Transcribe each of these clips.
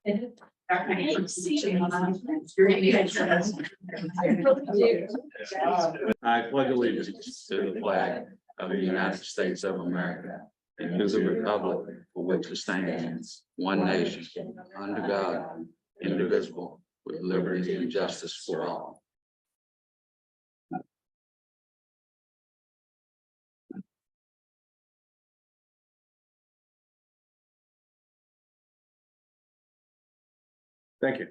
I pledge allegiance to the flag of the United States of America and to the republic for which it stands, one nation, under God, indivisible, with liberty and justice for all. Thank you.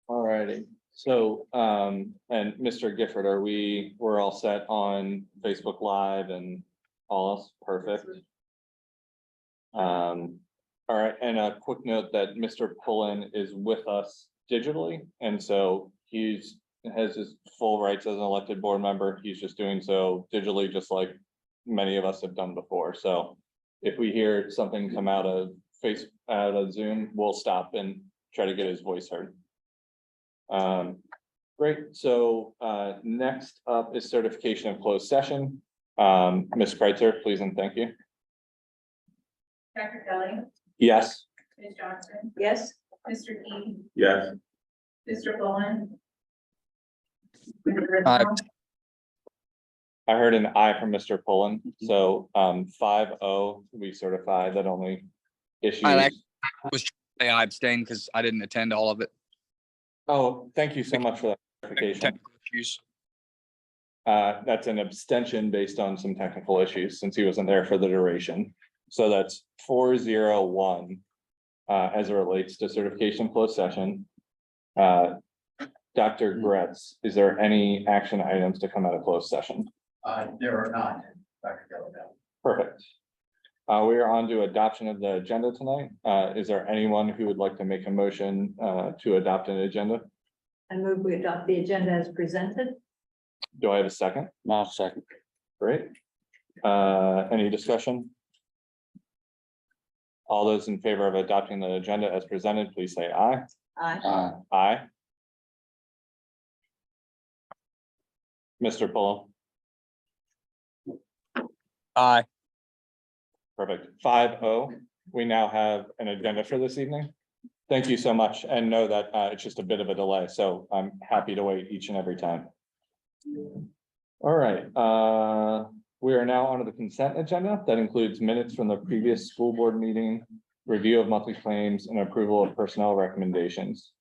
All righty, so, and Mr. Gifford, we're all set on Facebook Live and all else, perfect. All right, and a quick note that Mr. Pullen is with us digitally, and so has his full rights as an elected board member. He's just doing so digitally, just like many of us have done before. So if we hear something come out of Zoom, we'll stop and try to get his voice heard. Great. So next up is certification of closed session. Ms. Kreitzer, please and thank you. Dr. Kelly, Yes. Ms. Johnson, Yes. Mr. Key, Yes. Mr. Bowen. I heard an aye from Mr. Pullen, so 5-0, we certify that only issues. I abstained because I didn't attend all of it. Oh, thank you so much for that clarification. Technical issues. That's an abstention based on some technical issues since he wasn't there for the duration. So that's 4-0-1 as it relates to certification closed session. Dr. Gretz, is there any action items to come out of closed session? There are not, Dr. Kelly. Perfect. We are on to adoption of the agenda tonight. Is there anyone who would like to make a motion to adopt an agenda? I move we adopt the agenda as presented. Do I have a second? No, second. Great. Any discussion? All those in favor of adopting the agenda as presented, please say aye. Aye. Aye. Mr. Pullen, Aye. perfect. 5-0. We now have an agenda for this evening. Thank you so much, and know that it's just a bit of a delay, so I'm happy to wait each and every time. All right, we are now on to the consent agenda. That includes minutes from the previous school board meeting, review of monthly claims, and approval of personnel recommendations.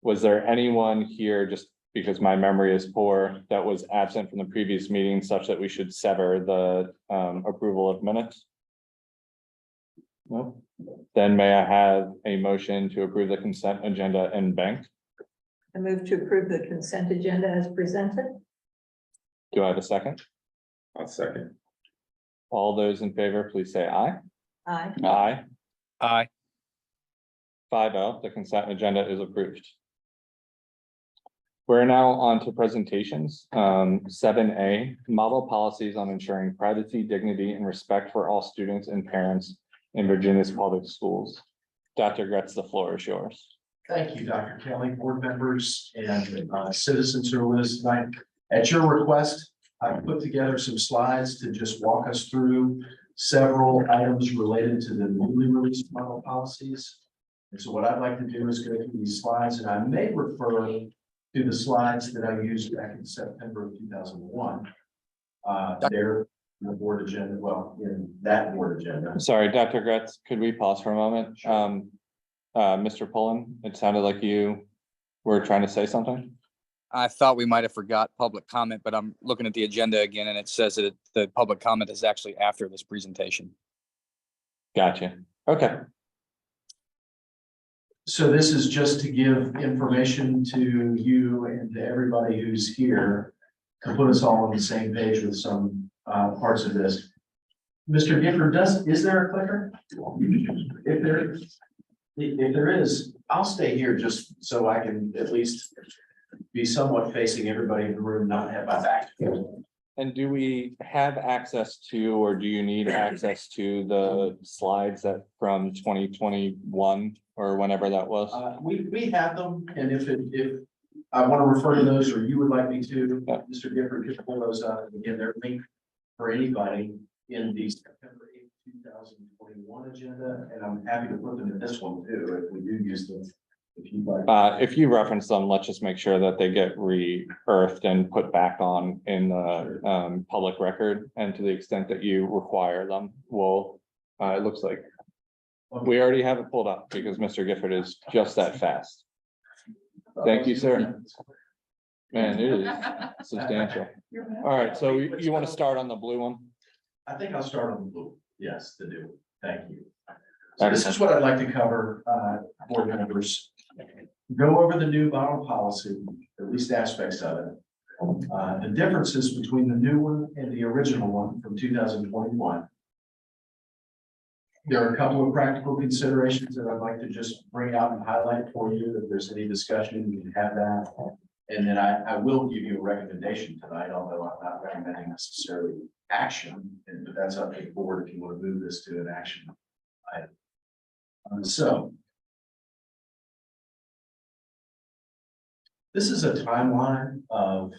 Was there anyone here, just because my memory is poor, that was absent from the previous meeting such that we should sever the approval of minutes? No. Then may I have a motion to approve the consent agenda and bank? I move to approve the consent agenda as presented. Do I have a second? I'll second. All those in favor, please say aye. Aye. Aye. Aye. 5-0, the consent agenda is approved. We're now on to presentations. 7A, model policies on ensuring privacy, dignity, and respect for all students and parents in Virginia's public schools. Dr. Gretz, the floor is yours. Thank you, Dr. Kelly, board members and citizens who are with us tonight. At your request, I put together some slides to just walk us through several items related to the newly released model policies. And so what I'd like to do is go through these slides, and I may refer to the slides that I used back in September of 2001. They're in the board agenda, well, in that board agenda. Sorry, Dr. Gretz, could we pause for a moment? Sure. Mr. Pullen, it sounded like you were trying to say something. I thought we might have forgot public comment, but I'm looking at the agenda again and it says that the public comment is actually after this presentation. Gotcha. Okay. So this is just to give information to you and to everybody who's here to put us all on the same page with some parts of this. Mr. Gifford, is there a clicker? If there is, I'll stay here just so I can at least be somewhat facing everybody in the room, not have my back. And do we have access to, or do you need access to the slides that from 2021 or whenever that was? We have them, and if I want to refer to those, or you would like me to, Yeah. Mr. Gifford, just pull those up, and again, they're linked for anybody in the September 8th, 2021 agenda, and I'm happy to put them in this one too, if we do use them. If you'd like. If you reference them, let's just make sure that they get re-earthed and put back on in the public record. And to the extent that you require them, well, it looks like we already have it pulled up because Mr. Gifford is just that fast. Thank you, sir. Man, it is substantial. All right, so you want to start on the blue one? I think I'll start on the blue. Yes, the new. Thank you. So this is what I'd like to cover, board members. Go over the new model policy, at least aspects of it. The differences between the new one and the original one from 2021. There are a couple of practical considerations that I'd like to just bring out and highlight for you. If there's any discussion, we can have that. And then I will give you a recommendation tonight, although I'm not recommending necessarily action, but that's up to the board if you want to move this to an action item. So this is a timeline of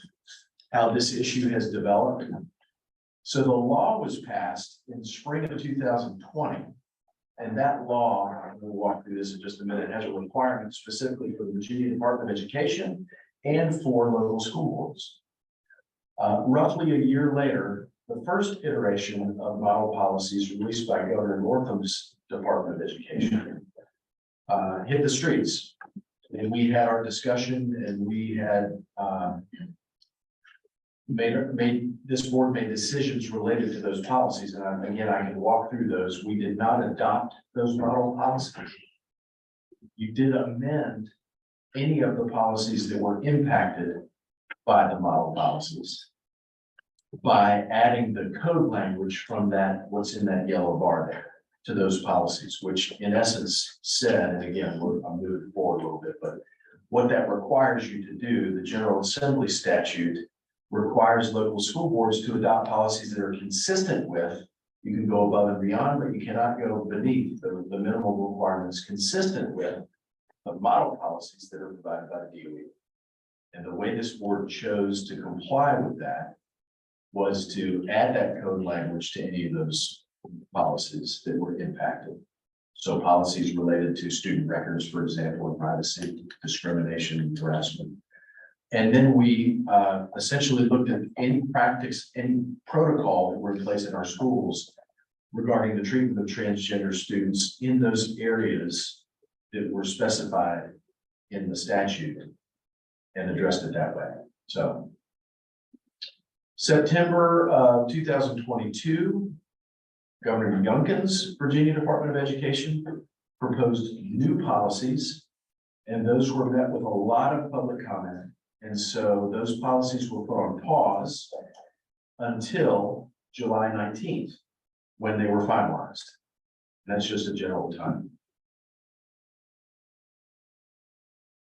how this issue has developed. So the law was passed in spring of 2020. And that law, we'll walk through this in just a minute, has a requirement specifically for the Virginia Department of Education and for local school boards. Roughly a year later, the first iteration of model policies released by Governor Northam's Department of Education hit the streets. And we had our discussion and we had this board made decisions related to those policies. And again, I can walk through those. We did not adopt those model policies. You did amend any of the policies that were impacted by the model policies by adding the code language from that, what's in that yellow bar there, to those policies, which in essence said, and again, I'm moving forward a little bit, but what that requires you to do, the General Assembly statute requires local school boards to adopt policies that are consistent with, you can go above and beyond, but you cannot go beneath the minimal requirements consistent with the model policies that are provided by the DOE. And the way this board chose to comply with that was to add that code language to any of those policies that were impacted. So policies related to student records, for example, and privacy, discrimination, and harassment. And then we essentially looked at any practice, any protocol that were in place in our schools regarding the treatment of transgender students in those areas that were specified in the statute and addressed it that way. So September of 2022, Governor Youngkin's Virginia Department of Education proposed new policies, and those were met with a lot of public comment. And so those policies were put on pause until July 19th, when they were finalized. That's just a general time.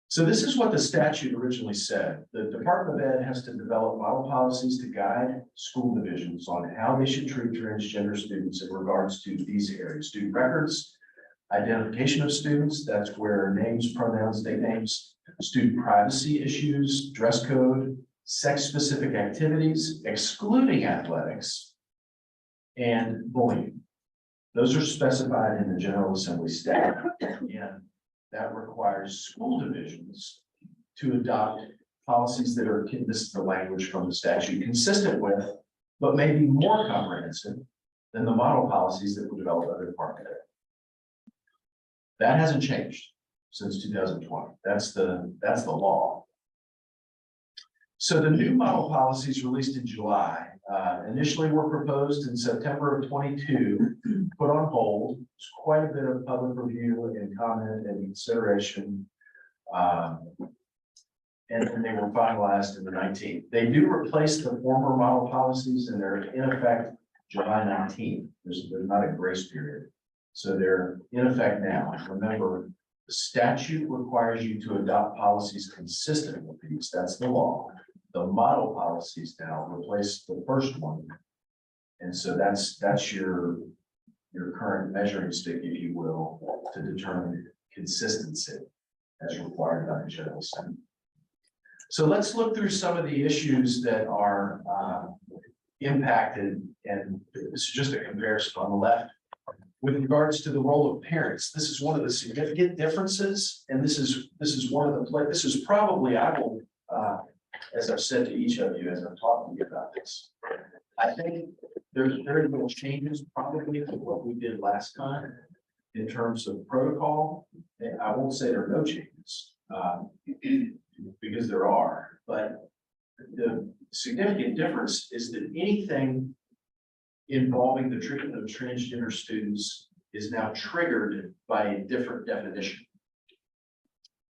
So this is what the statute originally said. The Department of Ed has to develop model policies to guide school divisions on how they should treat transgender students in regards to these areas: student records, identification of students, that's where names, pronouns, nicknames, student privacy issues, dress code, sex-specific activities, excluding athletics, and bullying. Those are specified in the General Assembly statute. Again, that requires school divisions to adopt policies that are, this is the language from the statute, consistent with, but maybe more comprehensive than the model policies that were developed by the Department of Ed. That hasn't changed since 2020. That's the law. So the new model policies released in July initially were proposed in September of 22, put on hold. There's quite a bit of public review and comment and consideration. And then they were finalized in the 19th. They do replace the former model policies, and they're in effect July 19th. There's not a grace period. So they're in effect now. Remember, the statute requires you to adopt policies consistent with these. That's the law. The model policies now replace the first one. And so that's your current measuring stick, if you will, to determine consistency as required by the General Assembly. So let's look through some of the issues that are impacted, and this is just a comparison on the left. With regards to the role of parents, this is one of the significant differences, and this is one of the, this is probably, I will, as I've said to each of you as I'm talking to you about this, I think there's very little changes probably to what we did last time in terms of protocol. And I won't say there are no changes, because there are, but the significant difference is that anything involving the treatment of transgender students is now triggered by a different definition.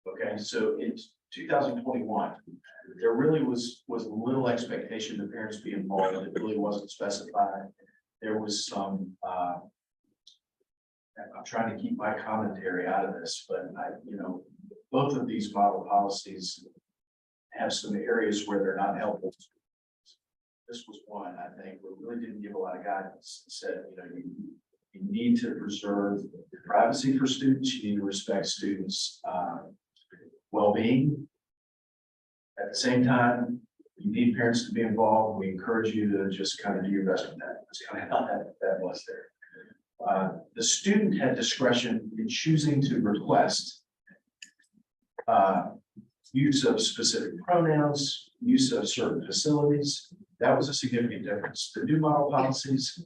Okay, so in 2021, there really was little expectation that parents be involved. It really wasn't specified. There was some, I'm trying to keep my commentary out of this, but both of these model policies have some areas where they're not helpful. This was one, I think, that really didn't give a lot of guidance. It said, you need to preserve privacy for students. You need to respect students' well-being. At the same time, you need parents to be involved. We encourage you to just kind of do your best with that. That's kind of how that was there. The student had discretion in choosing to request use of specific pronouns, use of certain facilities. That was a significant difference. The new model policies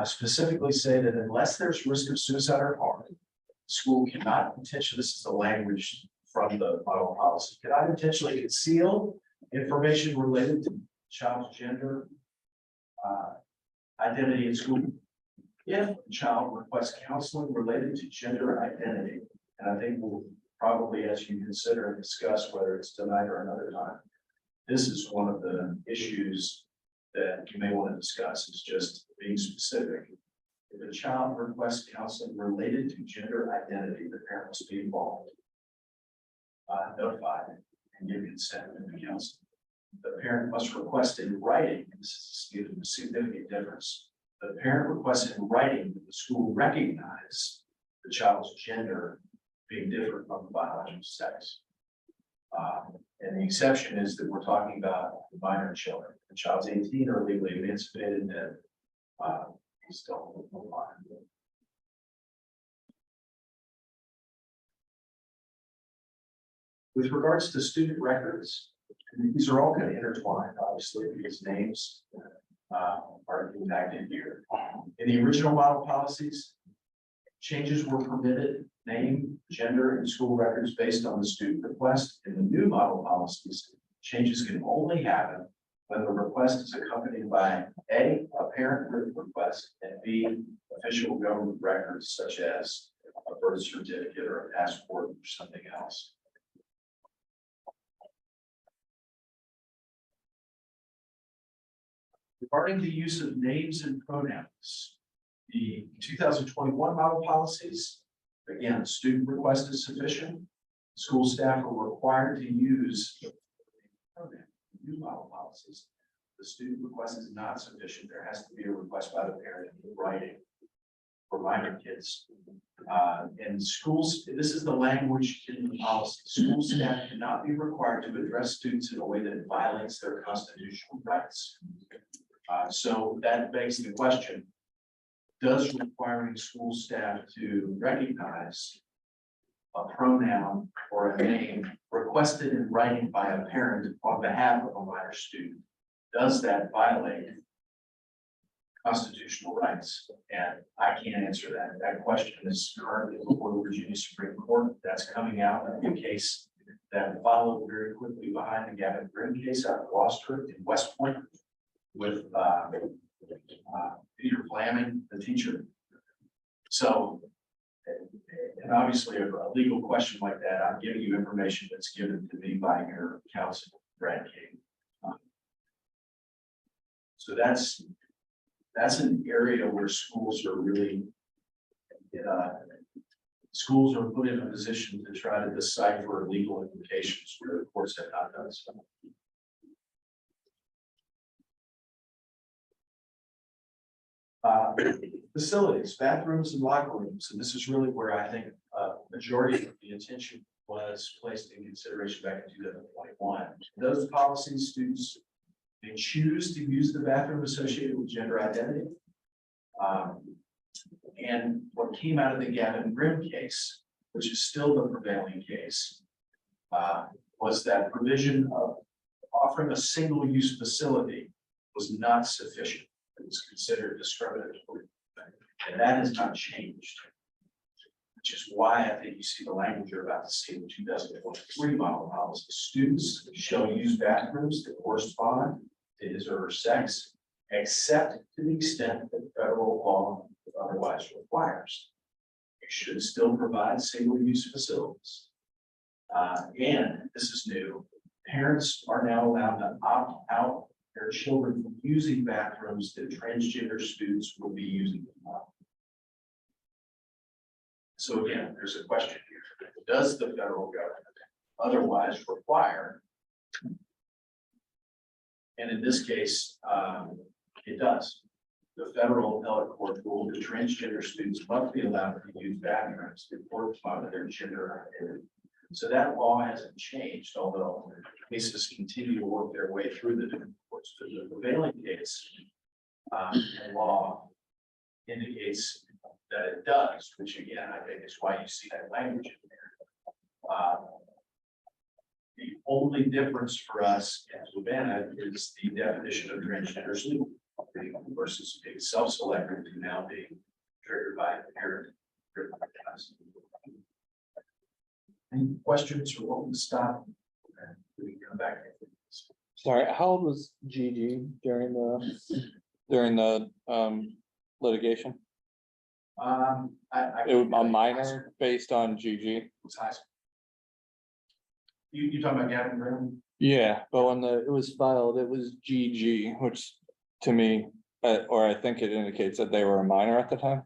specifically say that unless there's risk of suicide or harm, school cannot intentionally, this is the language from the model policy, cannot intentionally conceal information related to child's gender, identity in school. If the child requests counseling related to gender identity, and I think we'll probably, as you consider and discuss whether it's tonight or another time, this is one of the issues that you may want to discuss, is just being specific. If a child requests counseling related to gender identity, the parent must be involved, notified, and give consent to the counseling. The parent must request in writing, and this is a significant difference. The parent requests in writing that the school recognize the child's gender being different from the biological sex. And the exception is that we're talking about minor children. The child's 18 or legally emancipated, and he's still alive. With regards to student records, these are all kind of intertwined, obviously, because names are impacted here. In the original model policies, changes were permitted, name, gender, and school records based on the student request. In the new model policies, changes can only happen when the request is accompanied by A, a parent written request, and B, official government records such as a birth certificate or a passport or something else. Regarding the use of names and pronouns, the 2021 model policies, again, the student request is sufficient. School staff are required to use new model policies. The student request is not sufficient. There has to be a request by the parent in writing for minor kids. And schools, this is the language in the policy. School staff cannot be required to address students in a way that violates their constitutional rights. So that begs the question, does requiring school staff to recognize a pronoun or a name requested in writing by a parent on behalf of a minor student, does that violate constitutional rights? And I can't answer that. That question is currently before the Virginia Supreme Court. That's coming out in a case that followed very quickly behind the Gavin Grimm case out of Gloucester in West Point with Peter Flaming, the teacher. So, and obviously a legal question like that, I'm giving you information that's given to me by your counsel, Brad King. So that's an area where schools are really, schools are put in a position to try to decipher legal implications where the courts have not done so. Facilities, bathrooms and locker rooms, and this is really where I think majority of the attention was placed in consideration back in 2021. Those policies, students They choose to use the bathroom associated with gender identity. And what came out of the Gavin Grimm case, which is still the prevailing case, was that provision of offering a single-use facility was not sufficient. It was considered discriminatory. And that has not changed. Which is why I think you see the language you're about to see in the 2023 model policy. Students shall use bathrooms that correspond to his or her sex, except to the extent that federal law otherwise requires. It should still provide single-use facilities. And this is new. Parents are now allowed to opt out their children from using bathrooms that transgender students will be using. So again, there's a question here. Does the federal government otherwise require? And in this case, it does. The federal appellate court ruled that transgender students must be allowed to use bathrooms that correspond to their gender identity. So that law hasn't changed, although cases continue to work their way through the different courts. But the prevailing case, the law indicates that it does, which again, I think is why you see that language in there. The only difference for us at Savannah is the definition of transgender student versus being self-selected to now being triggered by a parent. Any questions or what would stop? We can come back. Sorry, how old was Gigi during the litigation? It was a minor based on Gigi. Was high school. You talking about Gavin Grimm? Yeah, but when it was filed, it was GG, which to me, or I think it indicates that they were a minor at the time.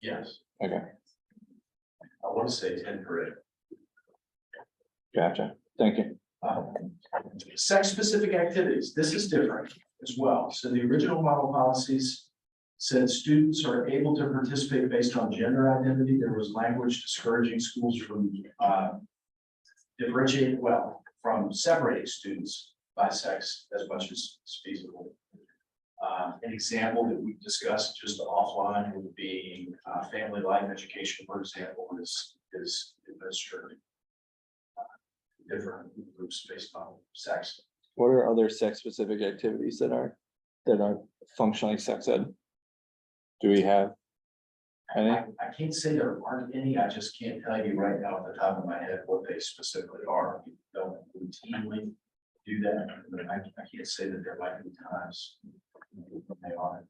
Yes. Okay, I want to say 10 grade. gotcha. Thank you. Sex-specific activities, this is different as well. So the original model policies said students are able to participate based on gender identity. There was language discouraging schools from from separating students by sex as much as feasible. An example that we've discussed just offline would be family life education, for example, is administered different groups based on sex. What are other sex specific activities that are functionally sex ed? Do we have any? I can't say there aren't any, I just can't tell you right now at the top of my head what they specifically are. We don't routinely do that, but I can't say that there might be times when they are.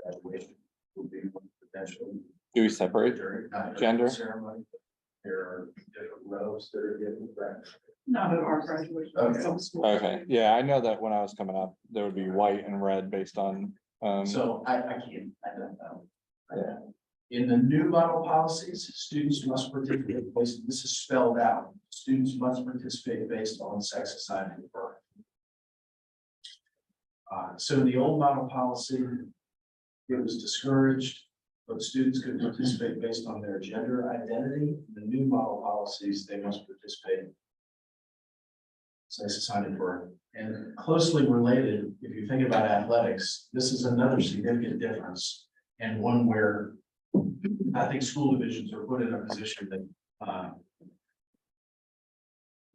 Graduation would be one potentially. Do we separate During gender? ceremony. There are different robes that are given. Not at our graduation. Okay. Some schools. Okay, yeah, I know that when I was coming up, there would be white and red based on, So I don't know. In the new model policies, students must participate, this is spelled out, students must participate based on sex assigned at birth. So in the old model policy, it was discouraged, but students could participate based on their gender identity. The new model policies, they must participate sex assigned at birth. And closely related, if you think about athletics, this is another significant difference, and one where I think school divisions are put in a position that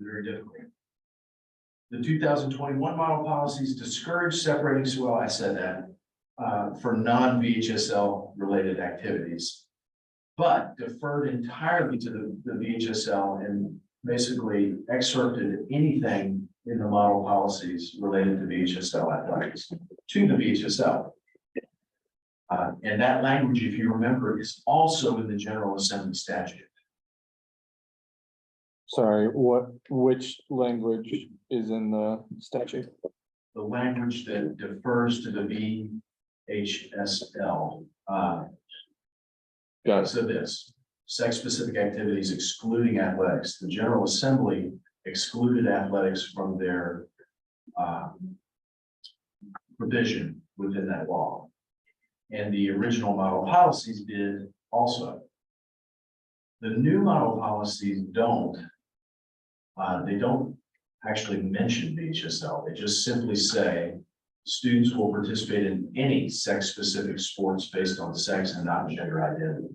very difficult. The 2021 model policies discourage separating, so well, I said that, for non-VHSL related activities, but deferred entirely to the VHSL and basically excerpted anything in the model policies related to VHSL athletics to the VHSL. And that language, if you remember, is also in the General Assembly statute. sorry, which language is in the statute? The language that defers to the VHSL. Got it. So this, sex-specific activities excluding athletics. The General Assembly excluded athletics from their provision within that law. And the original model policies did also. The new model policies don't. They don't actually mention VHSL. They just simply say students will participate in any sex-specific sports based on sex and not gender identity.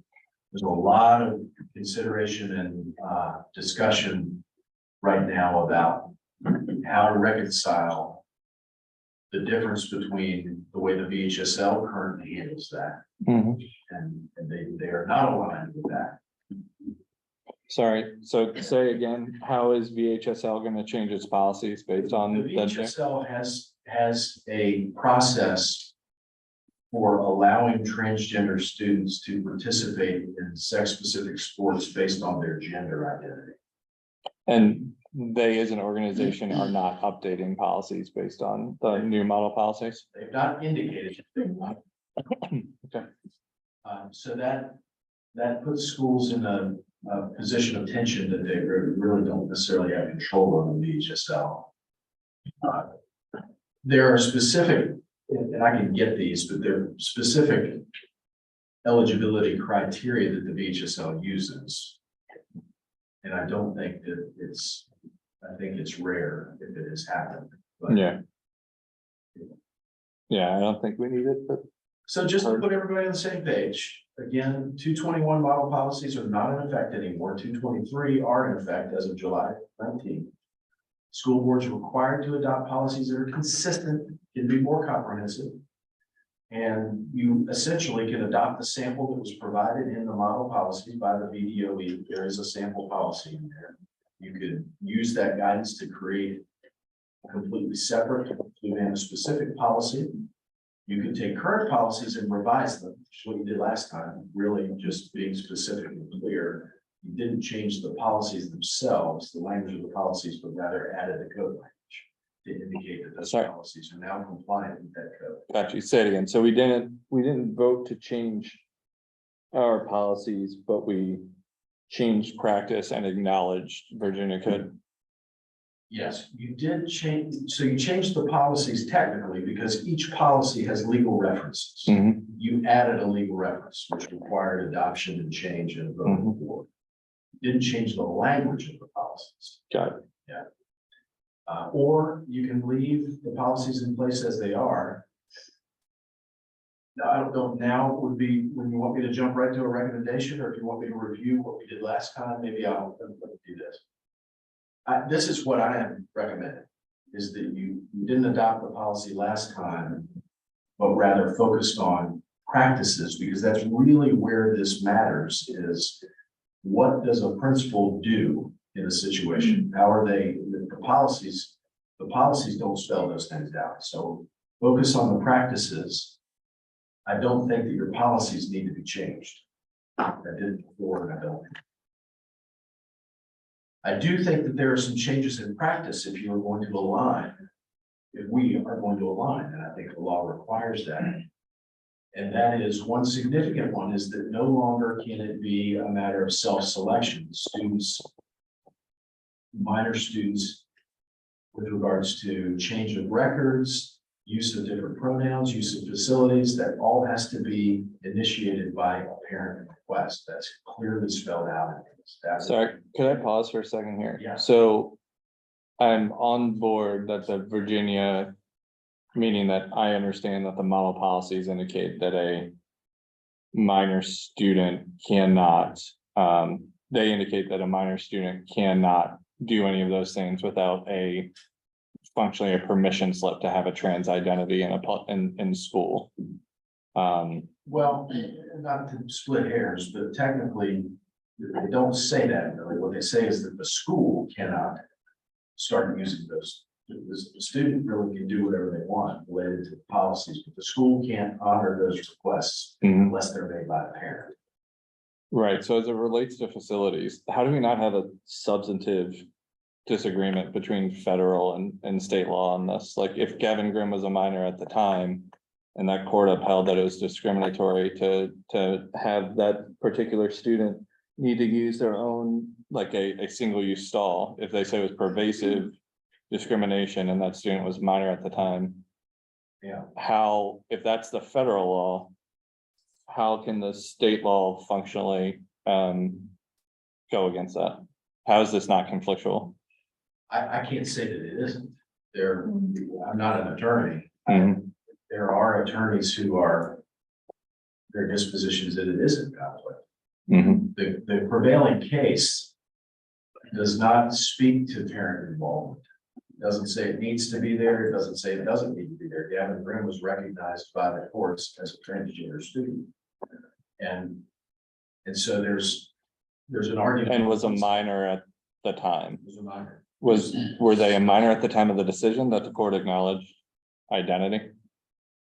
There's a lot of consideration and discussion right now about how to reconcile the difference between the way the VHSL currently handles that, and they are not aligned with that. Sorry, so say again, how is VHSL gonna change its policies based on The the? VHSL has a process for allowing transgender students to participate in sex-specific sports based on their gender identity. And they, as an organization, are not updating policies based on the new model policies? They've not indicated that they want. Okay. So that puts schools in a position of tension that they really don't necessarily have control over the VHSL. There are specific, and I can get these, but there are specific eligibility criteria that the VHSL uses. And I don't think that I think it's rare if it has happened. But Yeah. Yeah, I don't think we need it, but so just to put everybody on the same page, again, 221 model policies are not in effect anymore. 223 are in effect as of July 19th. School boards are required to adopt policies that are consistent, can be more comprehensive. And you essentially can adopt the sample that was provided in the model policy by the VDOE. There is a sample policy in there. You could use that guidance to create a completely separate, specific policy. You can take current policies and revise them, which is what you did last time, really just being specific and clear. You didn't change the policies themselves, the language of the policies, but rather added the code language to indicate that those Sorry. policies are now compliant with that code. got you, say it again. So we didn't vote to change our policies, but we changed practice and acknowledged Virginia could. Yes, you did change, so you changed the policies technically because each policy has legal references. You added a legal reference, which required adoption and change and vote of the board. You didn't change the language of the policies. Got it. Or you can leave the policies in place as they are. Now, I don't know, now would be when you want me to jump right to a recommendation, or if you want me to review what we did last time, maybe I'll do this. This is what I am recommending, is that you didn't adopt the policy last time, but rather focused on practices, because that's really where this matters, is what does a principal do in a situation? How are they, the policies don't spell those things out. So focus on the practices. I don't think that your policies need to be changed. I did before, and I don't. I do think that there are some changes in practice if you are going to align. If we are going to align, and I think the law requires that. And that is one significant one, is that no longer can it be a matter of self-selection. Students, minor students, with regards to change of records, use of different pronouns, use of facilities, that all has to be initiated by a parent request. That's clearly spelled out in the statute. Sorry, could I pause for a second here? Yeah. So I'm on board that the Virginia, meaning that I understand that the model policies indicate that a minor student cannot, they indicate that a minor student cannot do any of those things without functionally a permission slip to have a trans identity in school. Well, not to split hairs, but technically, they don't say that. Really. What they say is that the school cannot start using those. The student really can do whatever they want related to the policies, but the school can't honor those requests unless they're made by the parent. Right, so as it relates to facilities, how do we not have a substantive disagreement between federal and state law on this? Like, if Gavin Grimm was a minor at the time and that court upheld that it was discriminatory to have that particular student need to use their own, like a single-use stall, if they say it was pervasive discrimination and that student was minor at the time, Yeah. how, if that's the federal law, how can the state law functionally go against that? How is this not conflictual? I can't say that it isn't. There, I'm not an attorney. Mhm. There are attorneys who are, their dispositions that it isn't conflict. Mhm. The prevailing case does not speak to parent involvement. It doesn't say it needs to be there. It doesn't say it doesn't need to be there. Gavin Grimm was recognized by the courts as a transgender student. And so there's an argument. And was a minor at the time. Was a minor. Were they a minor at the time of the decision that the court acknowledged identity?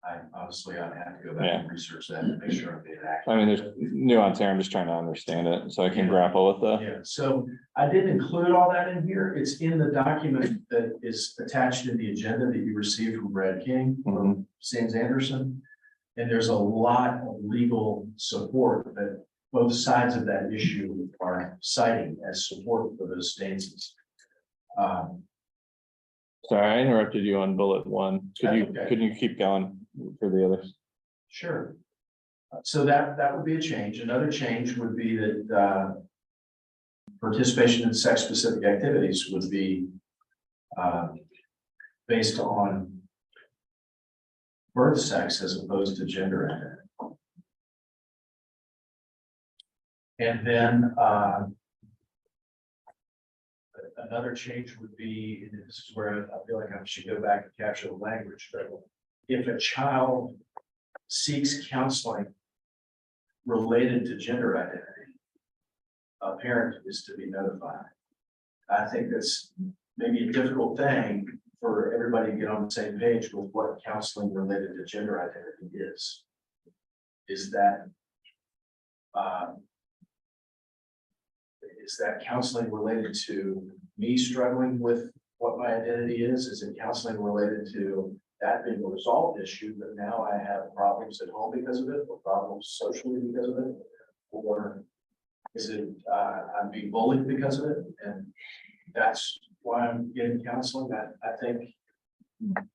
I'd have to go back and research that and make sure I'm being accurate. I mean, there's nuance here. I'm just trying to understand it so I can grapple with the. Yeah, so I didn't include all that in here. It's in the document that is attached in the agenda that you received from Brad King, from Sands Anderson. And there's a lot of legal support that both sides of that issue are citing as support for those stances. Sorry, I interrupted you on bullet one. Could you keep going for the others? Sure. So that would be a change. Another change would be that participation in sex-specific activities would be based on birth sex as opposed to gender identity. And then another change would be, and this is where I feel like I should go back and capture the language, but if a child seeks counseling related to gender identity, a parent is to be notified. I think that's maybe a difficult thing for everybody to get on the same page with what counseling related to gender identity is. Is that counseling related to me struggling with what my identity is? Is it counseling related to that being a resolved issue, but now I have problems at home because of it, or problems socially because of it? Or is it I'm being bullied because of it? And that's why I'm getting counseling. I think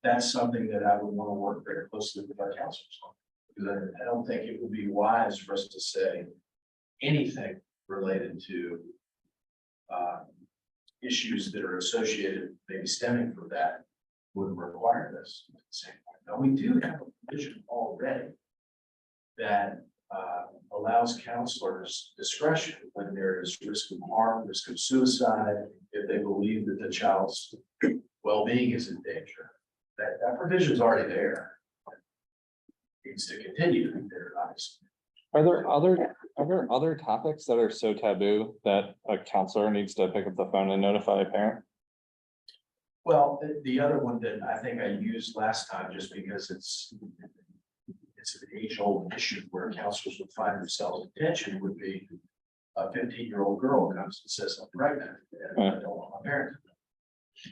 that's something that I would want to work very closely with our counselors on. Because I don't think it would be wise for us to say anything related to issues that are associated, maybe stemming from that, would require this. Now, we do have a provision already that allows counselors discretion when there is risk of harm, risk of suicide, if they believe that the child's well-being is in danger. That provision is already there. It needs to continue to be there, obviously. Are there other topics that are so taboo that a counselor needs to pick up the phone and notify a parent? Well, the other one that I think I used last time, just because it's an age-old issue where counselors would find themselves in tension, would be a 15-year-old girl comes and says, I'm pregnant, and I don't want my parent to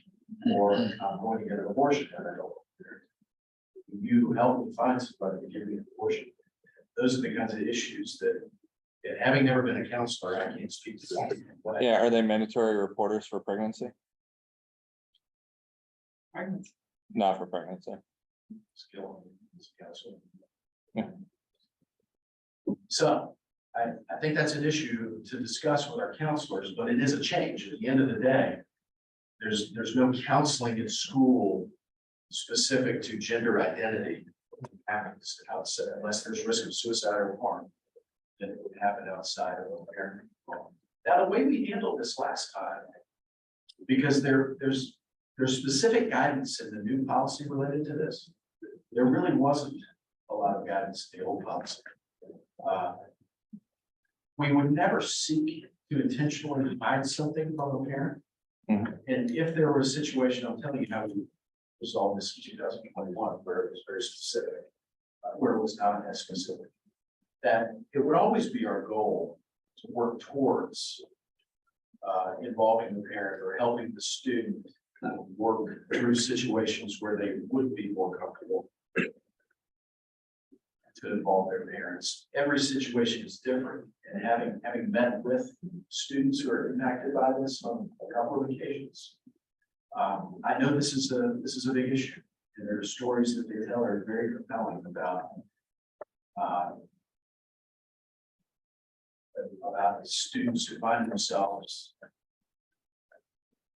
know. Or I'm going to get an abortion, and I don't want my parent to know. You help me find somebody to give me an abortion. Those are the kinds of issues that, and having never been a counselor, I can't speak to that. Yeah, are they mandatory reporters for pregnancy? Not for pregnancy. Skill as a counselor. Yeah. So I think that's an issue to discuss with our counselors, but it is a change. At the end of the day, there's no counseling in school specific to gender identity happens outside, unless there's risk of suicide or harm, then it would happen outside of a parent. Now, the way we handled this last time, because there's specific guidance in the new policy related to this. There really wasn't a lot of guidance in the old policy. We would never seek to intentionally hide something from a parent. Mhm. And if there were a situation, I'm telling you how we resolved this in 2021, where it was very specific, where it was not as specific, that it would always be our goal to work towards involving the parent or helping the student work through situations where they would be more comfortable to involve their parents. Every situation is different, and having met with students who are impacted by this on a couple of occasions, I know this is a big issue, and there are stories that they tell are very compelling about students who find themselves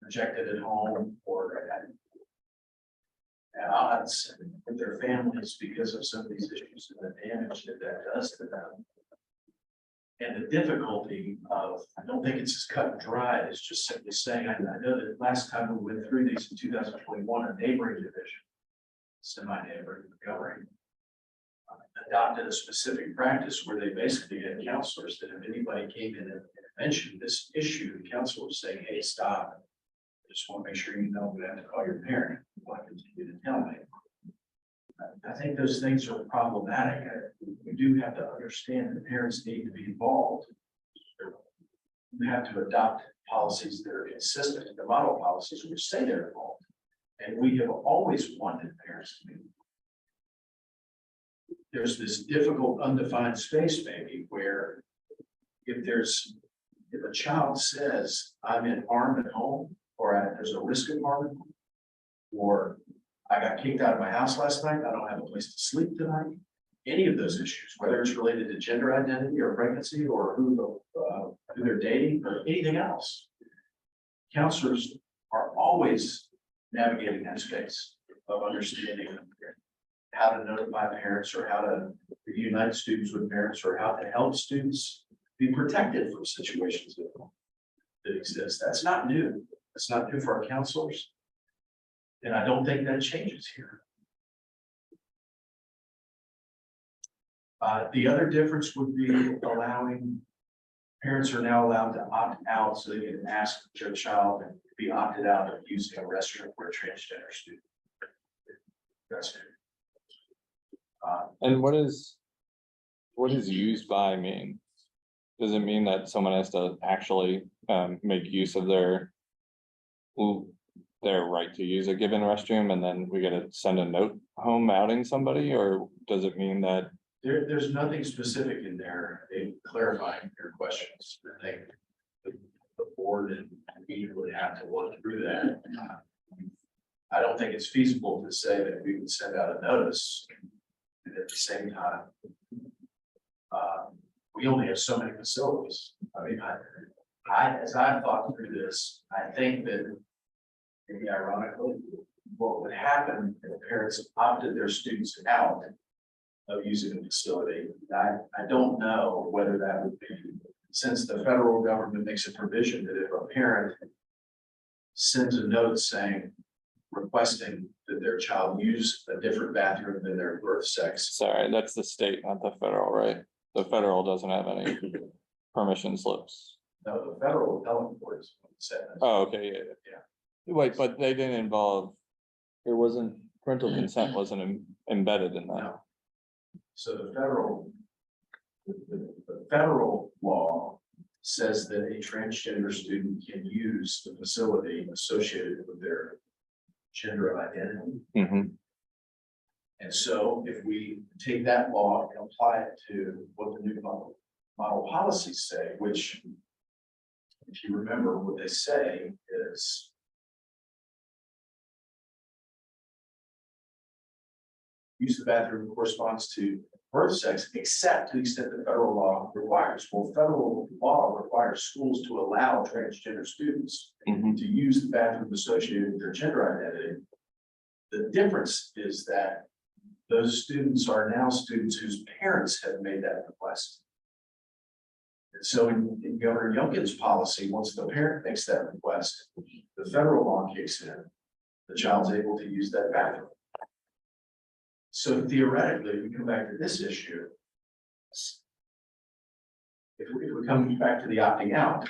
rejected at home or at odds with their families because of some of these issues and the damage that that does to them. And the difficulty of, I don't think it's as cut and dry as just simply saying, I know that last time we went through these in 2021, a neighboring division, semi-neighboring, governing, adopted a specific practice where they basically had counselors that if anybody came in and mentioned this issue, the counselor was saying, hey, stop. I just want to make sure you know, we have to call your parent. You want to continue to tell me. I think those things are problematic. We do have to understand that parents need to be involved. We have to adopt policies that are consistent. The model policies which say they're involved. And we have always wanted parents to be. There's this difficult undefined space maybe where if a child says, I'm in harm at home, or there's a risk of harm, or I got kicked out of my house last night, I don't have a place to sleep tonight. Any of those issues, whether it's related to gender identity or pregnancy or who they're dating or anything else. Counselors are always navigating that space of understanding how to notify parents or how to unite students with parents or how to help students be protected from situations that exist. That's not new. That's not new for our counselors. And I don't think that changes here. The other difference would be allowing, parents are now allowed to opt out so they can ask their child and be opted out of using a restroom for a transgender student. That's it. And what does used by mean? Does it mean that someone has to actually make use of their right to use a given restroom and then we gotta send a note home outing somebody, or does it mean that? There's nothing specific in there in clarifying your questions. I think the board and we really have to work through that. I don't think it's feasible to say that we would send out a notice and at the same time. We only have so many facilities. I mean, as I've thought through this, I think that maybe ironically, what would happen if parents opted their students out of using a facility? I don't know whether that would be, since the federal government makes a provision that if a parent sends a note saying, requesting that their child use a different bathroom than their birth sex. Sorry, that's the state, not the federal, right? The federal doesn't have any permission slips. No, the federal appellate court is said. Oh, okay, yeah. Yeah. Wait, but they didn't involve, there wasn't, parental consent wasn't embedded in that. No. So the federal law says that a transgender student can use the facility associated with their gender identity. Mhm. And so if we take that law and apply it to what the new model policies say, which if you remember what they say is use the bathroom corresponds to birth sex, except to the extent that federal law requires. Well, federal law requires schools to allow transgender students Mhm. to use the bathroom associated with their gender identity. The difference is that those students are now students whose parents have made that request. And so in Governor Youngkin's policy, once the parent makes that request, the federal law kicks in. The child's able to use that bathroom. So theoretically, we come back to this issue. If we come back to the opting out,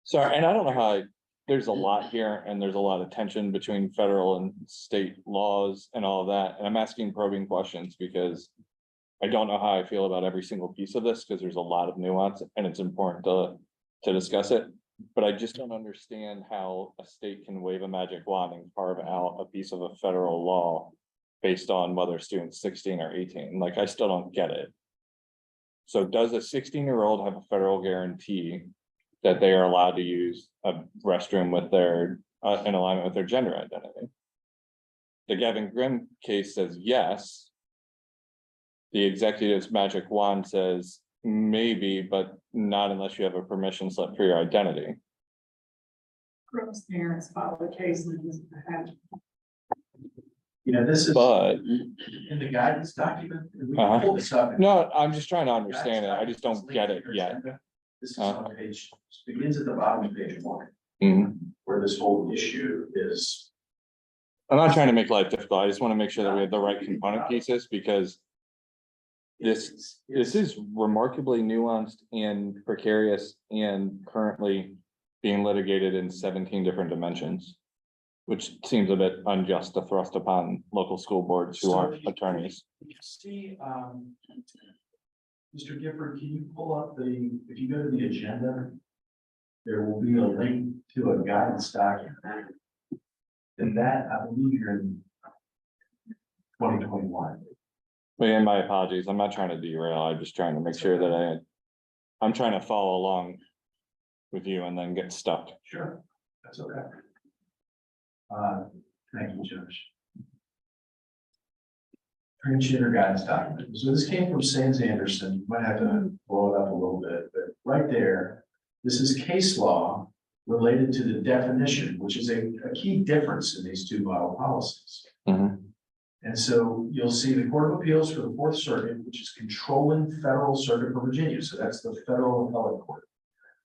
Sorry, and I don't know how, there's a lot here and there's a lot of tension between federal and state laws and all of that. And I'm asking probing questions because I don't know how I feel about every single piece of this because there's a lot of nuance and it's important to discuss it. But I just don't understand how a state can wave a magic wand and carve out a piece of a federal law based on whether a student's 16 or 18. Like, I still don't get it. So does a 16-year-old have a federal guarantee that they are allowed to use a restroom with their, in alignment with their gender identity? The Gavin Grimm case says yes. The executive's magic wand says maybe, but not unless you have a permission slip for your identity. Girls' parents file a case and You know, this is but, in the guidance document. We Uh-huh. can pull this up. no, I'm just trying to understand it. I just don't get it yet. This is on page, begins at the bottom of page 1, Mhm. where this whole issue is. I'm not trying to make life difficult. I just want to make sure that we have the right component pieces because this is remarkably nuanced and precarious and currently being litigated in 17 different dimensions, which seems a bit unjust to thrust upon local school boards who aren't attorneys. See, Mr. Gifford, can you pull up if you go to the agenda, there will be a link to a guidance document. And that, I believe you're in 2021. And my apologies. I'm not trying to derail. I'm just trying to make sure that I'm trying to follow along with you and then get stuck. Sure, that's okay. Thank you, Judge. Transgender guidance document. So this came from Sands Anderson. Might have to blow it up a little bit, but right there, this is case law related to the definition, which is a key difference in these two model policies. Mhm. And so you'll see the Court of Appeals for the Fourth Circuit, which is controlling federal circuit for Virginia. So that's the federal appellate court.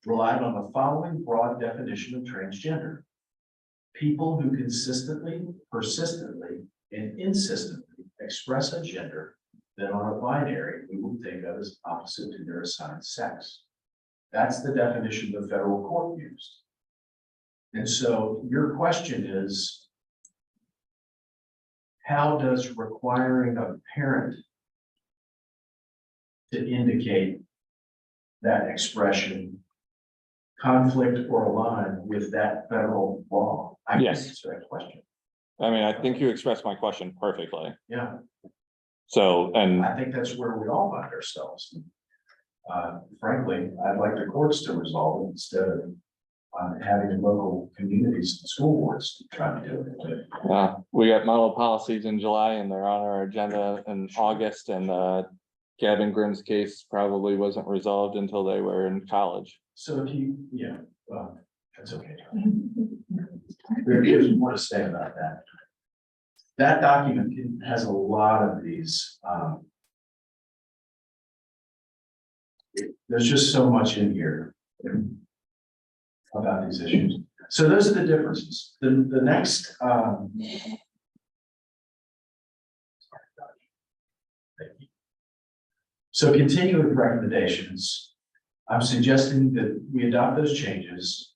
Relied on the following broad definition of transgender. People who consistently, persistently, and insistently express a gender that on a binary we would think of as opposite to their assigned sex. That's the definition the federal court used. And so your question is, how does requiring a parent to indicate that expression conflict or align with that federal law? I can Yes. answer that question. I mean, I think you expressed my question perfectly. Yeah, So, and I think that's where we all find ourselves. Frankly, I'd like the courts to resolve it instead of having local communities and school boards try to do it. we got model policies in July and they're on our agenda in August and Gavin Grimm's case probably wasn't resolved until they were in college. So if you, yeah, well, that's okay. There's more to say about that. That document has a lot of these. There's just so much in here about these issues. So those are the differences. The next. So continue with recommendations. I'm suggesting that we adopt those changes.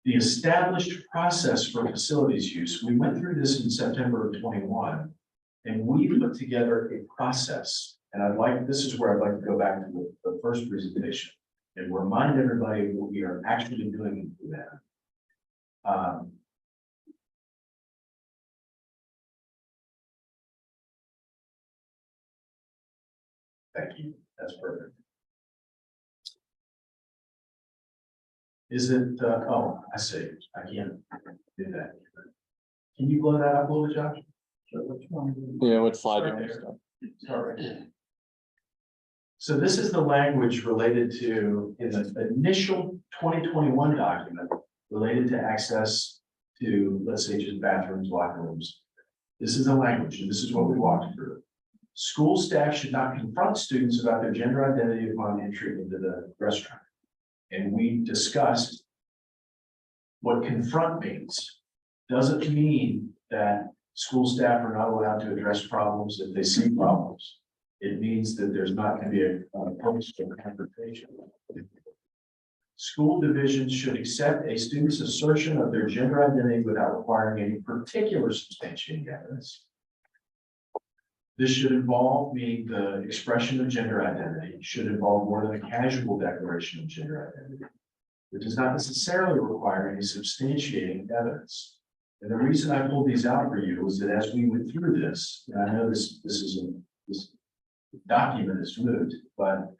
The established process for facilities use, we went through this in September of 21, and we put together a process. And this is where I'd like to go back to the first presentation and remind everybody what we are actually doing in that. Thank you. That's perfect. Is it, oh, I see. I can't do that. Can you blow that up a little bit, Josh? Yeah, what slide you Start want to there. start? Sorry. So this is the language related to, in the initial 2021 document, related to access to, let's say, just bathrooms, locker rooms. This is the language, and this is what we walked through. School staff should not confront students about their gender identity upon entry into the restaurant. And we discussed what confront means. Doesn't mean that school staff are not allowed to address problems if they see problems. It means that there's not going to be a purposeful confrontation. School divisions should accept a student's assertion of their gender identity without requiring any particular substantiating evidence. This should involve, meaning the expression of gender identity should involve more than a casual declaration of gender identity. It does not necessarily require any substantiating evidence. And the reason I pulled these out for you is that as we went through this, and I know this document is moved, but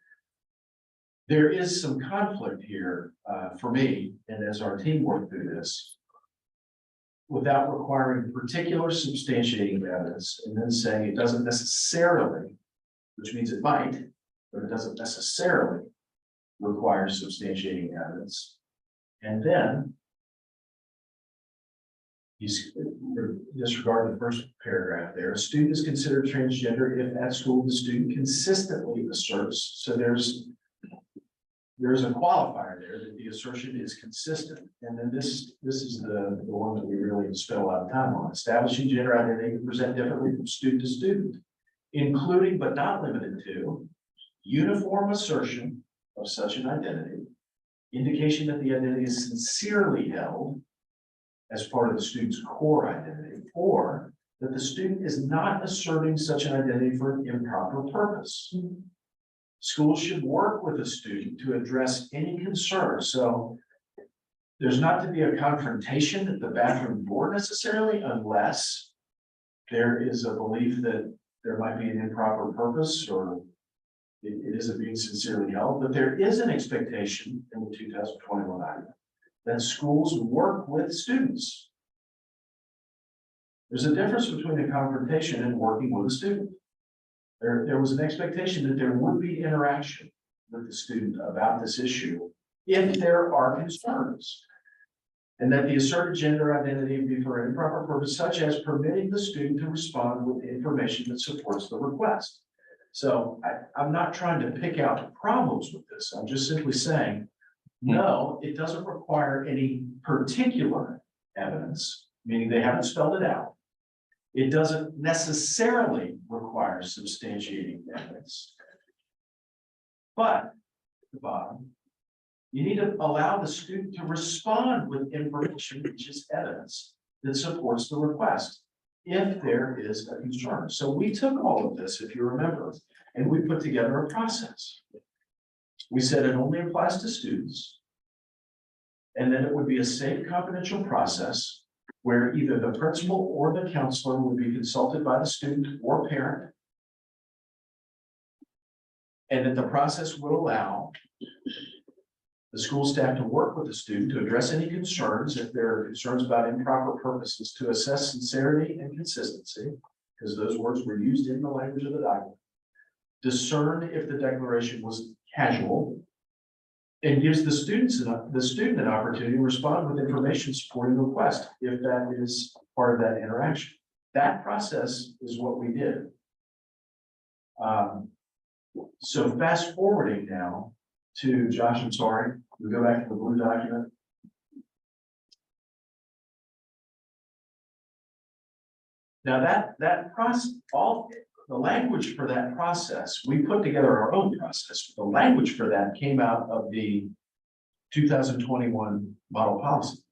there is some conflict here for me, and as our team worked through this, without requiring particular substantiating evidence, and then saying it doesn't necessarily, which means it might, but it doesn't necessarily require substantiating evidence. And then He's disregard the first paragraph there. A student is considered transgender if at school the student consistently asserts. So there's a qualifier there that the assertion is consistent. And then this is the one that we really spent a lot of time on. Establishing gender identity can present differently from student to student, including but not limited to uniform assertion of such an identity, indication that the identity is sincerely held as part of the student's core identity, or that the student is not asserting such an identity for an improper purpose. Schools should work with a student to address any concerns. So there's not to be a confrontation at the bathroom door necessarily, unless there is a belief that there might be an improper purpose or it isn't being sincerely held. But there is an expectation in the 2021 Act that schools work with students. There's a difference between a confrontation and working with a student. There was an expectation that there would be interaction with the student about this issue if there are concerns. And that the asserted gender identity be for an improper purpose, such as permitting the student to respond with information that supports the request. So I'm not trying to pick out problems with this. I'm just simply saying, no, it doesn't require any particular evidence, meaning they haven't spelled it out. It doesn't necessarily require substantiating evidence. But at the bottom, you need to allow the student to respond with information which is evidence that supports the request if there is a concern. So we took all of this, if you remember, and we put together a process. We said it only applies to students, and then it would be a safe, confidential process where either the principal or the counselor would be consulted by the student or parent. And that the process would allow the school staff to work with the student to address any concerns, if there are concerns about improper purposes, to assess sincerity and consistency, because those words were used in the language of the document. Discern if the declaration was casual, and gives the student an opportunity to respond with information supporting the request, if that is part of that interaction. That process is what we did. So fast forwarding now to Josh, I'm sorry, we go back to the blue document. Now that process, all the language for that process, we put together our own process. The language for that came out of the 2021 model policy.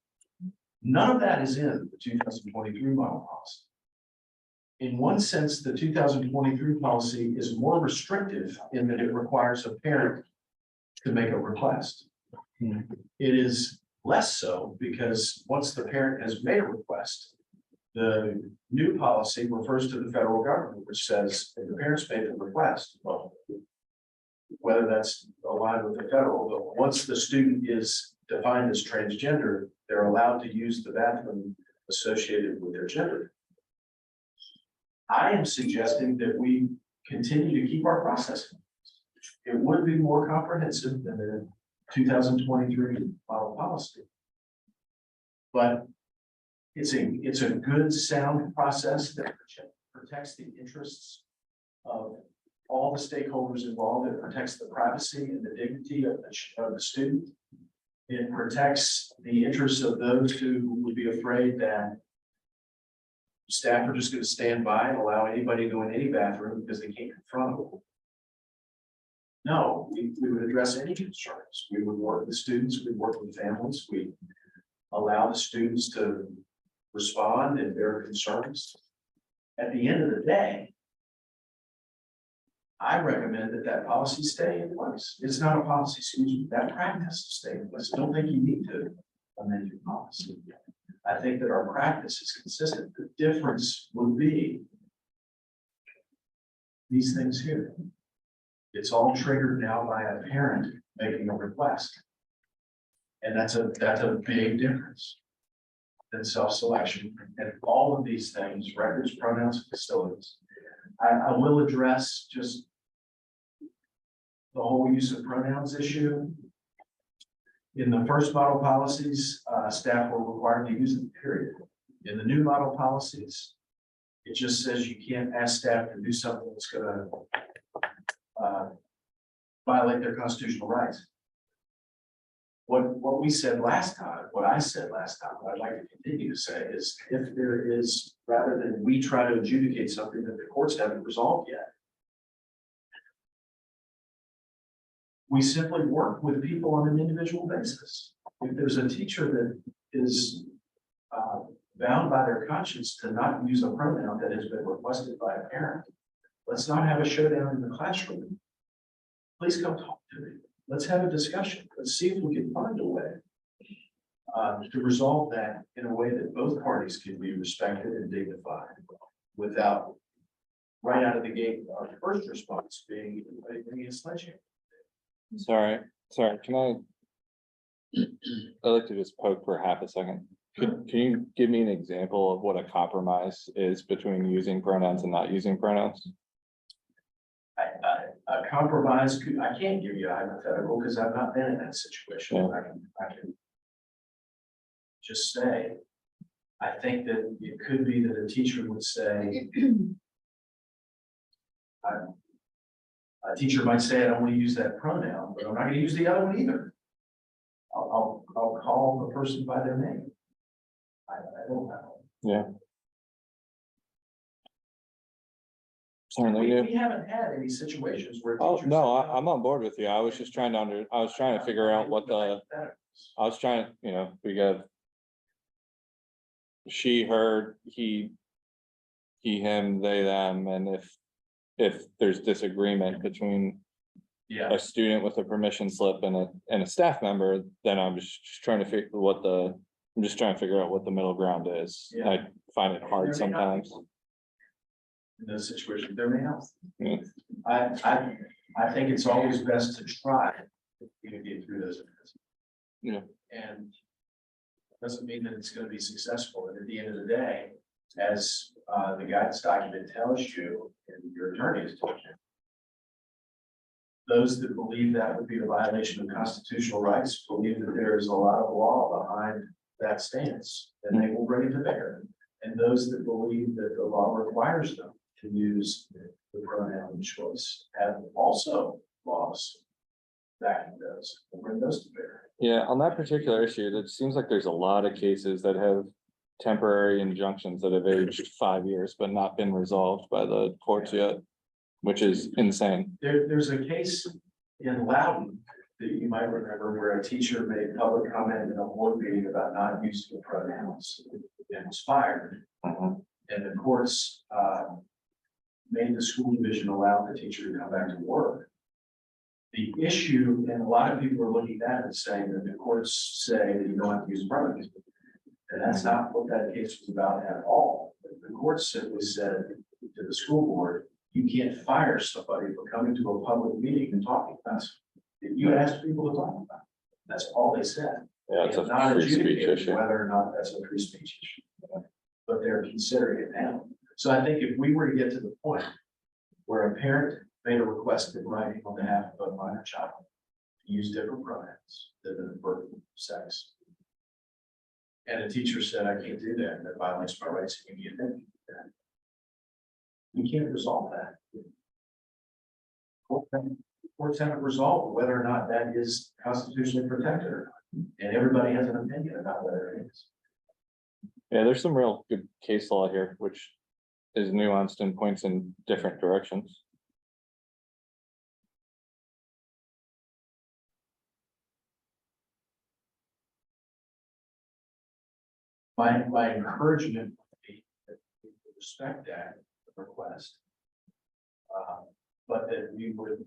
None of that is in the 2023 model policy. In one sense, the 2023 policy is more restrictive in that it requires a parent to make a request. It is less so because once the parent has made a request, the new policy refers to the federal government, which says if the parents made the request, well, whether that's aligned with the federal, but once the student is defined as transgender, they're allowed to use the bathroom associated with their gender. I am suggesting that we continue to keep our process. It would be more comprehensive than the 2023 model policy. But it's a good, sound process that protects the interests of all the stakeholders involved. It protects the privacy and the dignity of the student. It protects the interests of those who would be afraid that staff are just going to stand by and allow anybody to go in any bathroom because they can't confront them. No, we would address any concerns. We would work with students, we work with families, we allow the students to respond and their concerns. At the end of the day, I recommend that policy stay in place. It's not a policy, excuse me, that practice to stay in place. I don't think you need to amend your policy. I think that our practice is consistent. The difference would be these things here. It's all triggered now by a parent making a request. And that's a big difference than self-selection. And all of these things, records, pronouns, and facilities. I will address just the whole use of pronouns issue. In the first model policies, staff were required to use it, period. In the new model policies, it just says you can't ask staff to do something that's gonna violate their constitutional rights. What we said last time, what I said last time, what I'd like to continue to say is if there is, rather than we try to adjudicate something that the courts haven't resolved yet, we simply work with people on an individual basis. If there's a teacher that is bound by their conscience to not use a pronoun that has been requested by a parent, let's not have a showdown in the classroom. Please come talk to me. Let's have a discussion. Let's see if we can find a way to resolve that in a way that both parties can be respected and dignified without right out of the gate, our first response being a sledgehammer. Sorry, can I'd like to just poke for half a second. Can you give me an example of what a compromise is between using pronouns and not using pronouns? A compromise, I can't give you a hypothetical because I've not been in that situation. Yeah. I can just say, I think that it could be that a teacher would say, a teacher might say, I don't want to use that pronoun, but I'm not going to use the other one either. I'll call the person by their name. I don't know. Yeah. Certainly. We haven't had any situations where. Oh, teachers no, said, I'm on board with you. I was just trying to I was trying to figure out what the, I was trying, we got. She, her, he, him, they, them, and if there's disagreement between Yeah, a student with a permission slip and a staff member, then I'm just trying to figure I'm just trying to figure out what the middle ground is. Yeah. I find it hard There may not be sometimes. one. In those situations, there may not. Yeah. I think it's always best to try to get through those events. Yeah. And doesn't mean that it's gonna be successful, and at the end of the day, as the guidance document tells you, and your attorney has told you, those that believe that would be a violation of constitutional rights believe that there is a lot of law behind that stance, and they will bring it to bear. And those that believe that the law requires them to use the pronoun choice have also laws backing those, and bring those to bear. Yeah, on that particular issue, it seems like there's a lot of cases that have temporary injunctions that have aged 5 years, but not been resolved by the courts yet, which is insane. There's a case in Loudon that you might remember where a teacher made public comment in a board meeting about not using the pronouns and was fired. Mhm. And the courts made the school division allow the teacher to come back to work. The issue, and a lot of people are looking at it and saying that the courts say that you don't have to use pronouns. And that's not what that case was about at all. The court simply said to the school board, you can't fire somebody for coming to a public meeting and talking about something that you asked people to talk about. That's all they said. Yeah, it's They have not a free speech adjudicated issue. whether or not that's a free speech issue. But they're considering it now. So I think if we were to get to the point where a parent made a request in writing on behalf of a minor child to use different pronouns than the birth sex. And a teacher said, I can't do that, and that violates my rights, and you get it. We can't resolve that. Courts haven't resolved whether or not that is constitutionally protected or not. And everybody has an opinion about whether it is. Yeah, there's some real good case law here, which is nuanced and points in different directions. My encouragement would be that we would respect that request. But that we would,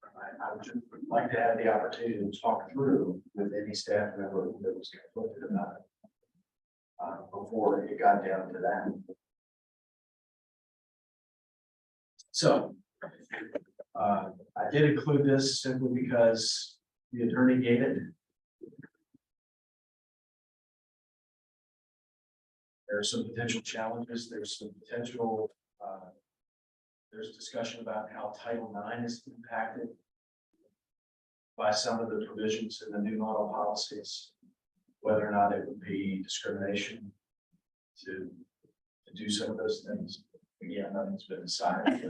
I would just like to have the opportunity to talk through with any staff member that was conflicted about it. Before it got down to that. So, I did include this simply because the attorney gave it. There are some potential challenges, there's some potential, there's discussion about how Title IX is impacted by some of the provisions in the new model policies, whether or not it would be discrimination to do some of those things. Again, nothing's been decided.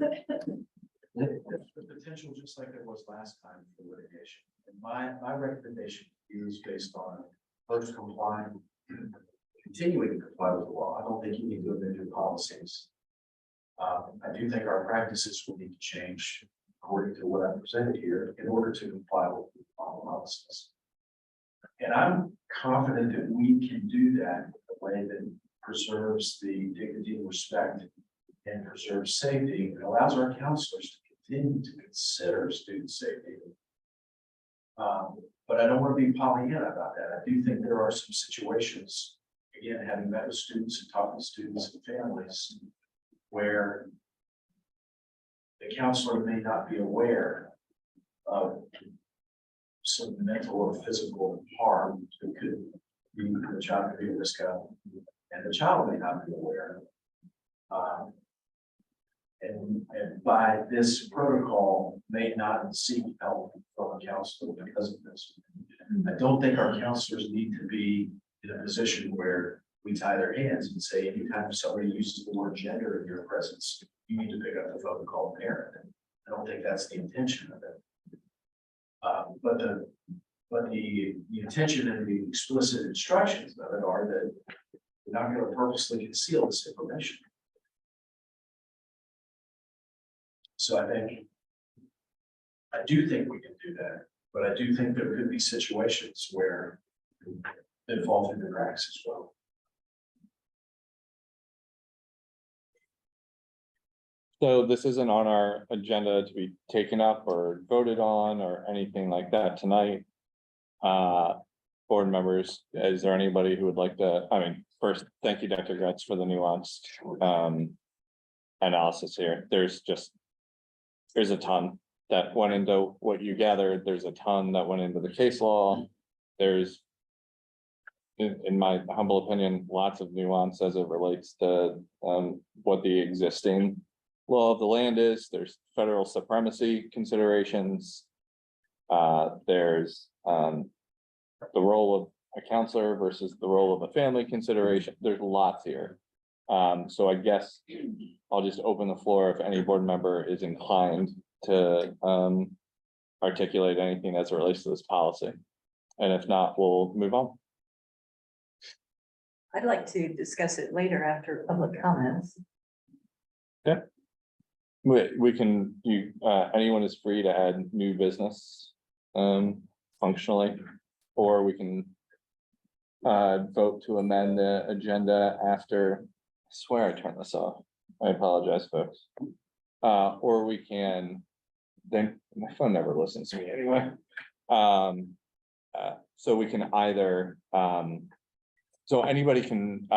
There's the potential, just like there was last time for litigation. And my recommendation is based on first complying, continuing to comply with the law. I don't think you need to amend your policies. I do think our practices will need to change according to what I presented here in order to comply with the policies. And I'm confident that we can do that in a way that preserves the dignity and respect and preserves safety and allows our counselors to continue to consider student safety. But I don't want to be Pollyanna about that. I do think there are some situations, again, having met with students and talking to students and families, where the counselor may not be aware of some mental or physical harm that could be the child could be at risk of, and the child may not be aware. And by this protocol may not seek help from a counselor because of this. I don't think our counselors need to be in a position where we tie their hands and say, anytime somebody uses the word gender in your presence, you need to pick up the phone and call a parent. I don't think that's the intention of it. But the intention and the explicit instructions of it are that we're not going to purposely conceal this information. So I do think we can do that, but I do think there could be situations where they fall through the cracks as well. So this isn't on our agenda to be taken up or voted on or anything like that tonight. Board members, is there anybody who would like to, first, thank you, Dr. Gretz, for the nuanced analysis here. There's a ton that went into what you gathered. There's a ton that went into the case law. There's, in my humble opinion, lots of nuance as it relates to what the existing law of the land is. There's federal supremacy considerations. There's the role of a counselor versus the role of a family consideration. There's lots here. So I guess I'll just open the floor if any board member is inclined to articulate anything as it relates to this policy. And if not, we'll move on. I'd like to discuss it later after public comments. We can, anyone is free to add new business functionally, or we can vote to amend the agenda after. I swear I turned this off. I apologize, folks. Or we can, then my phone never listens to me anyway. So we can either, so anybody can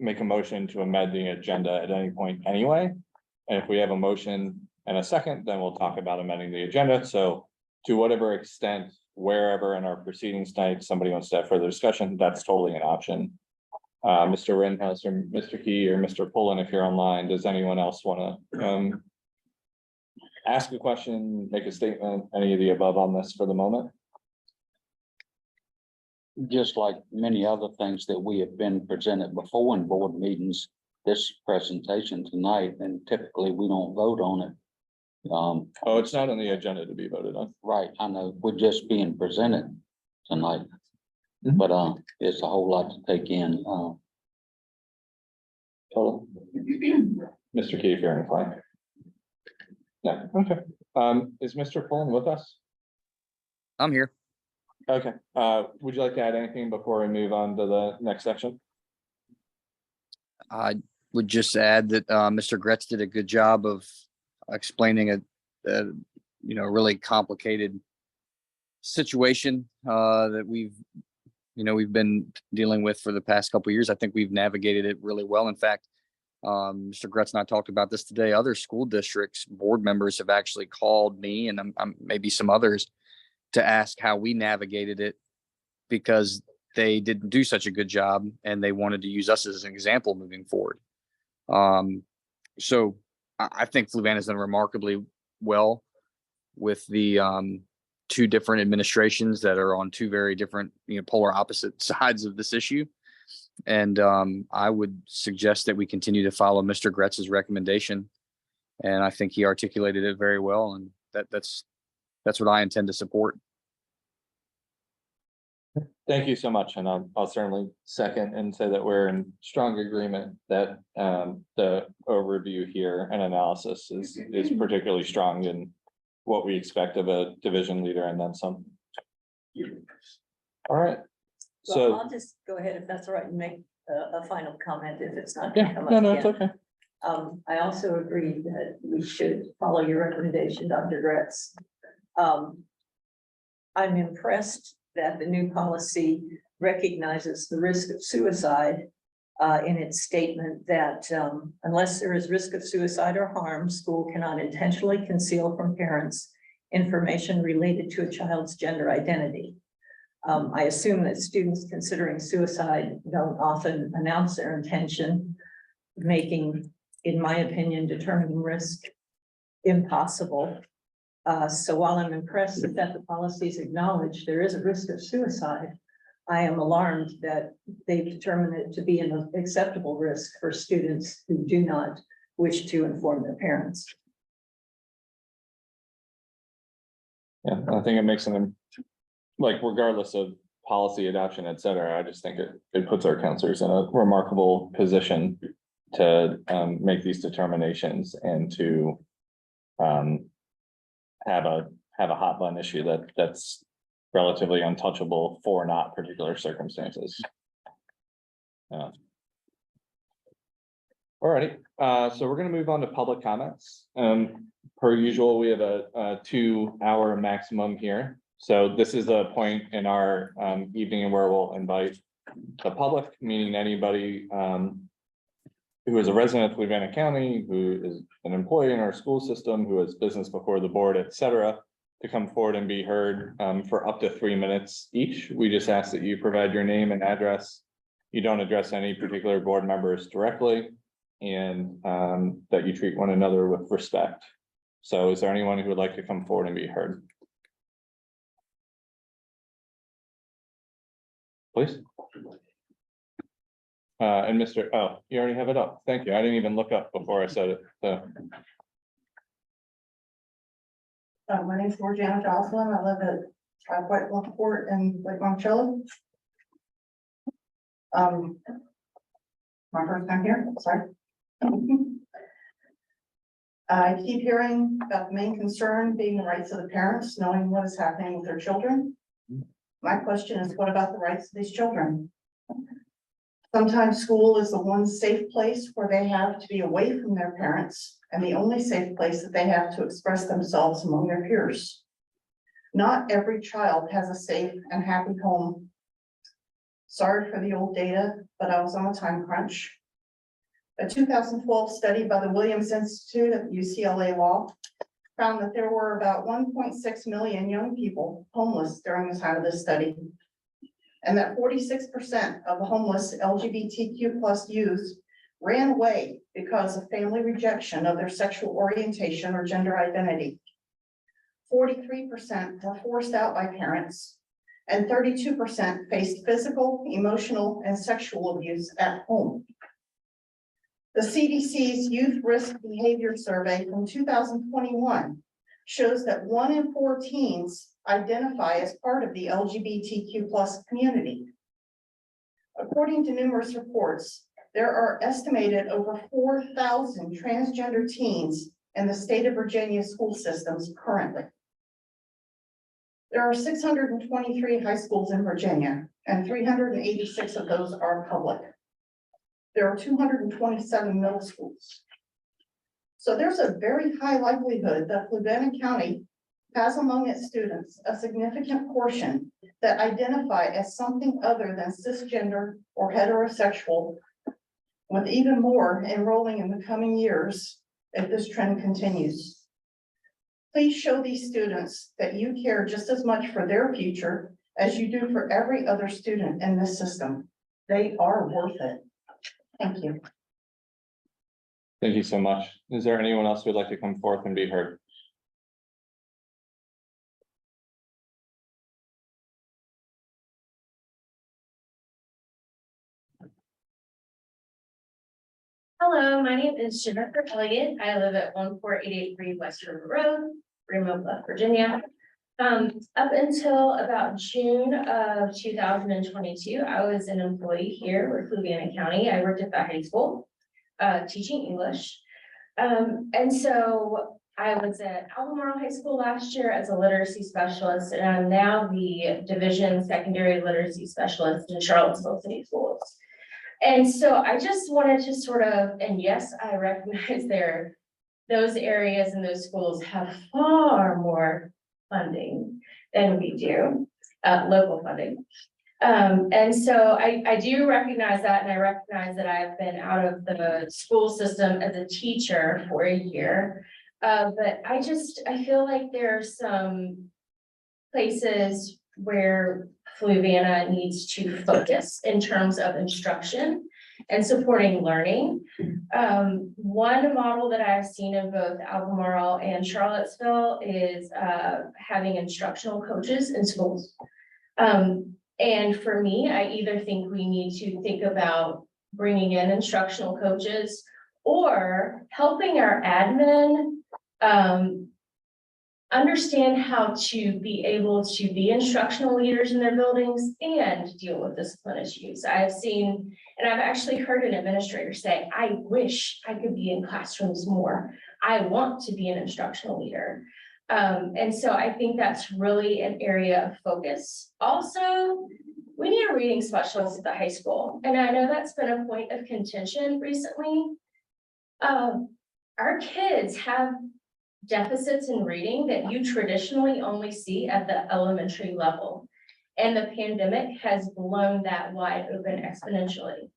make a motion to amend the agenda at any point anyway. And if we have a motion and a second, then we'll talk about amending the agenda. So to whatever extent, wherever in our proceedings tonight, somebody wants to have further discussion, that's totally an option. Mr. Rittenhouse or Mr. Key or Mr. Pullen, if you're online, does anyone else want to ask a question, make a statement, any of the above on this for the moment? Just like many other things that we have been presented before in board meetings, this presentation tonight, and typically we don't vote on it. Oh, it's not on the agenda to be voted on. Right, I know, we're just being presented tonight. Mhm. But it's a whole lot to take in. Mr. Key, if you're inclined. No, okay. Is Mr. Pullen with us? I'm here. Okay, would you like to add anything before we move on to the next section? I would just add that Mr. Gretz did a good job of explaining a really complicated situation that we've been dealing with for the past couple of years. I think we've navigated it really well. In fact, Mr. Gretz and I talked about this today. Other school districts, board members have actually called me and maybe some others to ask how we navigated it because they didn't do such a good job and they wanted to use us as an example moving forward. So I think Fluvanna has done remarkably well with the two different administrations that are on two very different, polar opposite sides of this issue. And I would suggest that we continue to follow Mr. Gretz's recommendation. And I think he articulated it very well, and that's what I intend to support. Thank you so much, and I'll certainly second and say that we're in strong agreement that the overview here and analysis is particularly strong in what we expect of a division leader and then some. All right, Well, so, I'll just go ahead if that's all right and make a final comment if it's not. yeah, gonna come no, up no, it's again. okay. I also agree that we should follow your recommendation, Dr. Gretz. I'm impressed that the new policy recognizes the risk of suicide in its statement that unless there is risk of suicide or harm, school cannot intentionally conceal from parents information related to a child's gender identity. I assume that students considering suicide don't often announce their intention, making, in my opinion, determining risk impossible. So while I'm impressed that the policies acknowledge there is a risk of suicide, I am alarmed that they've determined it to be an acceptable risk for students who do not wish to inform their parents. Yeah, I think it makes them, like, regardless of policy adoption, et cetera, I just think it puts our counselors in a remarkable position to make these determinations and to have a hot button issue that's relatively untouchable for not particular circumstances. Alrighty, so we're gonna move on to public comments. Per usual, we have a 2-hour maximum here. So this is a point in our evening where we'll invite the public, meaning anybody who is a resident of Fluvanna County, who is an employee in our school system, who has business before the board, et cetera, to come forward and be heard for up to 3 minutes each. We just ask that you provide your name and address. You don't address any particular board members directly, and that you treat one another with respect. So is there anyone who would like to come forward and be heard? Please. And Mr. Oh, you already have it up. Thank you. I didn't even look up before I said it. So, My name is Georgiana Jocelyn. I live at White Bluff Court in Lake Monticello. My first time here, sorry. I keep hearing about the main concern being the rights of the parents, knowing what is happening with their children. My question is, what about the rights of these children? Sometimes school is the one safe place where they have to be away from their parents and the only safe place that they have to express themselves among their peers. Not every child has a safe and happy home. Sorry for the old data, but I was on a time crunch. A 2012 study by the Williams Institute at UCLA Law found that there were about 1.6 million young people homeless during the time of this study, and that 46% of the homeless LGBTQ+ youth ran away because of family rejection of their sexual orientation or gender identity. 43% were forced out by parents, and 32% faced physical, emotional, and sexual abuse at home. The CDC's Youth Risk Behavior Survey from 2021 shows that 1 in 4 teens identify as part of the LGBTQ+ community. According to numerous reports, there are estimated over 4,000 transgender teens in the state of Virginia school systems currently. There are 623 high schools in Virginia, and 386 of those are public. There are 227 middle schools. So there's a very high likelihood that Fluvanna County has among its students a significant portion that identify as something other than cisgender or heterosexual, with even more enrolling in the coming years if this trend continues. Please show these students that you care just as much for their future as you do for every other student in this system. They are worth it. Thank you. thank you so much. Is there anyone else who would like to come forth and be heard? Hello, my name is Jennifer Elliott. I live at 14883 West River Road, Greenville, West Virginia. Up until about June of 2022, I was an employee here with Fluvanna County. I worked at the high school, teaching English. And so I was at Albemarle High School last year as a literacy specialist, and I'm now the division secondary literacy specialist in Charlottesville City Schools. And so I just wanted to sort of, and yes, I recognize those areas and those schools have far more funding than we do, local funding. And so I do recognize that, and I recognize that I've been out of the school system as a teacher for a year. But I feel like there are some places where Fluvanna needs to focus in terms of instruction and supporting learning. One model that I've seen in both Albemarle and Charlottesville is having instructional coaches in schools. And for me, I either think we need to think about bringing in instructional coaches or helping our admin understand how to be able to be instructional leaders in their buildings and deal with discipline issues. I've seen, and I've actually heard an administrator say, I wish I could be in classrooms more. I want to be an instructional leader. And so I think that's really an area of focus. Also, we need a reading specialist at the high school. And I know that's been a point of contention recently. Our kids have deficits in reading that you traditionally only see at the elementary level. And the pandemic has blown that wide open exponentially.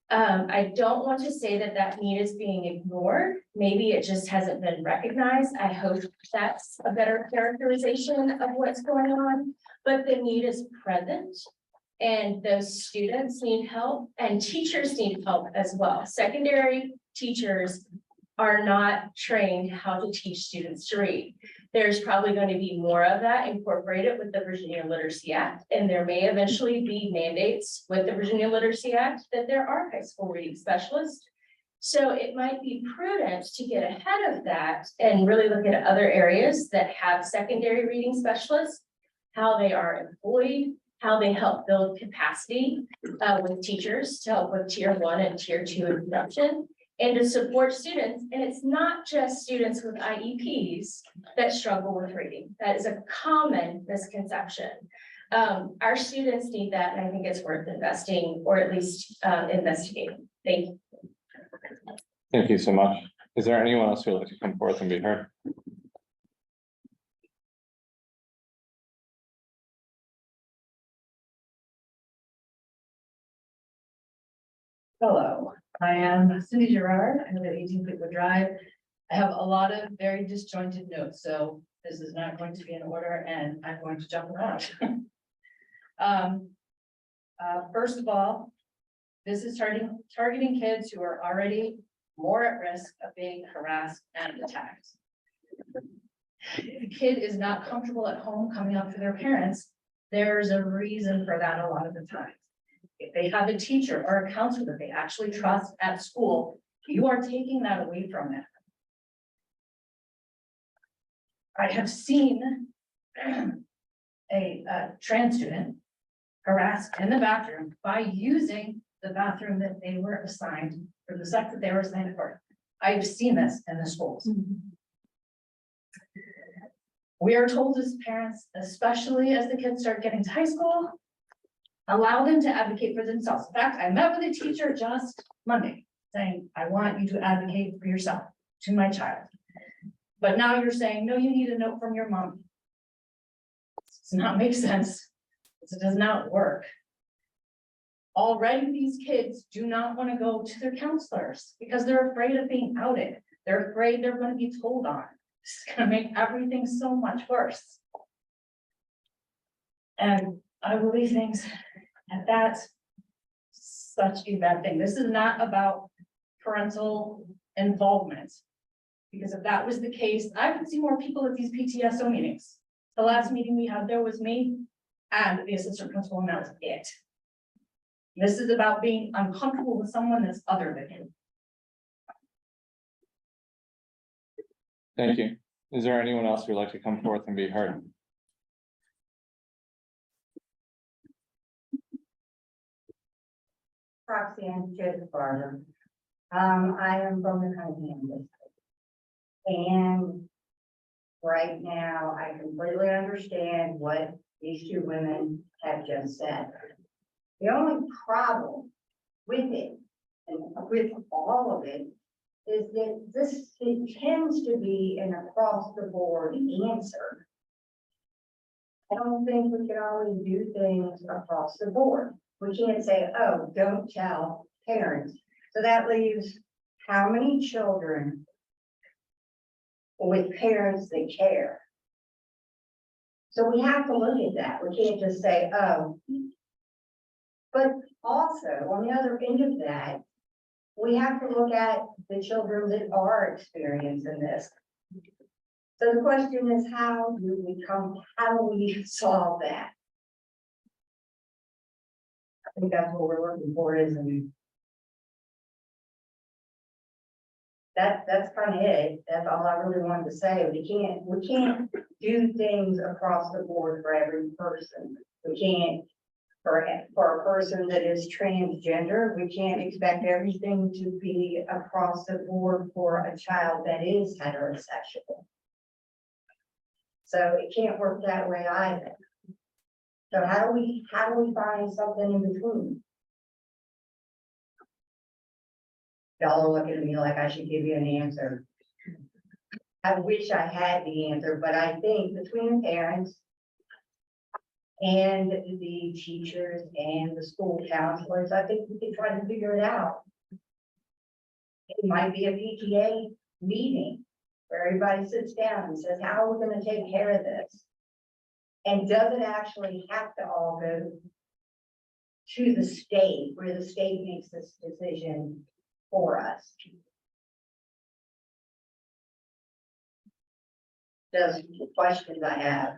I don't want to say that that need is being ignored. Maybe it just hasn't been recognized. I hope that's a better characterization of what's going on, but the need is present. And those students need help and teachers need help as well. Secondary teachers are not trained how to teach students to read. There's probably going to be more of that incorporated with the Virginia Literacy Act, and there may eventually be mandates with the Virginia Literacy Act that there are high school reading specialists. So it might be prudent to get ahead of that and really look at other areas that have secondary reading specialists, how they are employed, how they help build capacity with teachers to help with tier 1 and tier 2 instruction, and to support students. And it's not just students with IEPs that struggle with reading. That is a common misconception. Our students need that, and I think it's worth investing or at least investigating. Thank you. Thank you so much. Is there anyone else who would like to come forth and be heard? Hello, I am Cindy Gerard. I live at 18 Fleetwood Drive. I have a lot of very disjointed notes, so this is not going to be in order and I'm going to jump around. First of all, this is targeting kids who are already more at risk of being harassed and attacked. If a kid is not comfortable at home coming up to their parents, there's a reason for that a lot of the time. If they have a teacher or a counselor that they actually trust at school, you are taking that away from them. I have seen a trans student harassed in the bathroom by using the bathroom that they were assigned for the sex that they were assigned for. I've seen this in the schools. We are told as parents, especially as the kids start getting to high school, allow them to advocate for themselves. In fact, I met with a teacher just Monday saying, I want you to advocate for yourself to my child. But now you're saying, no, you need a note from your mom. It does not make sense. It does not work. Already these kids do not want to go to their counselors because they're afraid of being outed. They're afraid they're going to be told on. It's going to make everything so much worse. And I will leave things at that. Such a bad thing. This is not about parental involvement. Because if that was the case, I would see more people at these PTSO meetings. The last meeting we had, there was me and the assistant principal, and that was it. This is about being uncomfortable with someone that's other than you. Thank you. Is there anyone else who'd like to come forth and be heard? Roxanne Joseph Barber. I am from the Cunningham district. And right now, I completely understand what these two women have just said. The only problem with it, and with all of it, is that it tends to be an across the board answer. I don't think we can always do things across the board. We can't say, oh, don't tell parents. So that leaves how many children with parents that care? So we have to look at that. We can't just say, oh. But also, on the other end of that, we have to look at the children that are experiencing this. So the question is, how do we solve that? I think that's what we're looking for, isn't it? That's kind of it. That's all I really wanted to say. We can't do things across the board for every person. We can't, for a person that is transgender, we can't expect everything to be across the board for a child that is heterosexual. So it can't work that way either. So how do we find something in between? Y'all are looking at me like I should give you an answer. I wish I had the answer, but I think between the parents and the teachers and the school counselors, I think we can try to figure it out. It might be a PTA meeting where everybody sits down and says, how are we going to take care of this? And does it actually have to all go to the state, where the state makes this decision for us? Just questions I have.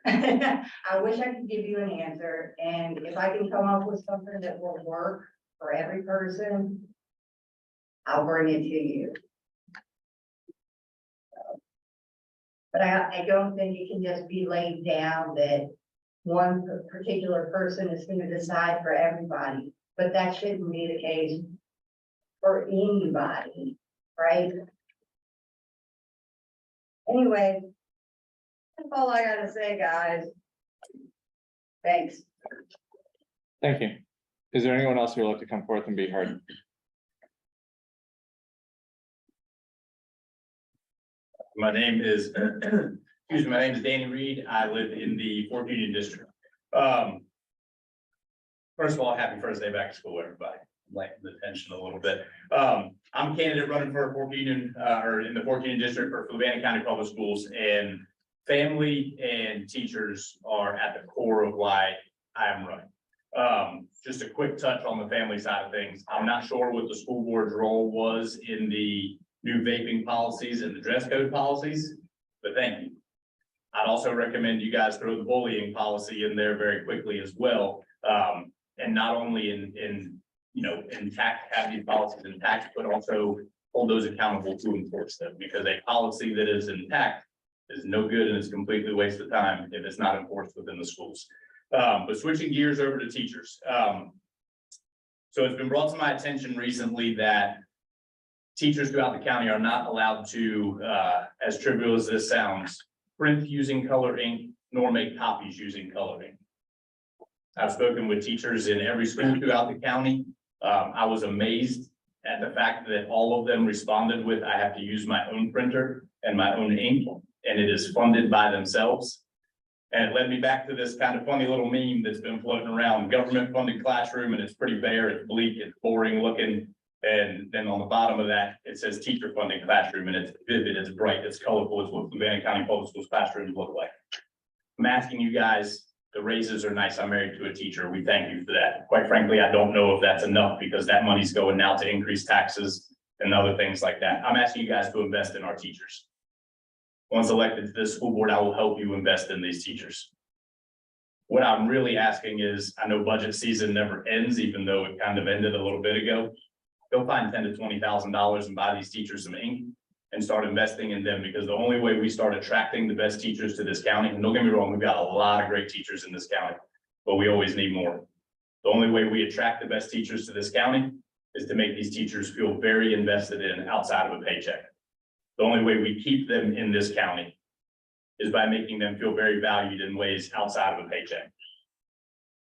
I wish I could give you an answer, and if I can come up with something that will work for every person, I'll bring it to you. But I don't think it can just be laid down that one particular person is going to decide for everybody, but that shouldn't be the case for anybody, right? Anyway, that's all I gotta say, guys. Thanks. Thank you. Is there anyone else who would like to come forth and be heard? My name is, excuse me, my name is Danny Reed. I live in the Fort Union district. First of all, happy first day back to school, everybody. Lighten the tension a little bit. I'm a candidate running for Fort Union, or in the Fort Union district for Fluvanna County Public Schools, and family and teachers are at the core of why I am running. Just a quick touch on the family side of things. I'm not sure what the school board's role was in the new vaping policies and the dress code policies, but thank you. I'd also recommend you guys throw the bullying policy in there very quickly as well. And not only in intact, have these policies intact, but also hold those accountable to enforce them, because a policy that is intact is no good and it's completely a waste of time if it's not enforced within the schools. But switching gears over to teachers. So it's been brought to my attention recently that teachers throughout the county are not allowed to, as trivial as this sounds, print using color ink, nor make copies using color ink. I've spoken with teachers in every school throughout the county. I was amazed at the fact that all of them responded with, I have to use my own printer and my own ink, and it is funded by themselves. And it led me back to this kind of funny little meme that's been floating around, government funded classroom, and it's pretty bare, it's bleak, it's boring looking. And then on the bottom of that, it says teacher funded classroom, and it's vivid, it's bright, it's colorful, it's what Fluvanna County Public Schools classrooms look like. I'm asking you guys, the raises are nice. I'm married to a teacher. We thank you for that. Quite frankly, I don't know if that's enough, because that money's going now to increase taxes and other things like that. I'm asking you guys to invest in our teachers. Once elected to this school board, I will help you invest in these teachers. What I'm really asking is, I know budget season never ends, even though it kind of ended a little bit ago. Go find $10,000 to $20,000 and buy these teachers some ink and start investing in them, because the only way we start attracting the best teachers to this county, and don't get me wrong, we've got a lot of great teachers in this county, but we always need more. The only way we attract the best teachers to this county is to make these teachers feel very invested in outside of a paycheck. The only way we keep them in this county is by making them feel very valued in ways outside of a paycheck.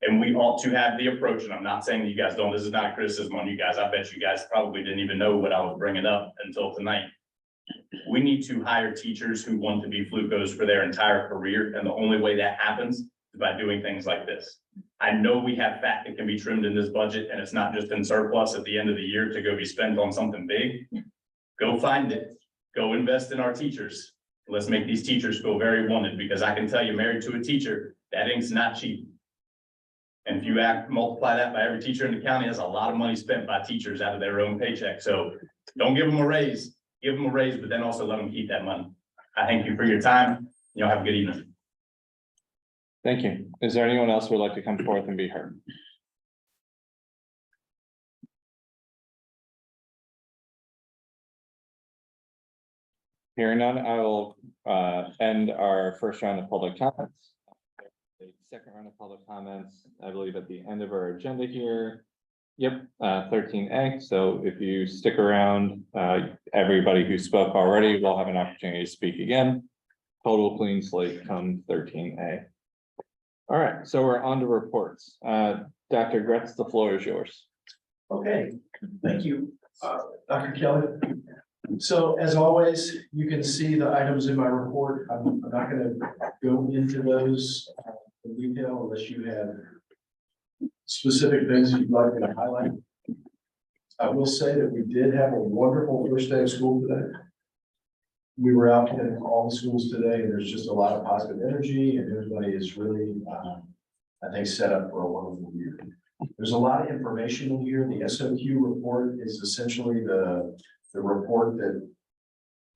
And we ought to have the approach, and I'm not saying that you guys don't, this is not a criticism on you guys. I bet you guys probably didn't even know what I was bringing up until tonight. We need to hire teachers who want to be Flukos for their entire career, and the only way that happens is by doing things like this. I know we have fat that can be trimmed in this budget, and it's not just in surplus at the end of the year to go be spent on something big. Go find it, go invest in our teachers. Let's make these teachers feel very wanted, because I can tell you, married to a teacher, that ink's not cheap. And if you multiply that by every teacher in the county, that's a lot of money spent by teachers out of their own paycheck. So don't give them a raise, give them a raise, but then also let them keep that money. I thank you for your time. You'll have a good evening. Thank you. Is there anyone else who would like to come forth and be heard? Hearing none, I will end our first round of public comments. A second round of public comments, I believe at the end of our agenda here. Yep, 13A. So if you stick around, everybody who spoke already will have an opportunity to speak again. Total clean slate come 13A. All right, so we're on to reports. Dr. Gretz, the floor is yours. Okay, thank you, Dr. Kelly. So as always, you can see the items in my report. I'm not going to go into those in detail unless you have specific things you'd like me to highlight. I will say that we did have a wonderful first day of school today. We were out in all the schools today, and there's just a lot of positive energy, and everybody is really, I think, set up for a wonderful year. There's a lot of information in here. The SOQ report is essentially the report that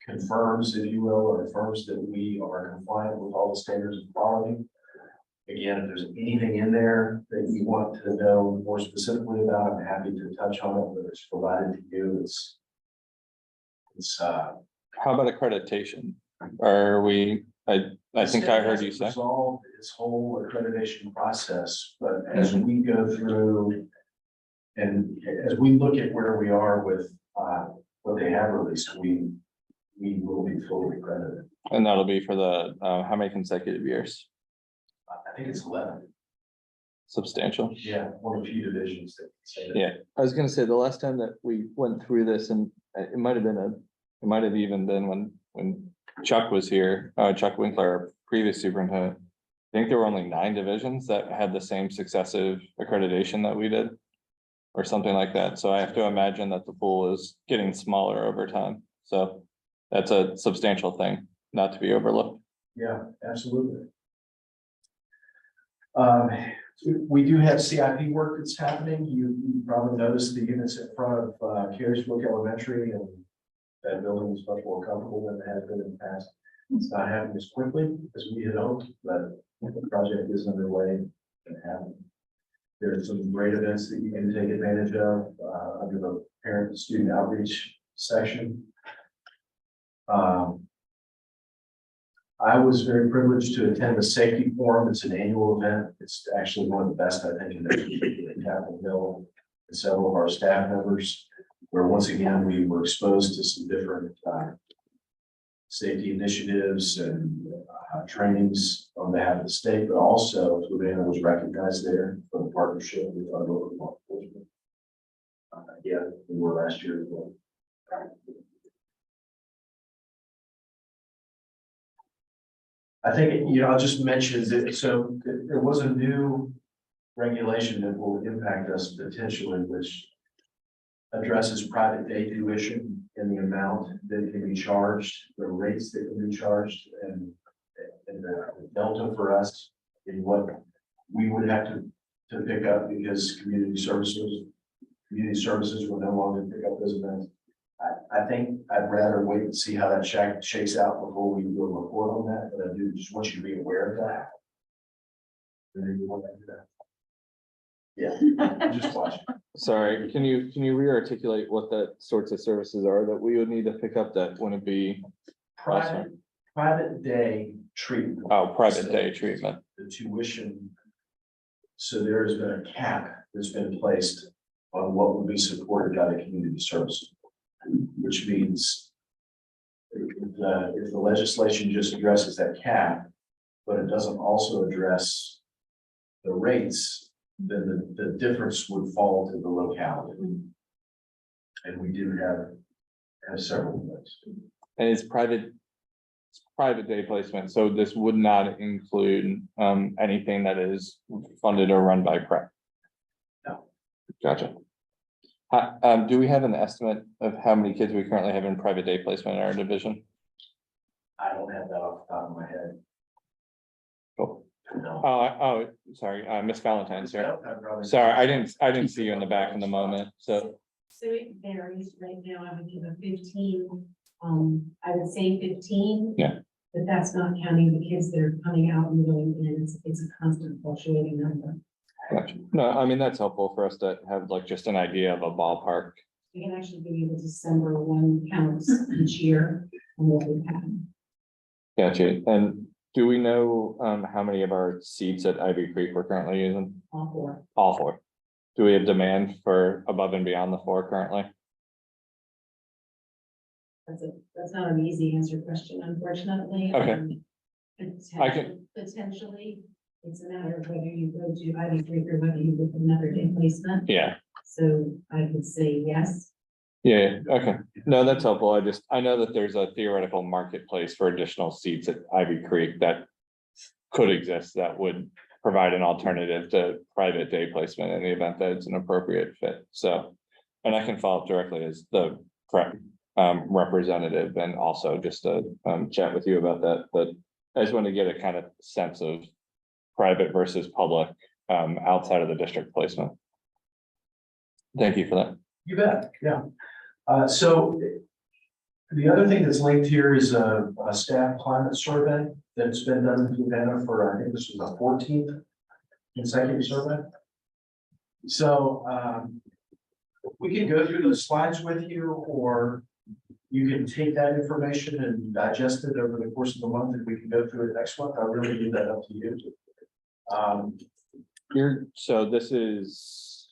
confirms, if you will, or affirms that we are compliant with all the standards of quality. Again, if there's anything in there that you want to know more specifically about, I'm happy to touch on it, but it's provided to you. How about accreditation? Are we, I think I heard you say. Resolve its whole accreditation process, but as we go through and as we look at where we are with what they have released, we will be fully accredited. And that'll be for the, how many consecutive years? I think it's 11. Substantial. Yeah, one of the few divisions that say that. Yeah, I was gonna say the last time that we went through this, and it might have even been when Chuck was here, Chuck Winkler, our previous superintendent. I think there were only 9 divisions that had the same successive accreditation that we did. Or something like that. So I have to imagine that the pool is getting smaller over time. So that's a substantial thing, not to be overlooked. Yeah, absolutely. We do have CIP work that's happening. You probably noticed the units in front of Carysbrook Elementary, and that building is much more comfortable than it has been in the past. It's not happening as quickly as we had hoped, but the project is underway and happening. There are some great events that you can take advantage of under the parent and student outreach section. I was very privileged to attend the safety forum. It's an annual event. It's actually one of the best, I think, in Capitol Hill, and several of our staff members, where once again, we were exposed to some different safety initiatives and trainings on behalf of the state, but also Fluvanna was recognized there for the partnership with our local law enforcement. Yeah, we were last year as well. I think, I'll just mention that, so there was a new regulation that will impact us potentially, which addresses private day tuition and the amount that can be charged, the rates that can be charged, and the delta for us in what we would have to pick up, because community services will no longer pick up those events. I think I'd rather wait and see how that shakes out before we do a report on that, but I do just want you to be aware of that. And then you want to do that. Yeah, just watch. Sorry, can you re-articulate what the sorts of services are that we would need to pick up that wouldn't be, Private day treatment. oh, private day treatment? The tuition. So there has been a cap that's been placed on what will be supported by the community service. Which means if the legislation just addresses that cap, but it doesn't also address the rates, then the difference would fall to the locality. And we do have several of those. And it's private day placement, so this would not include anything that is funded or run by prep. No. Gotcha. Do we have an estimate of how many kids we currently have in private day placement in our division? I don't have that off the top of my head. Cool. No. Oh, sorry, Miss Valentine's here. Sorry, I didn't see you in the back in the moment, so. So it varies. Right now, I would give a 15, I would say 15. Yeah. But that's not counting the kids that are coming out and going in. It's a constant fluctuating number. Gotcha. No, I mean, that's helpful for us to have like just an idea of a ballpark. We can actually give you the December one counts each year and what we've had. Gotcha. And do we know how many of our seats at Ivy Creek we're currently using? All four. All four. Do we have demand for above and beyond the four currently? That's not an easy answer question, unfortunately. Okay. I can- Potentially, it's a matter of whether you go to Ivy Creek or whether you look at another day placement. Yeah. So I would say yes. Yeah, okay. No, that's helpful. I know that there's a theoretical marketplace for additional seats at Ivy Creek that could exist that would provide an alternative to private day placement in the event that it's an appropriate fit. So, and I can follow up directly as the correct representative and also just to chat with you about that. But I just want to get a kind of sense of private versus public outside of the district placement. Thank you for that. You bet, yeah. So the other thing that's linked here is a staff climate survey that's been done in Fluvanna for, I think this was the 14th consecutive survey. So we can go through those slides with you, or you can take that information and digest it over the course of the month, and we can go through it next month. I really leave that up to you. So this is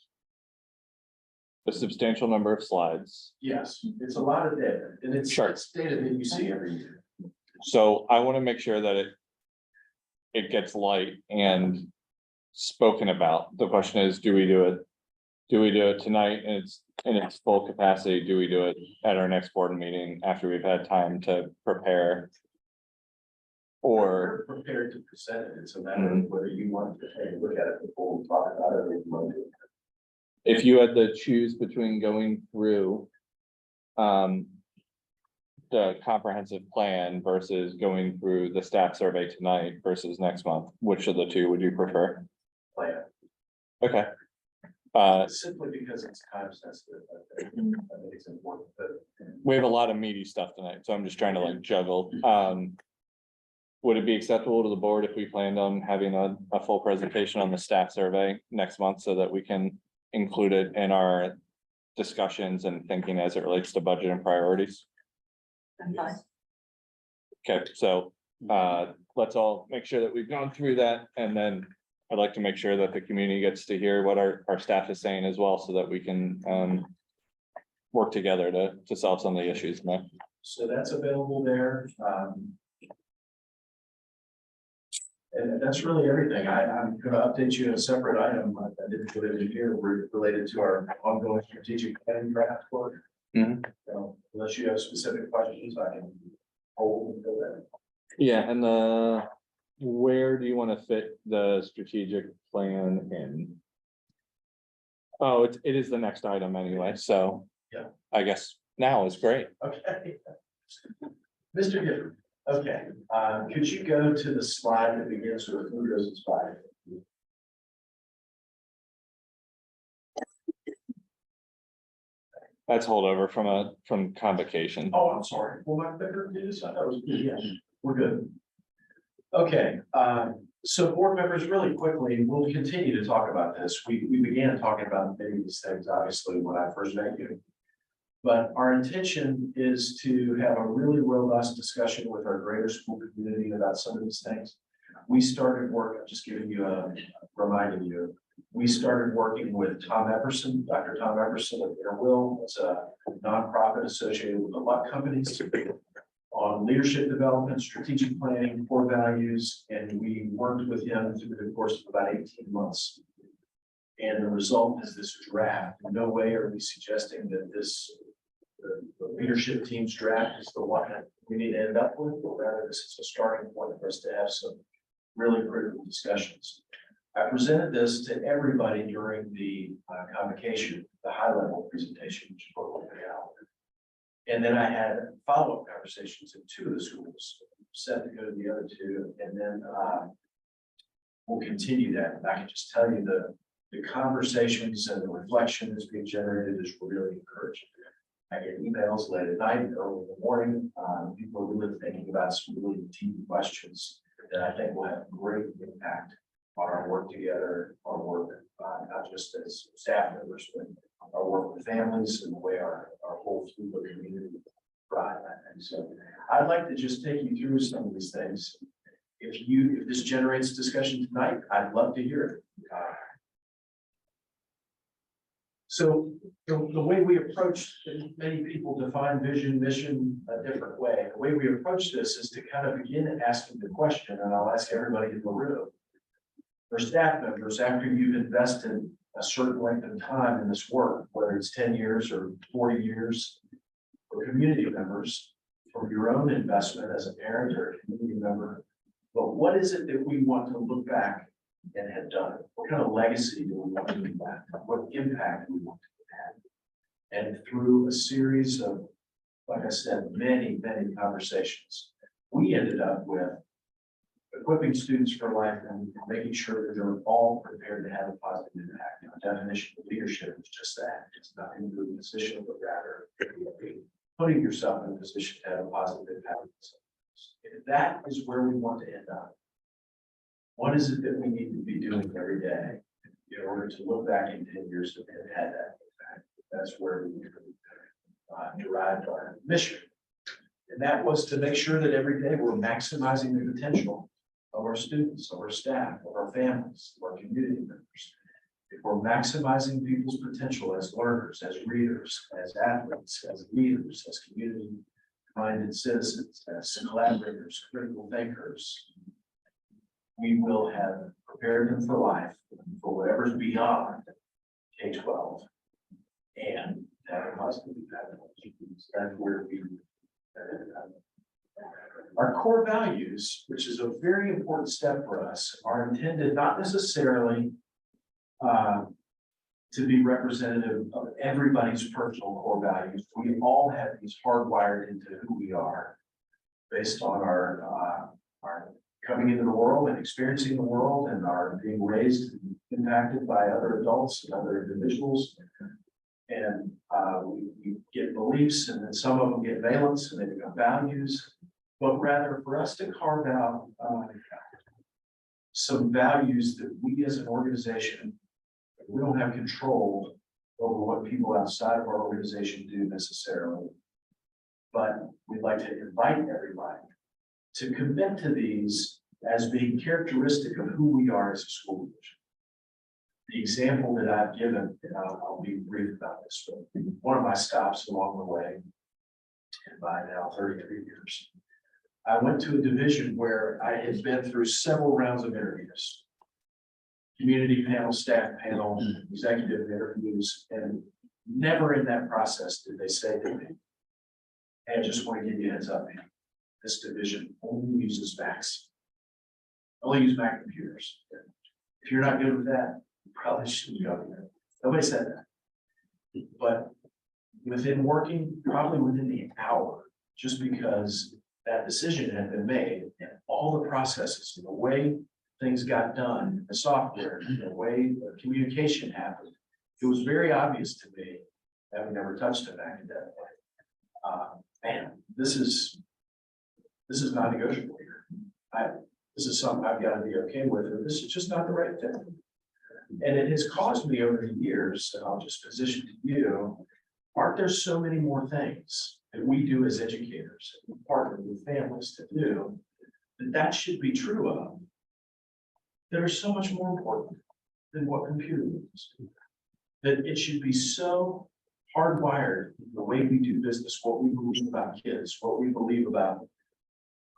a substantial number of slides. Yes, it's a lot of data, and it's Sure. it's data that you see every year. So I want to make sure that it gets light and spoken about. The question is, do we do it? Do we do it tonight and it's in its full capacity? Do we do it at our next board meeting after we've had time to prepare? Or, We're prepared to present it. It's a matter of whether you want to take a look at it before we talk about it, or you want to. if you had to choose between going through the comprehensive plan versus going through the staff survey tonight versus next month, which of the two would you prefer? Plan. Okay. Simply because it's time sensitive. I think it's important, but We have a lot of meaty stuff tonight, so I'm just trying to like juggle. Would it be acceptable to the board if we planned on having a full presentation on the staff survey next month so that we can include it in our discussions and thinking as it relates to budget and priorities? I'm fine. Okay, so let's all make sure that we've gone through that, and then I'd like to make sure that the community gets to hear what our staff is saying as well, so that we can work together to solve some of the issues. so that's available there. And that's really everything. I'm gonna update you in a separate item. I didn't put it in here, related to our ongoing strategic planning draft work. Mhm. So unless you have specific questions, I can hold until then. Yeah, and where do you want to fit the strategic plan in? Oh, it is the next item anyway, so. Yeah. I guess now is great. Okay. Mr. Gifford, okay, could you go to the slide that begins with who goes inspired? That's holdover from convocation. Oh, I'm sorry. Well, my finger did this. I thought it was, yeah, we're good. Okay, So board members, really quickly, we'll continue to talk about this. We began talking about many of these things, obviously, when I first met you. But our intention is to have a really robust discussion with our greater school community about some of these things. We started work, I'm just giving you reminding you, we started working with Tom Epperson, Dr. Tom Epperson of Interwill. It's a nonprofit associated with the Luck companies on leadership development, strategic planning, core values, and we worked with him through the course of about 18 months. And the result is this draft. In no way are we suggesting that the leadership team's draft is the one that we need to end up with, but rather this is a starting point for us to have some really critical discussions. I presented this to everybody during the convocation, the high level presentation, which is what we'll put out. And then I had follow-up conversations in 2 of the schools, set to go to the other 2, and then we'll continue that. And I can just tell you the conversations and the reflection that's being generated is really encouraging. I get emails late at night, early in the morning. People are really thinking about some really deep questions that I think will have great impact on our work together, our work, not just as staff members, but our work with families and the way our whole school community thrive. And so I'd like to just take you through some of these things. If this generates discussion tonight, I'd love to hear it. So the way we approach, many people define vision, mission a different way. The way we approach this is to kind of begin asking the question, and I'll ask everybody in the room. For staff members, after you've invested a certain length of time in this work, whether it's 10 years or 40 years, for community members, for your own investment as a parent or a community member, but what is it that we want to look back and have done? What kind of legacy do we want to leave back? What impact do we want to have? And through a series of, like I said, many conversations, we ended up with equipping students for life and making sure that they're all prepared to have a positive impact. Our definition of leadership is just that. It's not into a position, but rather putting yourself in a position to have a positive impact. If that is where we want to end up, what is it that we need to be doing every day in order to look back in 10 years and have that impact? That's where we derived our mission. And that was to make sure that every day we're maximizing the potential of our students, of our staff, of our families, of our community members. If we're maximizing people's potential as learners, as readers, as athletes, as leaders, as community-minded citizens, as collaborators, critical thinkers, we will have prepared them for life, for whatever's beyond K-12, and have a positive impact. That's where we our core values, which is a very important step for us, are intended not necessarily to be representative of everybody's personal core values. We all have these hardwired into who we are based on our coming into the world and experiencing the world and our being raised and impacted by other adults and other individuals. And we get beliefs, and then some of them get valence and they become values. But rather for us to carve out some values that we as an organization, we don't have control over what people outside of our organization do necessarily. But we'd like to invite everybody to commit to these as being characteristic of who we are as a school division. The example that I've given, and I'll be brief about this, but one of my stops along the way, and by now 33 years, I went to a division where I had been through several rounds of interviews. Community panel, staff panel, executive interviews, and never in that process did they say to me, "Hey, I just want to give you a heads up, man. This division only uses Macs. Only use Mac computers. If you're not good with that, you probably shouldn't go there." Nobody said that. But within working, probably within the hour, just because that decision had been made and all the processes and the way things got done, the software, the way the communication happened, it was very obvious to me, having never touched it back in that way. Man, this is not negotiable here. this is something I've got to be okay with, or this is just not the right thing. And it has caused me over the years, and I'll just position to you, aren't there so many more things that we do as educators, partner with families to do, that should be true of, that are so much more important than what computer is. That it should be so hardwired in the way we do business, what we believe about kids, what we believe about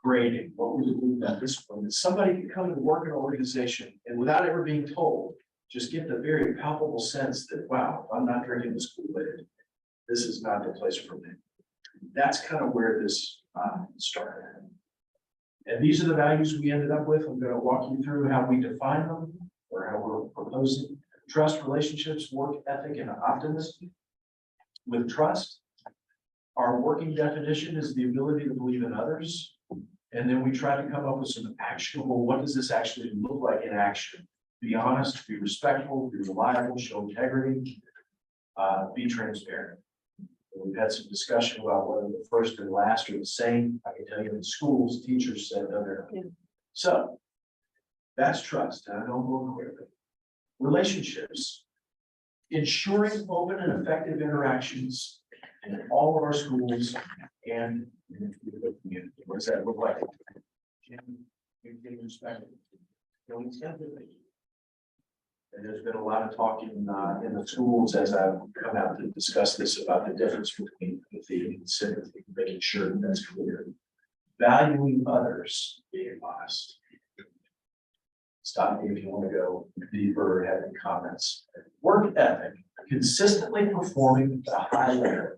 grading, what we believe about discipline, that somebody can come and work in an organization and without ever being told, just get the very palpable sense that, wow, if I'm not drinking this Kool-Aid, this is not the place for me. That's kind of where this started. And these are the values we ended up with. I'm going to walk you through how we define them or how we're proposing. Trust, relationships, work ethic, and optimism. With trust, our working definition is the ability to believe in others. And then we try to come up with some actionable, what does this actually look like in action? Be honest, be respectful, be reliable, show integrity, be transparent. We've had some discussion about whether the first and last are the same. I can tell you in schools, teachers said no, they're not. So that's trust. And I know more clearly. Relationships, ensuring open and effective interactions in all of our schools and in the community. What does that look like? Being respectful, showing empathy. And there's been a lot of talk in the schools as I've come out to discuss this about the difference between empathy and sympathy, making sure that that's clear. Valuing others, being honest. Stop me if you want to go deeper or have any comments. Work ethic, consistently performing at a high level,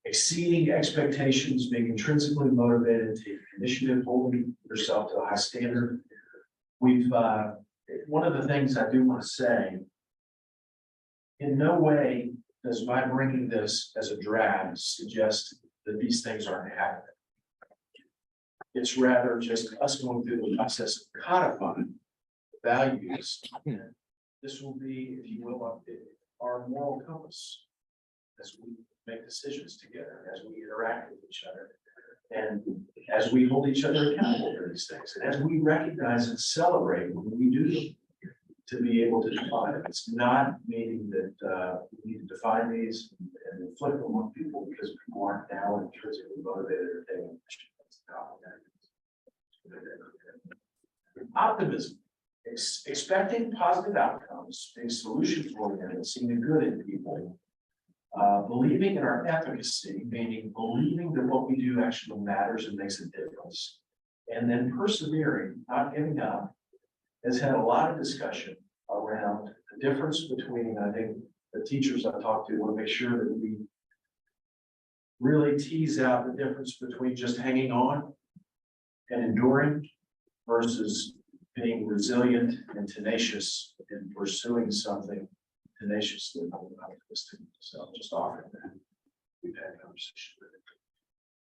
exceeding expectations, being intrinsically motivated, taking initiative, holding yourself to a high standard. We've one of the things I do want to say, in no way does my bringing this as a drag suggest that these things aren't happening. It's rather just us going through the process of codifying values. This will be, if you will, our moral compass as we make decisions together, as we interact with each other, and as we hold each other accountable for these things, and as we recognize and celebrate when we do them, to be able to define it. It's not meaning that we need to define these and inflict them on people because people aren't now intrinsically motivated or taking. Optimism, expecting positive outcomes, being solutions oriented, seeing the good in people, believing in our efficacy, meaning believing that what we do actually matters and makes a difference, and then persevering, not giving up, has had a lot of discussion around the difference between, I think, the teachers I've talked to want to make sure that we really tease out the difference between just hanging on and enduring versus being resilient and tenacious in pursuing something tenaciously and optimistic. So just offering that. We've had a conversation with it.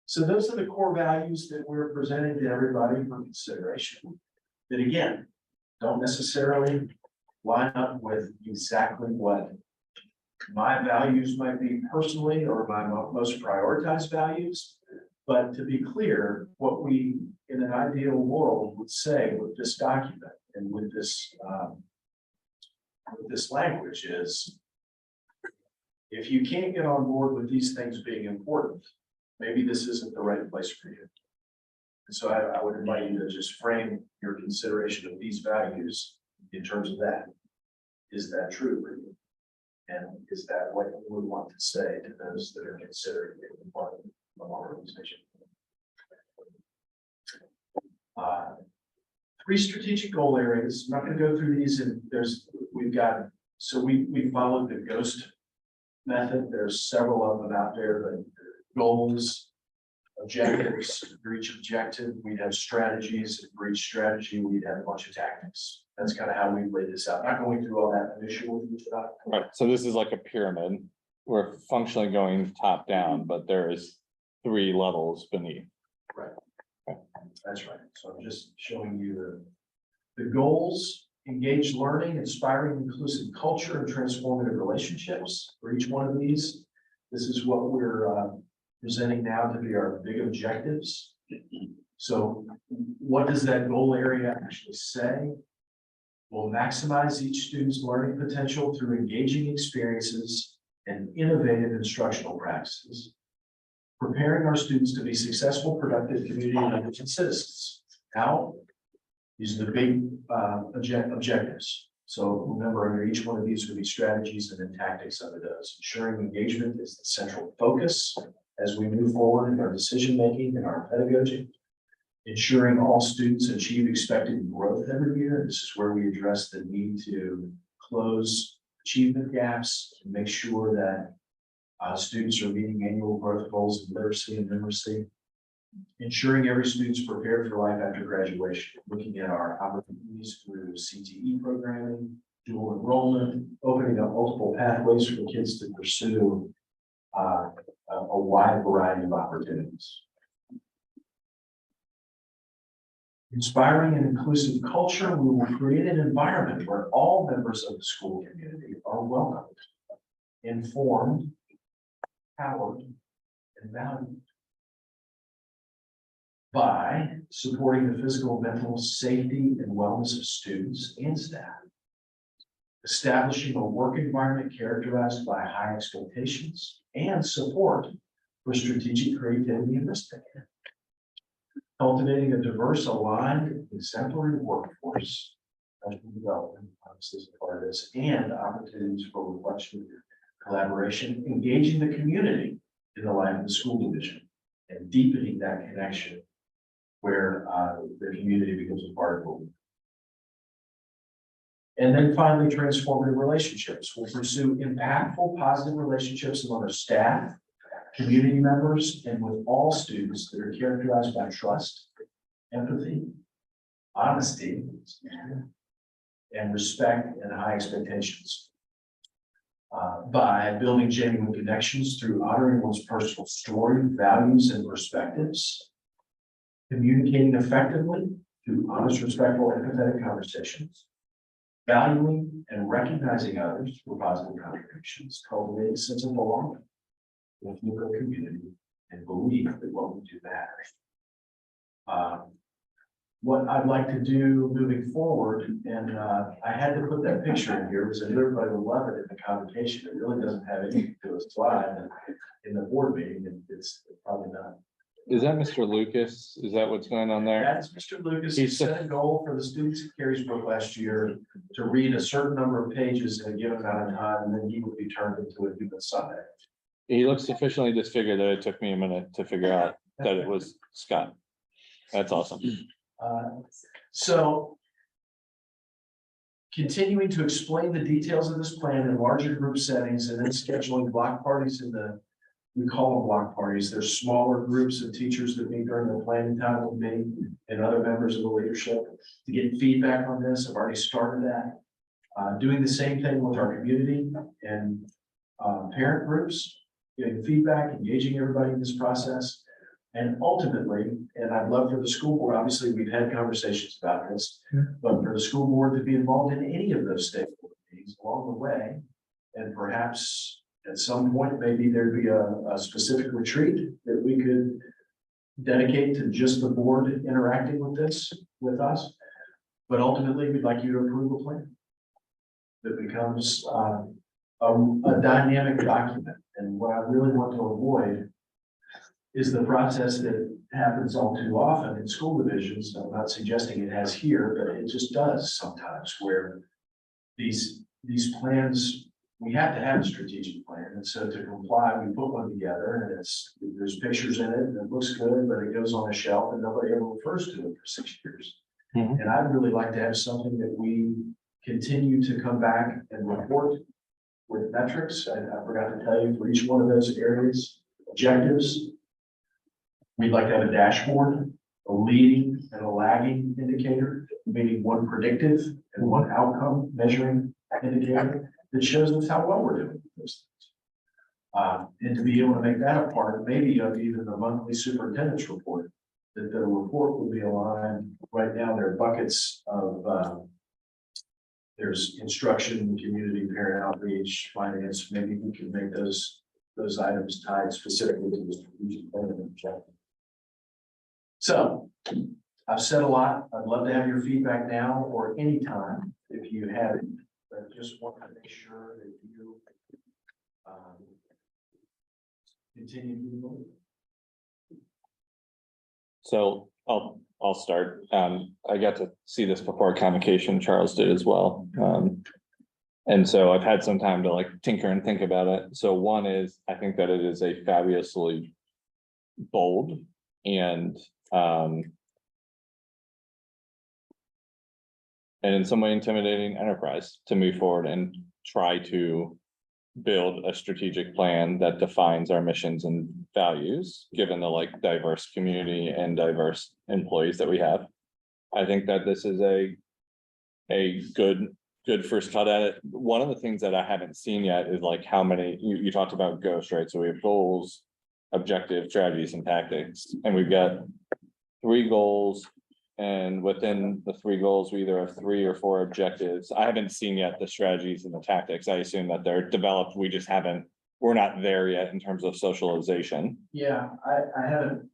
So those are the core values that we're presenting to everybody for consideration. That again, don't necessarily line up with exactly what my values might be personally or my most prioritized values. But to be clear, what we in an ideal world would say with this document and with this language is, if you can't get on board with these things being important, maybe this isn't the right place for you. And so I would invite you to just frame your consideration of these values in terms of that. Is that true for you? And is that what you would want to say to those that are considering being part of our organization? 3 strategic goal areas. I'm not going to go through these, and we followed the GHOST method. There's several of them out there, but goals, objectives for each objective, we'd have strategies, and for each strategy, we'd have a bunch of tactics. That's kind of how we laid this out. Not going through all that initial stuff. Right, so this is like a pyramid. We're functionally going top down, but there is 3 levels beneath. Right. That's right. So I'm just showing you the goals: engage learning, inspiring inclusive culture, and transformative relationships. For each one of these, this is what we're presenting now to be our big objectives. So what does that goal area actually say? We'll maximize each student's learning potential through engaging experiences and innovative instructional practices, preparing our students to be successful, productive community members and citizens. How? These are the big objectives. So remember, under each one of these would be strategies and then tactics under those. Ensuring engagement is the central focus as we move forward in our decision-making and our pedagogy. Ensuring all students achieve expected growth every year. This is where we address the need to close achievement gaps and make sure that students are meeting annual growth goals in literacy and numeracy. Ensuring every student's prepared for life after graduation, looking at our opportunities through CTE programming, dual enrollment, opening up multiple pathways for kids to pursue a wide variety of opportunities. Inspiring an inclusive culture, we will create an environment where all members of the school community are welcomed, informed, empowered, and valued. By supporting the physical, mental safety and wellness of students and staff. Establishing a work environment characterized by high expectations and support for strategic creativity and risk-taking. Cultivating a diverse, aligned, exemplary workforce. Professional development, obviously, is a part of this, and opportunities for reflection, collaboration, engaging the community in the life of the school division, and deepening that connection where the community becomes a part of it. And then finally, transformative relationships. We'll pursue impactful, positive relationships among our staff, community members, and with all students that are characterized by trust, empathy, honesty, and respect and high expectations. By building genuine connections through honoring one's personal story, values, and perspectives. Communicating effectively through honest, respectful, empathetic conversations. Valuing and recognizing others for positive contributions, cultivating a sense of belonging within the community and believe that what we do matters. What I'd like to do moving forward, and I had to put that picture in here because I knew everybody would love it in the convocation. It really doesn't have anything to do with slide, and in the board meeting, it's probably not. Is that Mr. Lucas? Is that what's going on there? That's Mr. Lucas. He set a goal for the students at Carysbrook last year to read a certain number of pages in a given amount of time, and then he would be turned into a human subject. He looks sufficiently disfigured that it took me a minute to figure out that it was Scott. That's awesome. So continuing to explain the details of this plan in larger group settings and then scheduling block parties we call them block parties. They're smaller groups of teachers that meet during the planning time with me and other members of the leadership to get feedback on this. I've already started that. Doing the same thing with our community and parent groups, getting feedback, engaging everybody in this process. And ultimately, and I'd love for the school board, obviously, we've had conversations about this, but for the school board to be involved in any of those stakeholder meetings along the way, and perhaps at some point, maybe there'd be a specific retreat that we could dedicate to just the board interacting with us. But ultimately, we'd like you to approve a plan that becomes a dynamic document. And what I really want to avoid is the process that happens all too often in school divisions. I'm not suggesting it has here, but it just does sometimes, where these plans, we have to have a strategic plan. And so to comply, we put one together and there's pictures in it and it looks good, but it goes on a shelf and nobody ever refers to it for 6 years. And I'd really like to have something that we continue to come back and report with metrics. I forgot to tell you, for each one of those areas, objectives, we'd like to have a dashboard, a leading and a lagging indicator, meaning one predictive and one outcome measuring indicator that shows us how well we're doing with those things. And to be able to make that a part, maybe of even the monthly superintendent's report, that the report will be aligned. Right now, there are buckets of, there's instruction, community, parent outreach, finance. Maybe we can make those items tied specifically to the strategic plan and objective. So I've said a lot. I'd love to have your feedback now or anytime if you have it. But just want to make sure that you continue to move. So I'll start. I got to see this before convocation, Charles did as well. And so I've had some time to like tinker and think about it. So one is, I think that it is a fabulously bold and in some way intimidating enterprise to move forward and try to build a strategic plan that defines our missions and values, given the like diverse community and diverse employees that we have. I think that this is a good first cut at it. One of the things that I haven't seen yet is like how many, you talked about ghosts, right? So we have goals, objectives, strategies, and tactics, and we've got 3 goals. And within the 3 goals, we either have 3 or 4 objectives. I haven't seen yet the strategies and the tactics. I assume that they're developed. We just haven't, we're not there yet in terms of socialization. Yeah, I haven't,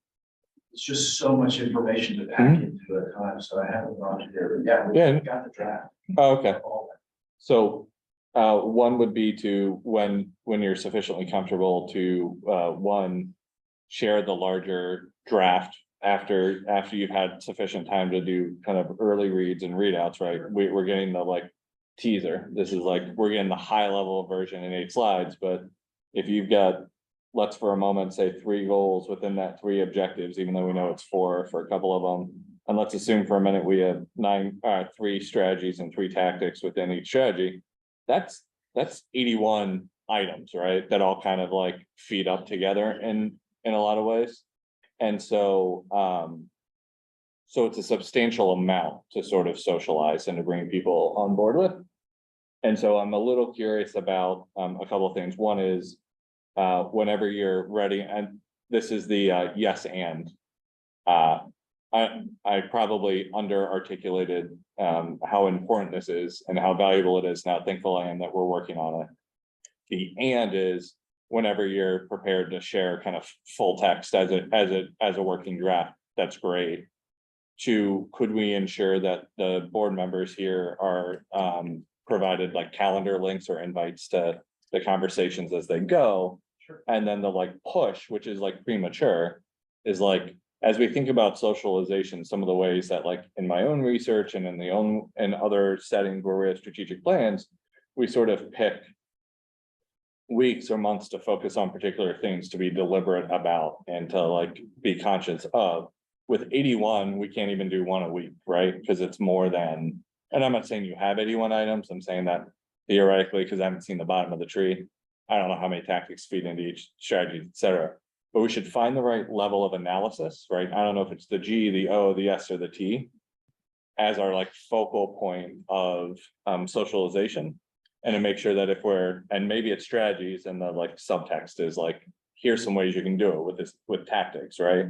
it's just so much information to pack into at a time, so I haven't gone to there. But yeah, we've got the draft. Oh, okay. All that. So one would be to, when you're sufficiently comfortable to, one, share the larger draft after you've had sufficient time to do kind of early reads and readouts, right? We're getting the like teaser. This is like, we're getting the high level version in 8 slides, but if you've got, let's for a moment say 3 goals within that 3 objectives, even though we know it's 4 for a couple of them. And let's assume for a minute we have 3 strategies and 3 tactics within each strategy. That's 81 items, right? That all kind of like feed up together in a lot of ways. And so, so it's a substantial amount to sort of socialize and to bring people on board with. And so I'm a little curious about a couple of things. One is, whenever you're ready, and this is the yes and. I probably under articulated how important this is and how valuable it is. Now thankful I am that we're working on it. The and is whenever you're prepared to share kind of full text as a working draft, that's great. 2, could we ensure that the board members here are provided like calendar links or invites to the conversations as they go? Sure. And then the like push, which is like premature, is like, as we think about socialization, some of the ways that like in my own research and in other settings where we have strategic plans, we sort of pick weeks or months to focus on particular things to be deliberate about and to like be conscious of. With 81, we can't even do 1 a week, right? Because it's more than, and I'm not saying you have 81 items, I'm saying that theoretically, because I haven't seen the bottom of the tree. I don't know how many tactics feed into each strategy, et cetera. But we should find the right level of analysis, right? I don't know if it's the G, the O, the S, or the T as our like focal point of socialization. And to make sure that if we're, and maybe it's strategies and the like subtext is like, here's some ways you can do it with this, with tactics, right?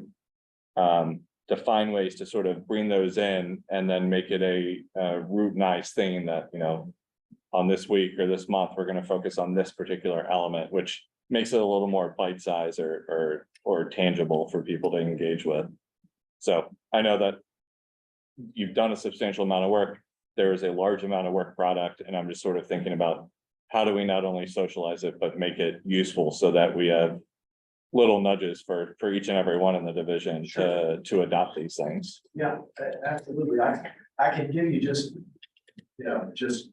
To find ways to sort of bring those in and then make it a routinized thing that, you know, on this week or this month, we're going to focus on this particular element, which makes it a little more bite-sized or tangible for people to engage with. So I know that you've done a substantial amount of work. There is a large amount of work product, and I'm just sort of thinking about how do we not only socialize it, but make it useful so that we have little nudges for each and every one in the division to adopt these things. Yeah, absolutely. I can give you just, you know, just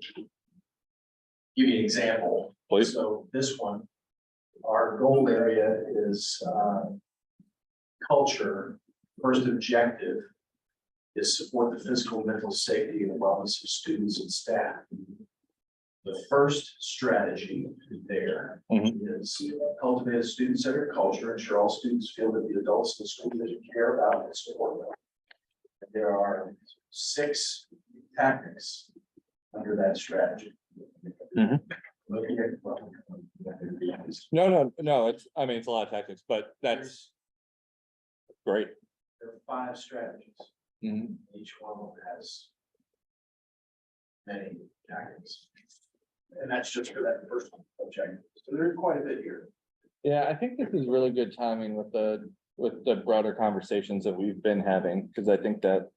give you an example. Please. So this one, our goal area is culture. First objective is support the physical and mental safety and wellness of students and staff. The first strategy there is cultivate a student-centered culture, ensure all students feel that the adults in the school district care about and support them. There are 6 tactics under that strategy. Mhm. Looking at, No, it's, I mean, it's a lot of tactics, but that's great. there are 5 strategies. Mhm. Each one of them has many tactics. And that's just for that first objective. So there's quite a bit here. Yeah, I think this is really good timing with the with the broader conversations that we've been having, because I think that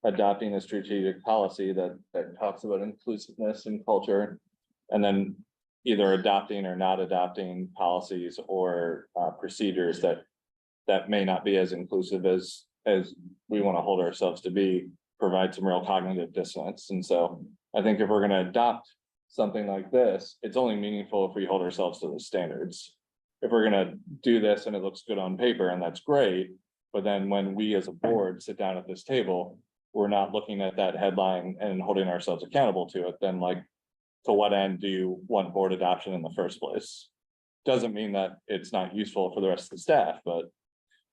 adopting a strategic policy that talks about inclusiveness and culture, and then either adopting or not adopting policies or procedures that may not be as inclusive as we want to hold ourselves to be, provide some real cognitive dissonance. And so I think if we're going to adopt something like this, it's only meaningful if we hold ourselves to the standards. If we're going to do this and it looks good on paper, and that's great, but then when we as a board sit down at this table, we're not looking at that headline and holding ourselves accountable to it, then like, to what end do you want board adoption in the first place? Doesn't mean that it's not useful for the rest of the staff, but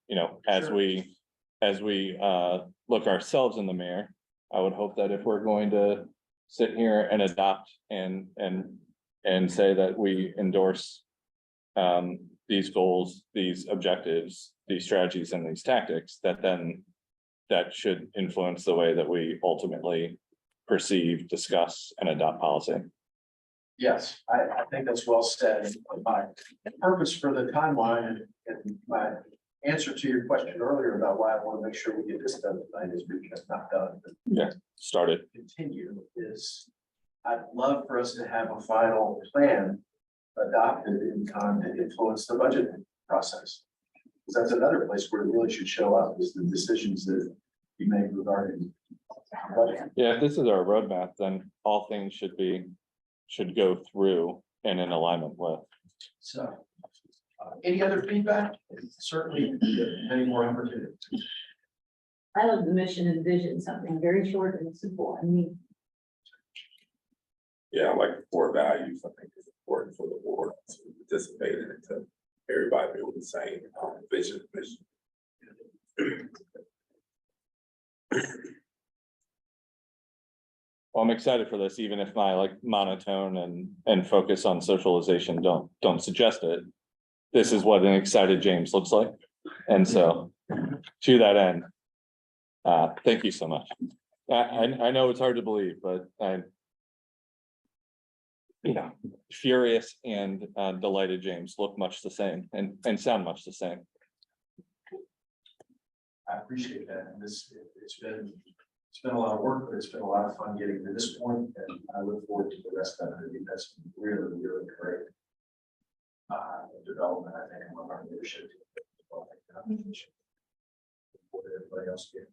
you know, as we look ourselves in the mirror, I would hope that if we're going to sit here and adopt and say that we endorse these goals, these objectives, these strategies, and these tactics, that should influence the way that we ultimately perceive, discuss, and adopt policy. Yes, I think that's well said. My purpose for the timeline and my answer to your question earlier about why I want to make sure we get this done tonight is because not done. Yeah, started. Continue is, I'd love for us to have a final plan adopted in time to influence the budget process. Because that's another place where it really should show up, is the decisions that you make regarding budget. Yeah, if this is our roadmap, then all things should go through and in alignment with. So, any other feedback? Certainly, any more opportunities. I love the mission and vision, something very short and simple. I mean, Yeah, I like the core values. I think it's important for the board to participate in it, to everybody be on the same vision, mission. Well, I'm excited for this, even if my like monotone and focus on socialization don't suggest it. This is what an excited James looks like. And so to that end, thank you so much. I know it's hard to believe, but furious and delighted James look much the same and sound much the same. I appreciate that. And it's been a lot of work, but it's been a lot of fun getting to this point, and I look forward to the rest of it. I think that's really, really great. Development, I think, among our leadership. What everybody else get.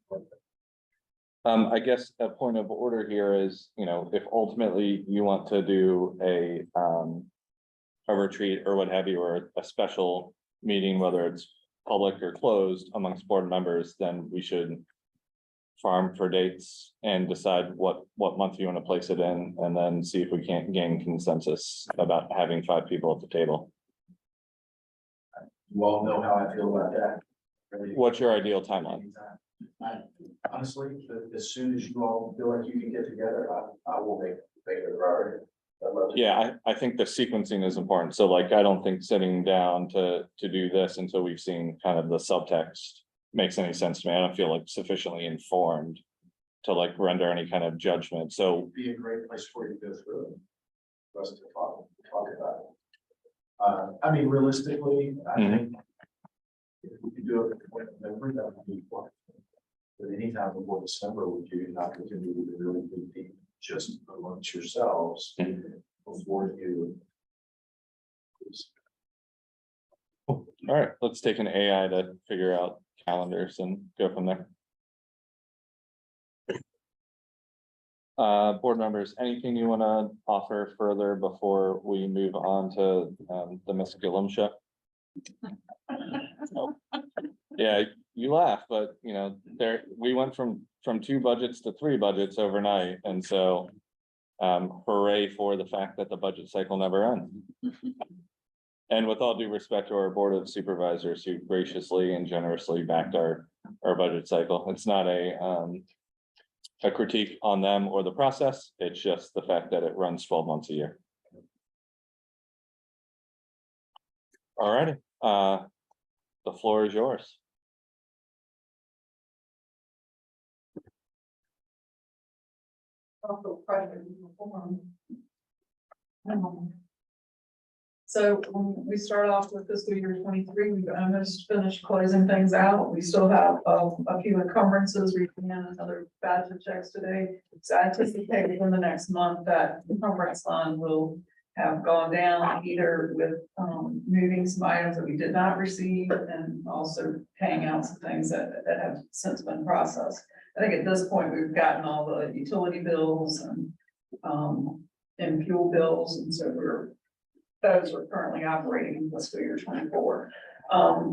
I guess a point of order here is, if ultimately you want to do a retreat or what have you, or a special meeting, whether it's public or closed amongst board members, then we should farm for dates and decide what month you want to place it in, and then see if we can't gain consensus about having 5 people at the table. You all know how I feel about that. Really. What's your ideal timeline? Honestly, as soon as you all feel like you can get together, I will make it a priority. Yeah, I think the sequencing is important. So like, I don't think sitting down to do this until we've seen kind of the subtext makes any sense to me. I don't feel like sufficiently informed to like render any kind of judgment. So it'd be a great place for you to go through it. For us to talk about it. I mean, realistically, I think if we could do it with November, that would be fun. But anytime before December would give you an opportunity to really be just amongst yourselves before you. all right, let's take an AI to figure out calendars and go from there. Board members, anything you want to offer further before we move on to the Miss Gillum show? Yeah, you laugh, but we went from 2 budgets to 3 budgets overnight, and so hooray for the fact that the budget cycle never ends. And with all due respect to our board of supervisors who graciously and generously backed our budget cycle, it's not a critique on them or the process. It's just the fact that it runs 12 months a year. All righty, the floor is yours. So when we start off with fiscal year 23, we've almost finished closing things out. We still have a few encumbrances. We began another batch of checks today. So I anticipate within the next month that encumbrance fund will have gone down either with moving some items that we did not receive and also paying out some things that have since been processed. I think at this point, we've gotten all the utility bills and fuel bills, and so those are currently operating in fiscal year 24.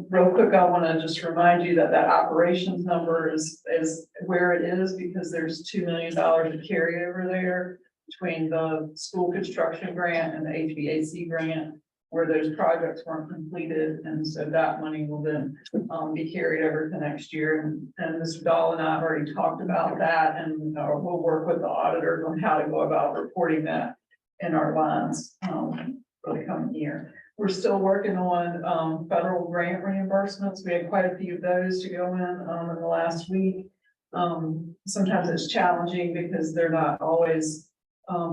Real quick, I want to just remind you that operations number is where it is because there's $2 million of carryover there between the school construction grant and the HVAC grant, where those projects weren't completed, and so that money will then be carried over to next year. And Mr. Dahl and I have already talked about that, and we'll work with the auditors on how to go about reporting that in our lines for the coming year. We're still working on federal grant reimbursements. We had quite a few of those to go in the last week. Sometimes it's challenging because they're not always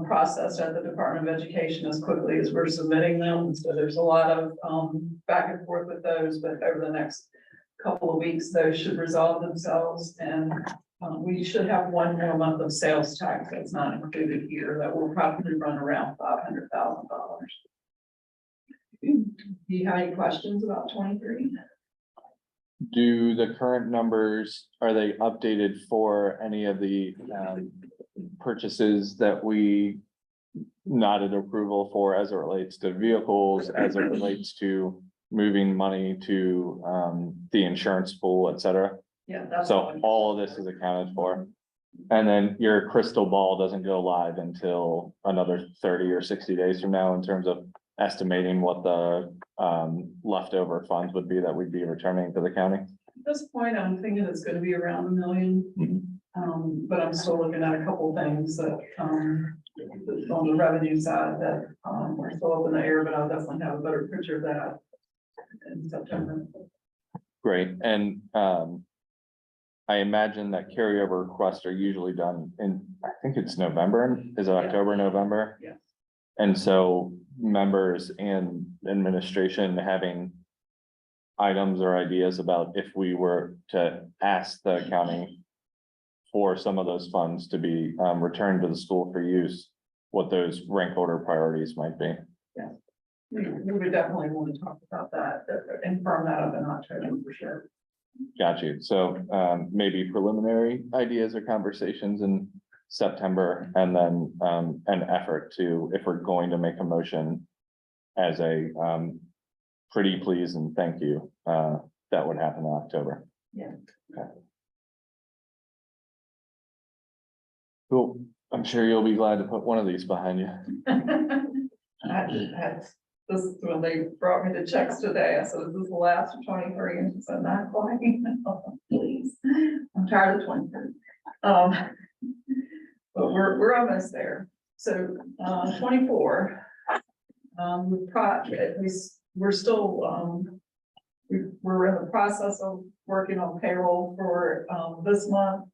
processed at the Department of Education as quickly as we're submitting them. So there's a lot of back and forth with those, but over the next couple of weeks, those should resolve themselves. And we should have one more month of sales tax that's not included here that will probably run around $500,000. Do you have any questions about 23? Do the current numbers, are they updated for any of the purchases that we nodded approval for as it relates to vehicles, as it relates to moving money to the insurance pool, et cetera? Yeah, that's So all of this is accounted for. And then your crystal ball doesn't go live until another 30 or 60 days from now in terms of estimating what the leftover funds would be that we'd be returning to the county. At this point, I'm thinking it's gonna be around $1 million. But I'm still looking at a couple things that on the revenue side that are still up in the air, but I'll definitely have a better picture of that in September. Great, and I imagine that carryover requests are usually done in, I think it's November, is it October, November? Yeah. And so members and administration having items or ideas about if we were to ask the county for some of those funds to be returned to the school for use, what those rank order priorities might be. We would definitely want to talk about that and firm that up in October for sure. Got you. So maybe preliminary ideas or conversations in September, and then an effort to, if we're going to make a motion as a pretty please and thank you, that would happen in October. Yeah. Okay. Cool. I'm sure you'll be glad to put one of these behind you. This is when they brought me the checks today. I said, is this the last of 23? And she said, not quite. Please. I'm tired of 23. But we're almost there. So 24. We're still we're in the process of working on payroll for this month.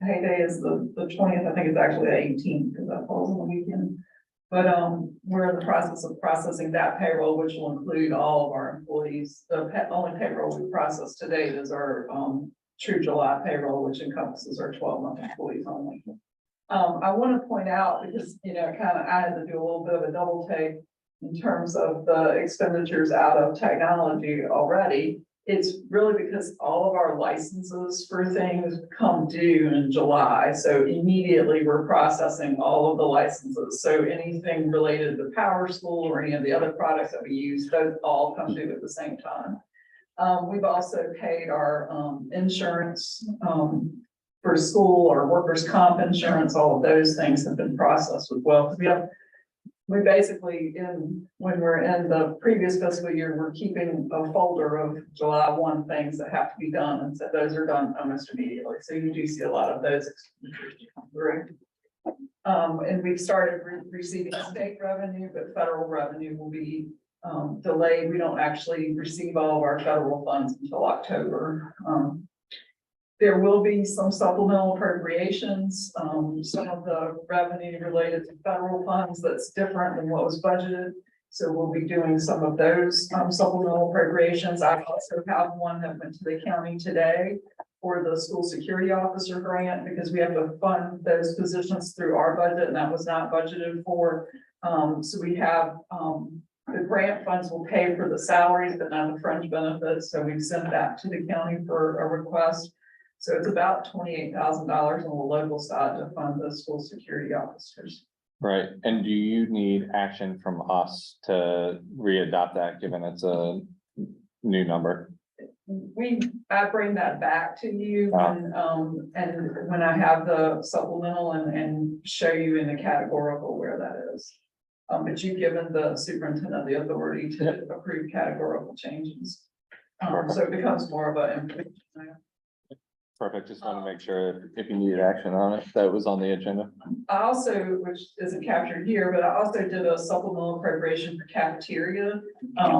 Payday is the 20th. I think it's actually the 18th because that falls on the weekend. But we're in the process of processing that payroll, which will include all of our employees. The only payroll we process to date is our true July payroll, which encompasses our 12-month employees only. I want to point out, because I had to do a little bit of a double take in terms of the expenditures out of technology already. It's really because all of our licenses for things come due in July. So immediately we're processing all of the licenses. So anything related to Power School or any of the other products that we use, those all come due at the same time. We've also paid our insurance for school, our workers' comp insurance, all of those things have been processed as well. We basically, when we're in the previous fiscal year, we're keeping a folder of July 1 things that have to be done. And so those are done almost immediately. So you do see a lot of those expenditures come through. And we've started receiving state revenue, but federal revenue will be delayed. We don't actually receive all of our federal funds until October. There will be some supplemental appropriations, some of the revenue related to federal funds that's different than what was budgeted. So we'll be doing some of those supplemental appropriations. I also have one that went to the county today for the school security officer grant, because we have to fund those positions through our budget, and that was not budgeted for. So we have, the grant funds will pay for the salaries, but not the fringe benefits. So we've sent that to the county for a request. So it's about $28,000 on the local side to fund the school security officers. Right, and do you need action from us to readopt that, given it's a new number? I bring that back to you and when I have the supplemental and show you in the categorical where that is. But you've given the superintendent the authority to approve categorical changes. So it becomes more of a. Perfect, just want to make sure if you needed action on it, that was on the agenda. I also, which isn't captured here, but I also did a supplemental appropriation for cafeteria,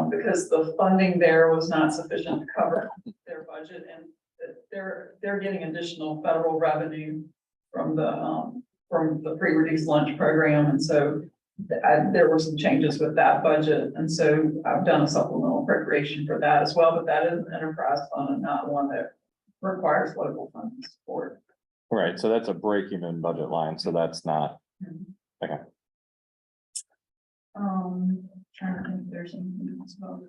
because the funding there was not sufficient to cover their budget, and they're getting additional federal revenue from the pre-reduced lunch program, and so there were some changes with that budget, and so I've done a supplemental appropriation for that as well, but that is an enterprise fund and not one that requires local funding support. Right, so that's a break-even budget line, so that's not, okay. Trying to think if there's anything else about.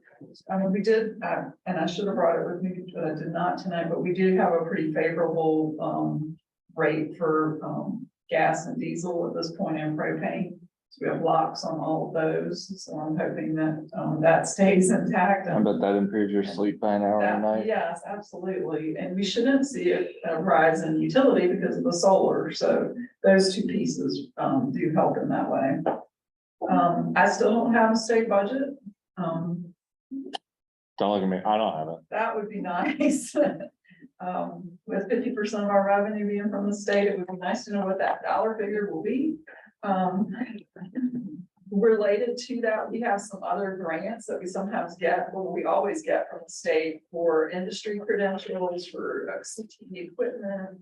I mean, we did, and I should have brought it with me, but I did not tonight, but we do have a pretty favorable rate for gas and diesel at this point in propane. So we have locks on all of those, so I'm hoping that that stays intact. I bet that improves your sleep by an hour a night. Yes, absolutely. And we shouldn't see a rise in utility because of the solar. So those two pieces do help in that way. I still don't have a state budget. Don't look at me, I don't have it. That would be nice. With 50% of our revenue being from the state, it would be nice to know what that dollar figure will be. Related to that, we have some other grants that we sometimes get, well, we always get from the state for industry credentials, for CTE equipment.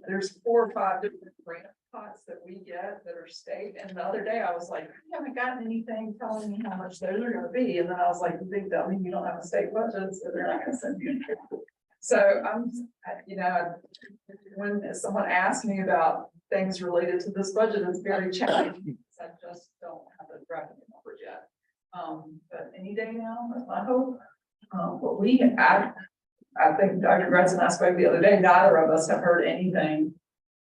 There's 4 or 5 different grant pots that we get that are state. And the other day I was like, I haven't gotten anything telling me how much those are gonna be. And then I was like, big dummy, you don't have a state budget, so they're not gonna send you. So when someone asks me about things related to this budget, it's very challenging, because I just don't have the revenue numbers yet. But any day now, that's my hope. But I think Dr. Gretz and I spoke the other day, neither of us have heard anything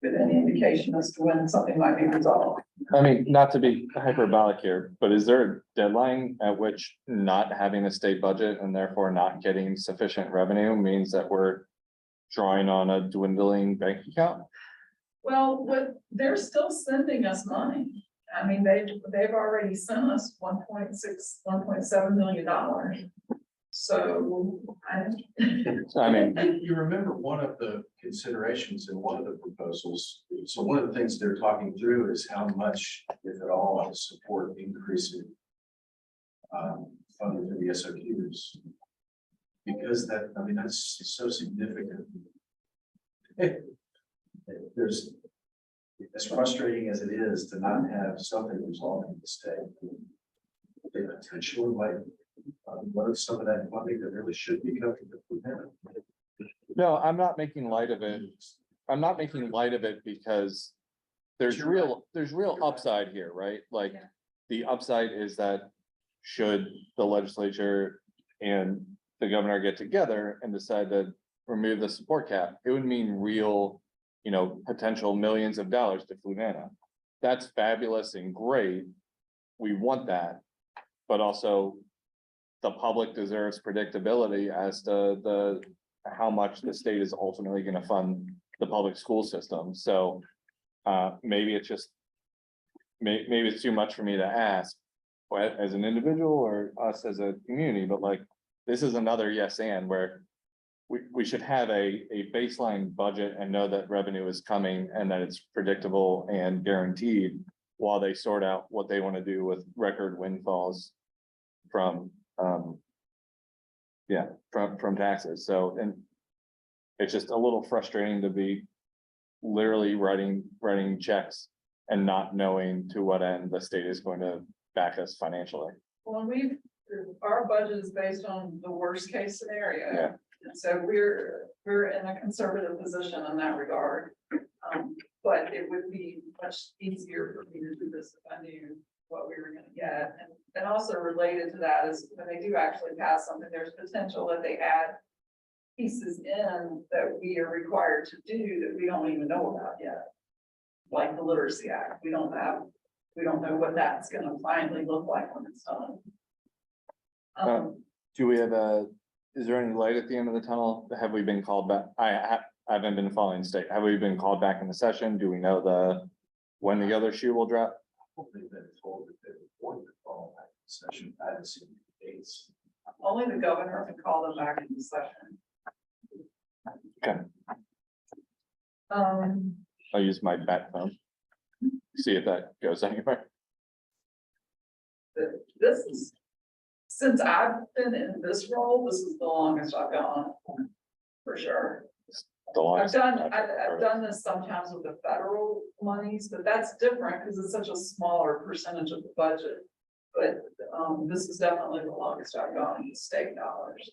with any indication as to when something might be resolved. I mean, not to be hyperbolic here, but is there a deadline at which not having a state budget and therefore not getting sufficient revenue means that we're drawing on a dwindling bank account? Well, they're still sending us money. I mean, they've already sent us $1.7 million. So I mean, You remember one of the considerations in one of the proposals, so one of the things they're talking through is how much, if at all, support increasing funding for the SOQs. Because that's so significant. There's, as frustrating as it is to not have something resolved in the state, they potentially might what are some of that funding that really should be coming to Fluvanna? no, I'm not making light of it. I'm not making light of it because there's real upside here, right? Like, the upside is that should the legislature and the governor get together and decide to remove the support cap, it would mean real, potential millions of dollars to Fluvanna. That's fabulous and great. We want that, but also the public deserves predictability as to how much the state is ultimately going to fund the public school system. So maybe it's just, maybe it's too much for me to ask as an individual or us as a community, but like, this is another yes and where we should have a baseline budget and know that revenue is coming and that it's predictable and guaranteed while they sort out what they want to do with record windfalls from taxes. So, and It's just a little frustrating to be literally writing checks and not knowing to what end the state is going to back us financially. Well, our budget is based on the worst case scenario. Yeah. And so we're in a conservative position in that regard. But it would be much easier for me to do this if I knew what we were gonna get. And also related to that is when they do actually pass something, there's potential that they add pieces in that we are required to do that we don't even know about yet. Like the Literacy Act, we don't know what that's gonna finally look like when it's done. Do we have is there any light at the end of the tunnel? Have we been called back? I haven't been following state. Have we been called back in the session? Do we know when the other shoe will drop? Hopefully they've been told that they reported the following session. I haven't seen the dates. Only the governor can call them back in the session. Okay. I'll use my bat phone. See if that goes anywhere. This is, since I've been in this role, this is the longest I've gone, for sure. I've done this sometimes with the federal monies, but that's different because it's such a smaller percentage of the budget. But, this is definitely the longest I've gone in state dollars.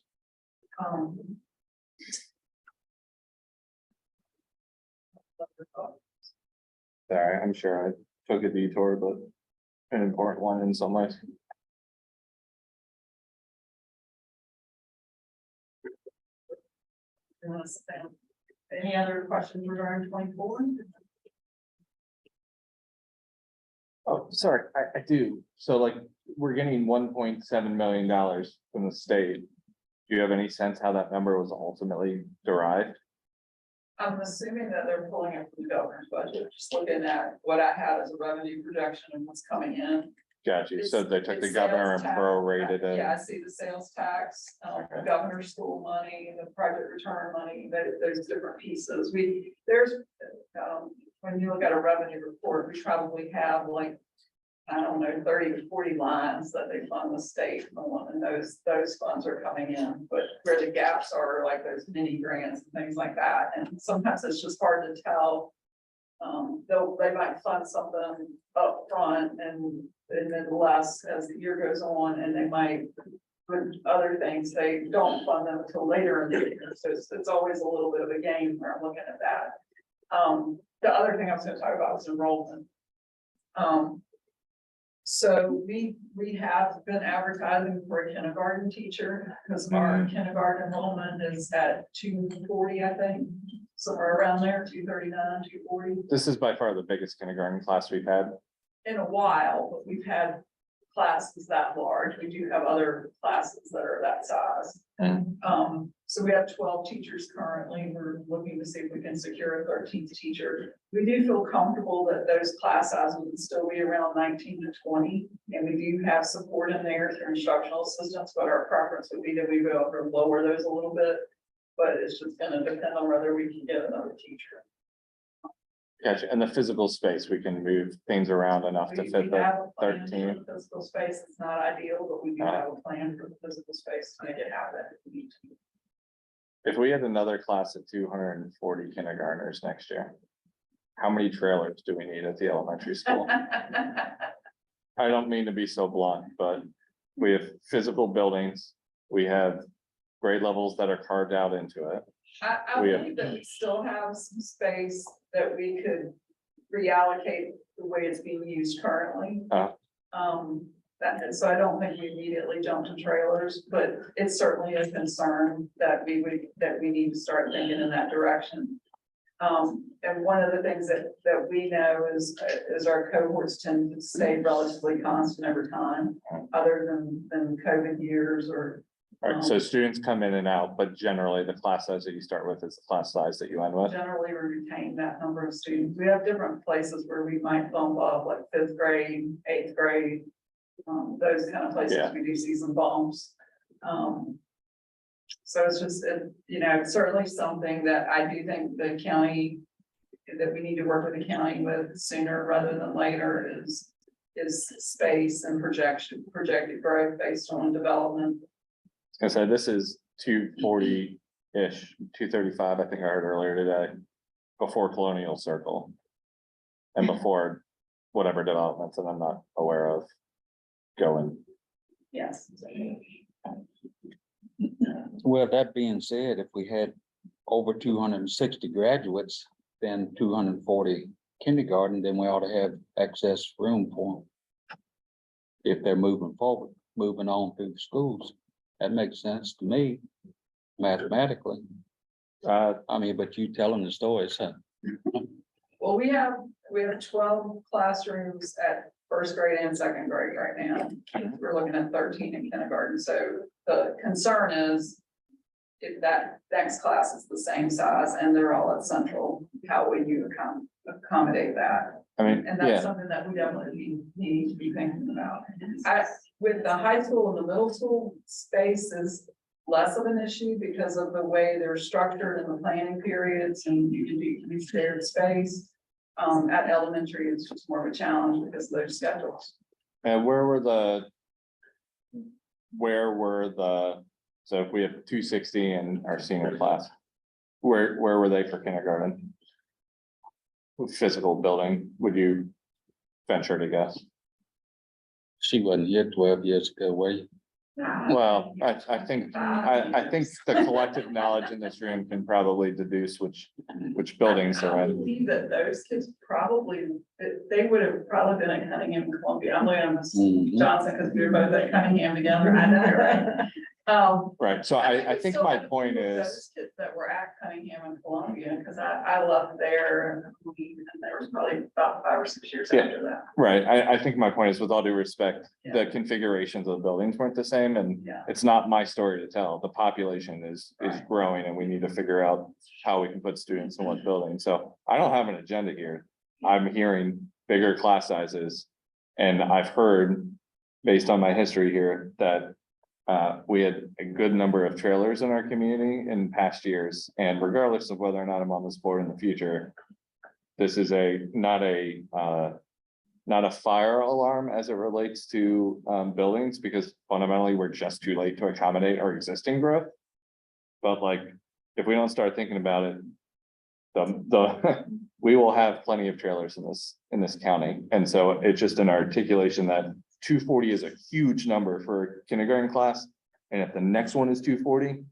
Sorry, I'm sure I took a detour, but an important one in some ways. Any other questions regarding 24? Oh, sorry, I do. So like, we're getting $1.7 million from the state. Do you have any sense how that number was ultimately derived? I'm assuming that they're pulling it from the governor's budget, just looking at what I have as a revenue projection and what's coming in. Got you. So they took the It's governor and sales tax. prorated it. Yeah, I see the sales tax, the governor's school money, the project return money, there's different pieces. When you look at a revenue report, we probably have like, I don't know, 30 to 40 lines that they fund the state on, and those funds are coming in. But where the gaps are, like those mini grants and things like that, and sometimes it's just hard to tell. They might fund something up front and then less as the year goes on, and they might, with other things, they don't fund them until later in the year. So it's always a little bit of a game where I'm looking at that. The other thing I was gonna talk about was enrollment. So we have been advertising for a kindergarten teacher, because our kindergarten enrollment is at 240, I think, somewhere around there, 239, 240. This is by far the biggest kindergarten class we've had. In a while, but we've had classes that large. We do have other classes that are that size. So we have 12 teachers currently. We're looking to see if we can secure a 13th teacher. We do feel comfortable that those class sizes would still be around 19 to 20. And we do have support in there through instructional assistants, but our preference would be that we go over lower those a little bit. But it's just gonna depend on whether we can get another teacher. Gotcha. And the physical space, we can move things around enough to We fit the have a plan for 13. the physical space. It's not ideal, but we do have a plan for the physical space to make it happen if we need to. If we had another class of 240 kindergartners next year, how many trailers do we need at the elementary school? I don't mean to be so blunt, but we have physical buildings, we have grade levels that are carved out into it. I We have- believe that we still have some space that we could reallocate the way it's being used currently. So I don't think we immediately jump to trailers, but it's certainly a concern that we need to start thinking in that direction. And one of the things that we know is our cohorts tend to stay relatively constant over time, other than COVID years or. All right, so students come in and out, but generally the class size that you start with is the class size that you end with. Generally, we retain that number of students. We have different places where we might bump up, like 5th grade, 8th grade. Those kind of places, Yeah. we do see some bumps. So it's just, certainly something that I do think the county, that we need to work with the county with sooner rather than later is space and projected growth based on development. I said, this is 240 ish, 235, I think I heard earlier today, before Colonial Circle. And before whatever developments that I'm not aware of going. Yes. Well, that being said, if we had over 260 graduates, then 240 kindergarten, then we ought to have excess room for them. If they're moving forward, moving on through the schools, that makes sense to me mathematically. I mean, but you telling the stories, huh? Well, we have 12 classrooms at first grade and second grade right now. We're looking at 13 in kindergarten, so the concern is if that next class is the same size and they're all at Central, how would you accommodate that? I mean, And that's yeah, something that we definitely need to be thinking about. With the high school and the middle school, space is less of an issue because of the way they're structured in the planning periods and you can be shared space. At elementary, it's just more of a challenge because of their schedules. and where were the, so if we have 260 in our senior class, where were they for kindergarten? Physical building, would you venture to guess? She wasn't here 12 years ago, were you? Well, I think the collective knowledge in this room can probably deduce which buildings are I in. believe that those kids probably, they would have probably been at Cunningham and Columbia. I'm looking at Ms. Johnson because we were both at Cunningham together. I know, right? Right, so I think my point is, Those kids that were at Cunningham and Columbia, because I left there and there was probably about 5 or 6 years Yeah. after that. right, I think my point is, with all due respect, the Yeah. configurations of the buildings weren't the same, and Yeah. it's not my story to tell. The population is Right. growing, and we need to figure out how we can put students in what building. So I don't have an agenda here. I'm hearing bigger class sizes, and I've heard, based on my history here, that we had a good number of trailers in our community in past years, and regardless of whether or not I'm on this board in the future, this is not a fire alarm as it relates to buildings, because fundamentally, we're just too late to accommodate our existing growth. But like, if we don't start thinking about it, we will have plenty of trailers in this county. And so it's just an articulation that 240 is a huge number for a kindergarten class. And if the next one is 240,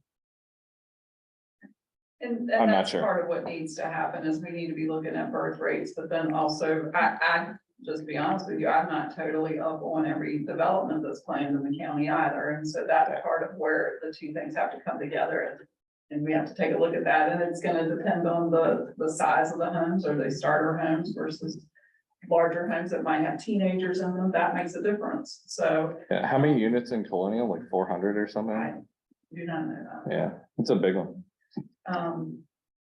And I'm not that's sure. part of what needs to happen is we need to be looking at birth rates, but then also, I just be honest with you, I'm not totally up on every development that's planned in the county either. And so that's part of where the two things have to come together and we have to take a look at that. And it's gonna depend on the size of the homes. Are they starter homes versus larger homes that might have teenagers in them? That makes a difference. So how many units in Colonial, like 400 or I something? do not know that. Yeah, it's a big one.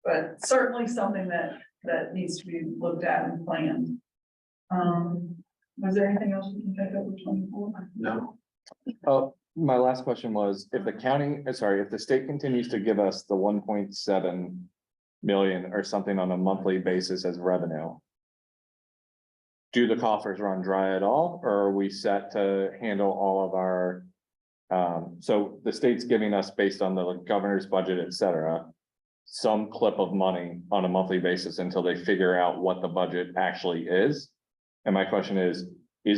But certainly something that needs to be looked at and planned. Was there anything else we can take up with 24? No. Oh, my last question was, if the state continues to give us the 1.7 million or something on a monthly basis as revenue, do the coffers run dry at all, or are we set to handle all of our? So the state's giving us, based on the governor's budget, et cetera, some clip of money on a monthly basis until they figure out what the budget actually is. And my question is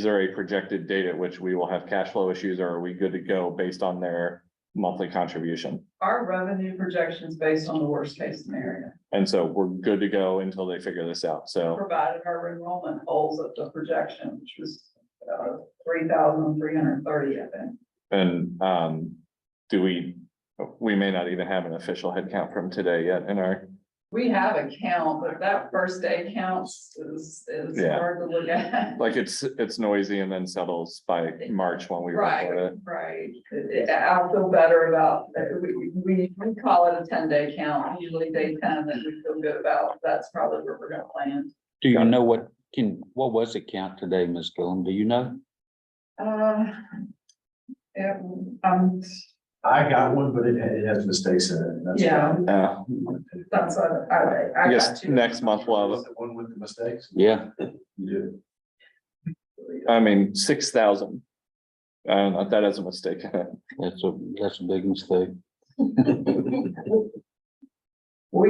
there a projected date at which we will have cash flow issues, or are we good to go based on their monthly contribution? Our revenue projections based on the worst case scenario, And so we're good to go until they figure this out. So, provided our enrollment holds at the projection, which was 3,330, I think. and we may not even have an official head count from today yet in our, We have a count, but that first day counts is Yeah. hard to look at. like, it's noisy and then settles by March when we report it. Right. I'll feel better about, we call it a 10-day count, usually day 10, that we feel good about. That's probably where we're gonna land. Do you know what was the count today, Ms. Gillum? Do you know? Yeah, I got one, but it has mistakes in it. That's Yeah. why- that's what I I got guess you. next month we'll have, Is it one with the mistakes? Yeah, You do. I mean, 6,000. That is a mistake. that's a big mistake. We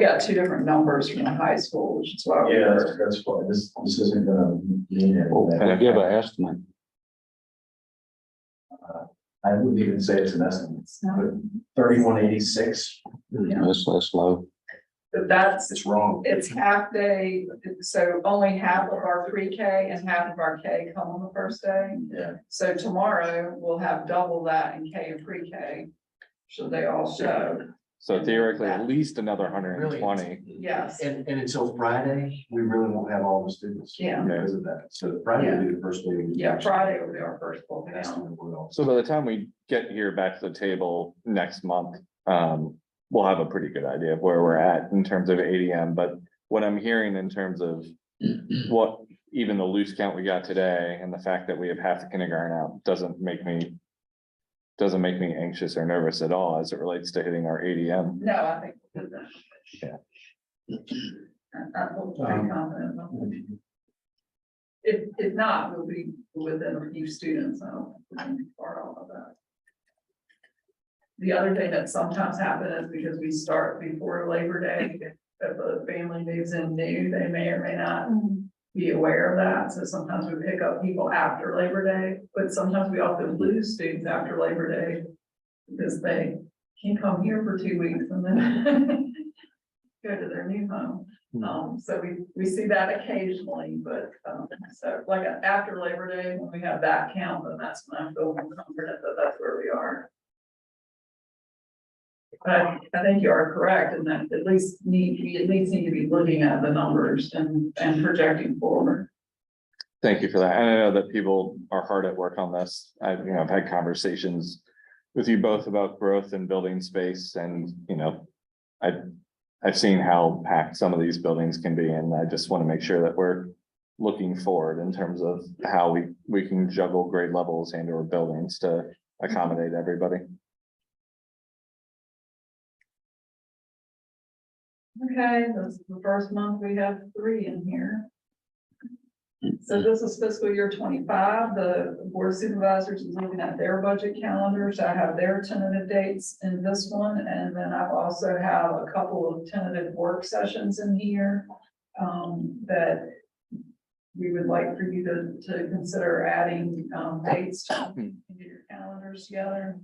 got two different numbers from the high school, which is why Yeah, we're, that's why this isn't gonna mean Can I give an estimate? I wouldn't even say it's an estimate, it's not, but 3186, That's low. but that's, it's wrong. it's half day, so only half of our pre-K and half of our K come on the first day. Yeah. So tomorrow we'll have double that in K and pre-K. Should they all show? So theoretically, at least another 120. Yes. And until Friday, we really won't have all the students. Yeah. Because of that. So Friday will be the first day. Yeah, Friday will be our first full That's count. when we'll- So by the time we get here back to the table next month, we'll have a pretty good idea of where we're at in terms of ADM, but what I'm hearing in terms of what even the loose count we got today and the fact that we have half the kindergarten out doesn't make me anxious or nervous at all as it relates to hitting our ADM. No, I think. we'll do that. Yeah. I'm pretty confident. If not, we'll be within a few students, I don't think we're gonna be far off of that. The other thing that sometimes happens is because we start before Labor Day, if a family moves in new, they may or may not be aware of that, so sometimes we pick up people after Labor Day, but sometimes we also lose students after Labor Day. Because they can come here for 2 weeks and then go to their new home. So we see that occasionally, but, so like after Labor Day, when we have that count, then that's when I feel more confident that that's where we are. But I think you are correct in that we at least need to be looking at the numbers and projecting forward. Thank you for that. And I know that people are hard at work on this. I've had conversations with you both about growth and building space and, I've seen how packed some of these buildings can be, and I just want to make sure that we're looking forward in terms of how we can juggle grade levels and or buildings to accommodate everybody. Okay, this is the first month we have 3 in here. So this is fiscal year 25. The board of supervisors is looking at their budget calendars. I have their tentative dates in this one. And then I've also have a couple of tentative work sessions in here that we would like for you to consider adding dates to get your calendars together.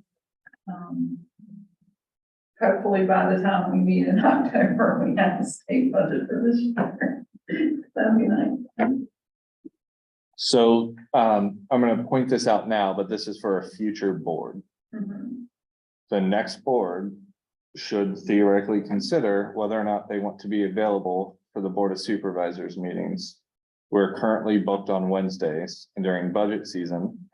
Hopefully by the time we meet in October, we have a state budget for this year. That'd be nice. So I'm gonna point this out now, but this is for a future board. Mhm. The next board should theoretically consider whether or not they want to be available for the Board of Supervisors meetings. We're currently booked on Wednesdays, and during budget season,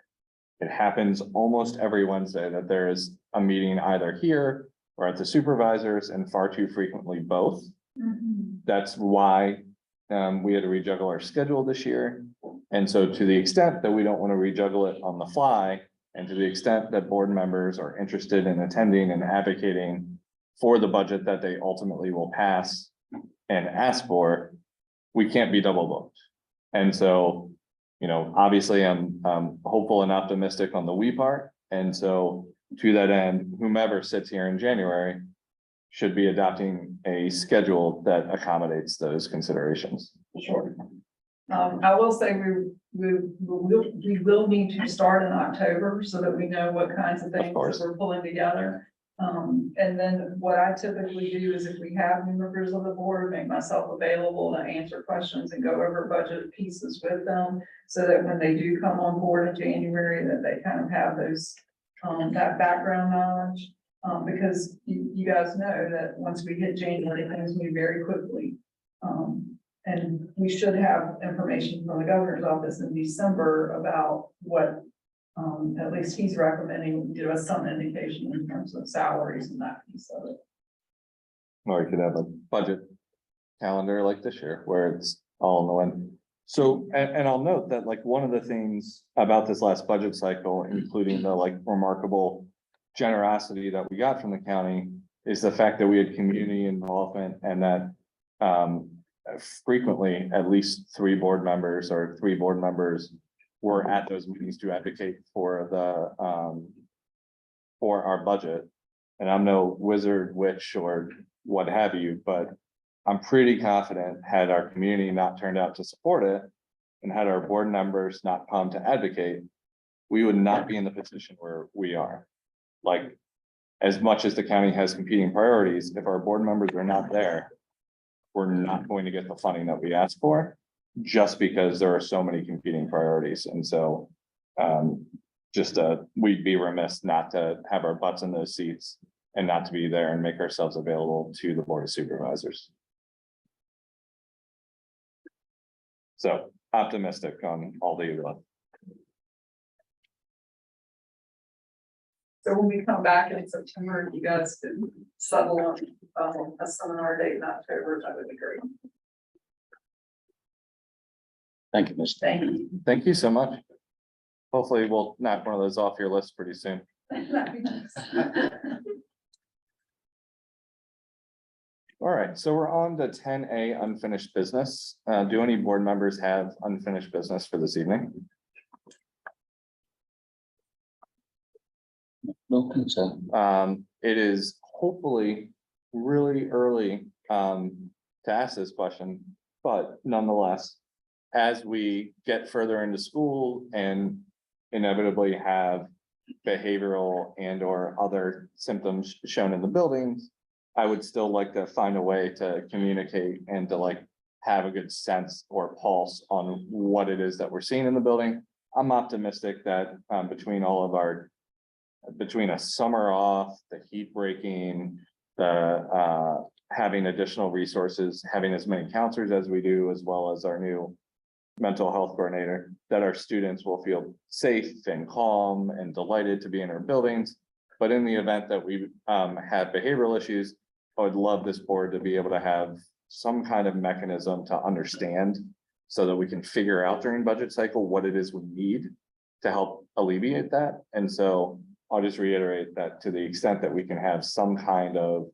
it happens almost every Wednesday that there is a meeting either here or at the supervisors, and far too frequently both. Mhm. That's why we had to rejuggle our schedule this year. And so to the extent that we don't want to rejuggle it on the fly, and to the extent that board members are interested in attending and advocating for the budget that they ultimately will pass and ask for, we can't be double booked. And so, obviously I'm hopeful and optimistic on the we part. And so to that end, whomever sits here in January should be adopting a schedule that accommodates those considerations. Sure. I will say we will need to start in October so that we know what kinds of things course. that we're pulling together. And then what I typically do is if we have new members of the board, make myself available to answer questions and go over budget pieces with them. So that when they do come on board in January, that they kind of have those, that background knowledge. Because you guys know that once we hit January, things move very quickly. And we should have information from the governor's office in December about what, at least he's recommending, give us some indication in terms of salaries and that piece of it. Or we could have a budget calendar like this year where it's all in the wind. So, and I'll note that like one of the things about this last budget cycle, including the like remarkable generosity that we got from the county, is the fact that we had community involvement and that frequently at least 3 board members were at those meetings to advocate for the for our budget. And I'm no wizard, witch, or what have you, but I'm pretty confident had our community not turned out to support it. And had our board members not come to advocate, we would not be in the position where we are. Like, as much as the county has competing priorities, if our board members are not there, we're not going to get the funding that we asked for, just because there are so many competing priorities. And so we'd be remiss not to have our butts in those seats and not to be there and make ourselves available to the Board of Supervisors. So optimistic on all the above. So when we come back in September, you guys can settle on a seminar date in October, that would be great. Thank you, Mr. Thank you. Thank you so much. Hopefully we'll knock one of those off your list pretty soon. All right, so we're on to 10A unfinished business. Do any board members have unfinished business for this evening? No concern. It is hopefully really early to ask this question, but nonetheless, as we get further into school and inevitably have behavioral and or other symptoms shown in the buildings, I would still like to find a way to communicate and to like have a good sense or pulse on what it is that we're seeing in the building. I'm optimistic that between a summer off, the heat breaking, the having additional resources, having as many counselors as we do, as well as our new mental health coordinator, that our students will feel safe and calm and delighted to be in our buildings. But in the event that we have behavioral issues, I would love this board to be able to have some kind of mechanism to understand so that we can figure out during budget cycle what it is we need to help alleviate that. And so I'll just reiterate that to the extent that we can have some kind of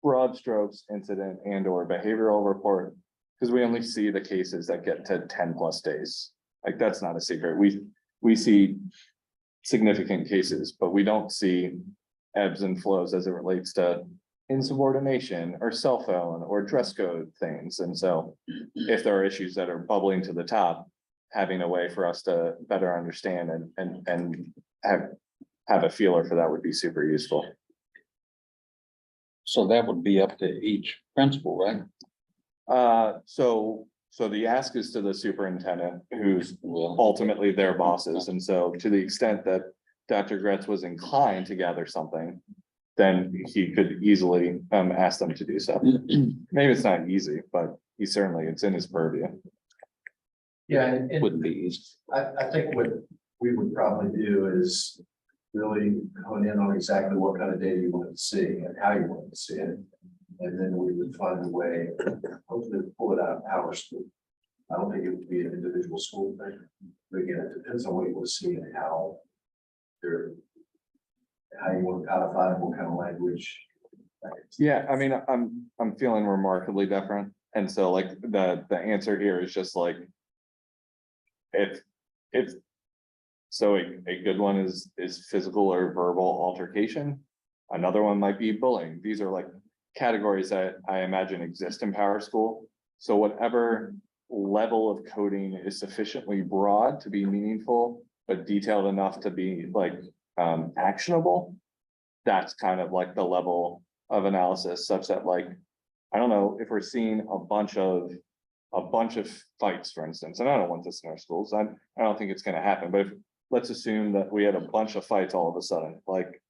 broad strokes incident and or behavioral report, because we only see the cases that get to 10+ days. Like, that's not a secret. We see significant cases, but we don't see ebbs and flows as it relates to insubordination or cell phone or dress code things. And so if there are issues that are bubbling to the top, having a way for us to better understand and have a feeler for that would be super useful. So that would be up to each principal, right? So the ask is to the superintendent, who's ultimately their bosses. And so to the extent that Dr. Gretz was inclined to gather something, then he could easily ask them to do so. Maybe it's not easy, but it's in his purview. Yeah, and Wouldn't be easy. I think what we would probably do is really hone in on exactly what kind of data you want to see and how you want to see it. And then we would find a way, hopefully to pull it out of our school. I don't think it would be an individual school thing. But again, it depends on what you want to see and how you want to codify it, what kind of language. Yeah, I mean, I'm feeling remarkably different. And so like the answer here is just like, if so a good one is physical or verbal altercation. Another one might be bullying. These are like categories that I imagine exist in Power School. So whatever level of coding is sufficiently broad to be meaningful, but detailed enough to be like actionable, that's kind of like the level of analysis, such that like, I don't know if we're seeing a bunch of fights, for instance, and I don't want this in our schools. I don't think it's going to happen, but let's assume that we had a bunch of fights all of a sudden, like,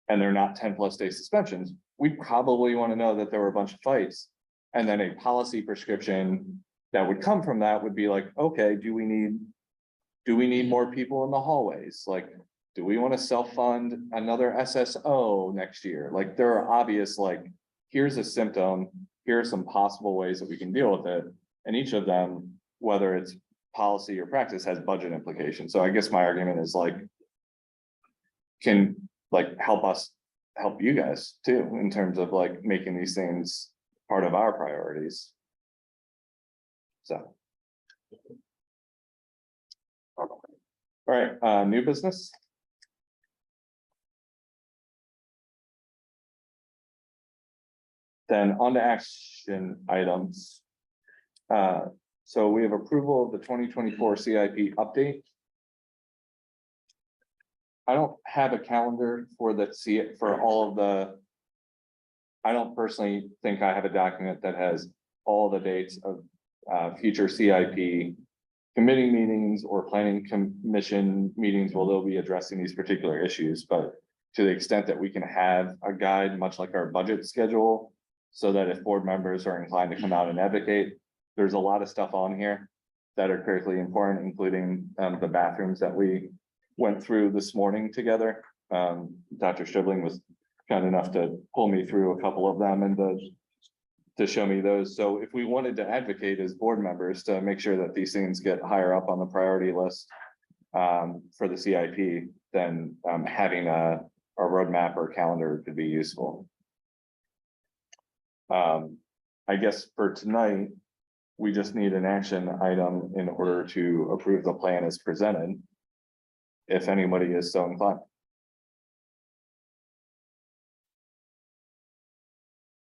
and they're not 10+ day suspensions. We probably want to know that there were a bunch of fights, and then a policy prescription that would come from that would be like, okay, do we need more people in the hallways? Like, do we want to self-fund another SSO next year? Like, there are obvious, like, here's a symptom, here are some possible ways that we can deal with it. And each of them, whether it's policy or practice, has budget implications. So I guess my argument is like, can like help you guys too, in terms of like making these things part of our priorities. So. All right, new business. Then on to action items. So we have approval of the 2024 CIP update. I don't have a calendar for for all of the. I don't personally think I have a document that has all the dates of future CIP committee meetings or planning commission meetings where they'll be addressing these particular issues, but to the extent that we can have a guide, much like our budget schedule, so that if board members are inclined to come out and advocate, there's a lot of stuff on here that are critically important, including the bathrooms that we went through this morning together. Dr. Stribling was kind enough to pull me through a couple of them and to show me those. So if we wanted to advocate as board members to make sure that these things get higher up on the priority list for the CIP, then having a roadmap or calendar could be useful. I guess for tonight, we just need an action item in order to approve the plan as presented. If anybody is so inclined.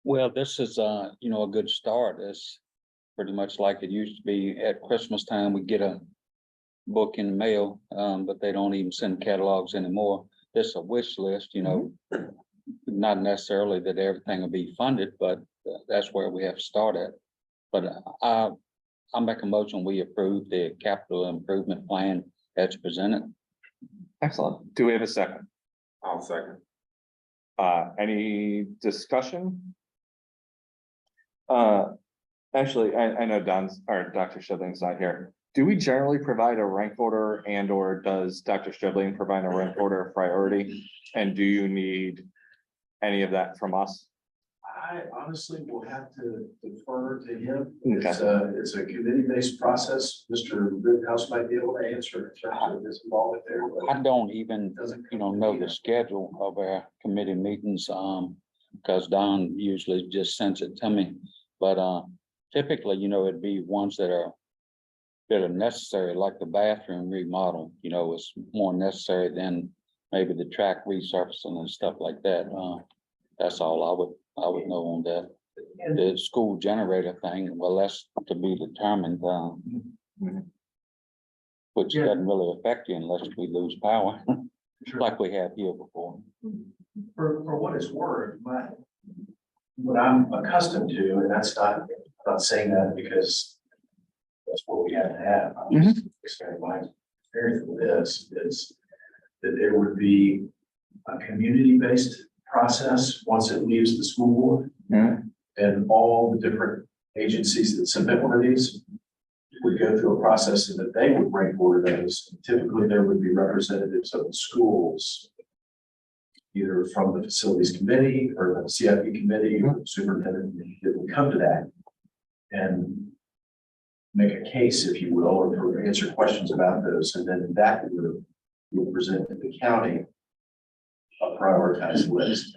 Well, this is, a good start. It's pretty much like it used to be at Christmas time. We get a book in the mail, but they don't even send catalogs anymore. This is a wish list, not necessarily that everything will be funded, but that's where we have to start at. But I'll make a motion, we approve the capital improvement plan as presented. Excellent. Do we have a second? I'll second. Any discussion? Actually, I know Dr. Stribling's not here. Do we generally provide a rank order and or does Dr. Stribling provide a rank order of priority? And do you need any of that from us? I honestly will have to defer to him. Okay. It's a committee-based process. Mr. Rittenhouse might be able to answer in terms of his involvement there. I don't even, know the schedule of our committee meetings, because Don usually just sends it to me. But typically, it'd be ones that are necessary, like the bathroom remodel, is more necessary than maybe the track resurfacing and stuff like that. That's all I would know on that. The school generator thing, well, that's to be determined, which doesn't really affect you unless we lose power, like we have here before. For what it's worth, what I'm accustomed to, and I'm not saying that because that's what we have to have. I'm just explaining my experience with this is that there would be a community-based process once it leaves the school board. And all the different agencies that submit one of these would go through a process and that they would rank order those. Typically, there would be representatives of the schools, either from the facilities committee or the CIP committee or the superintendent that would come to that and make a case, if you will, or answer questions about those. And then that would present to the county a prioritized list.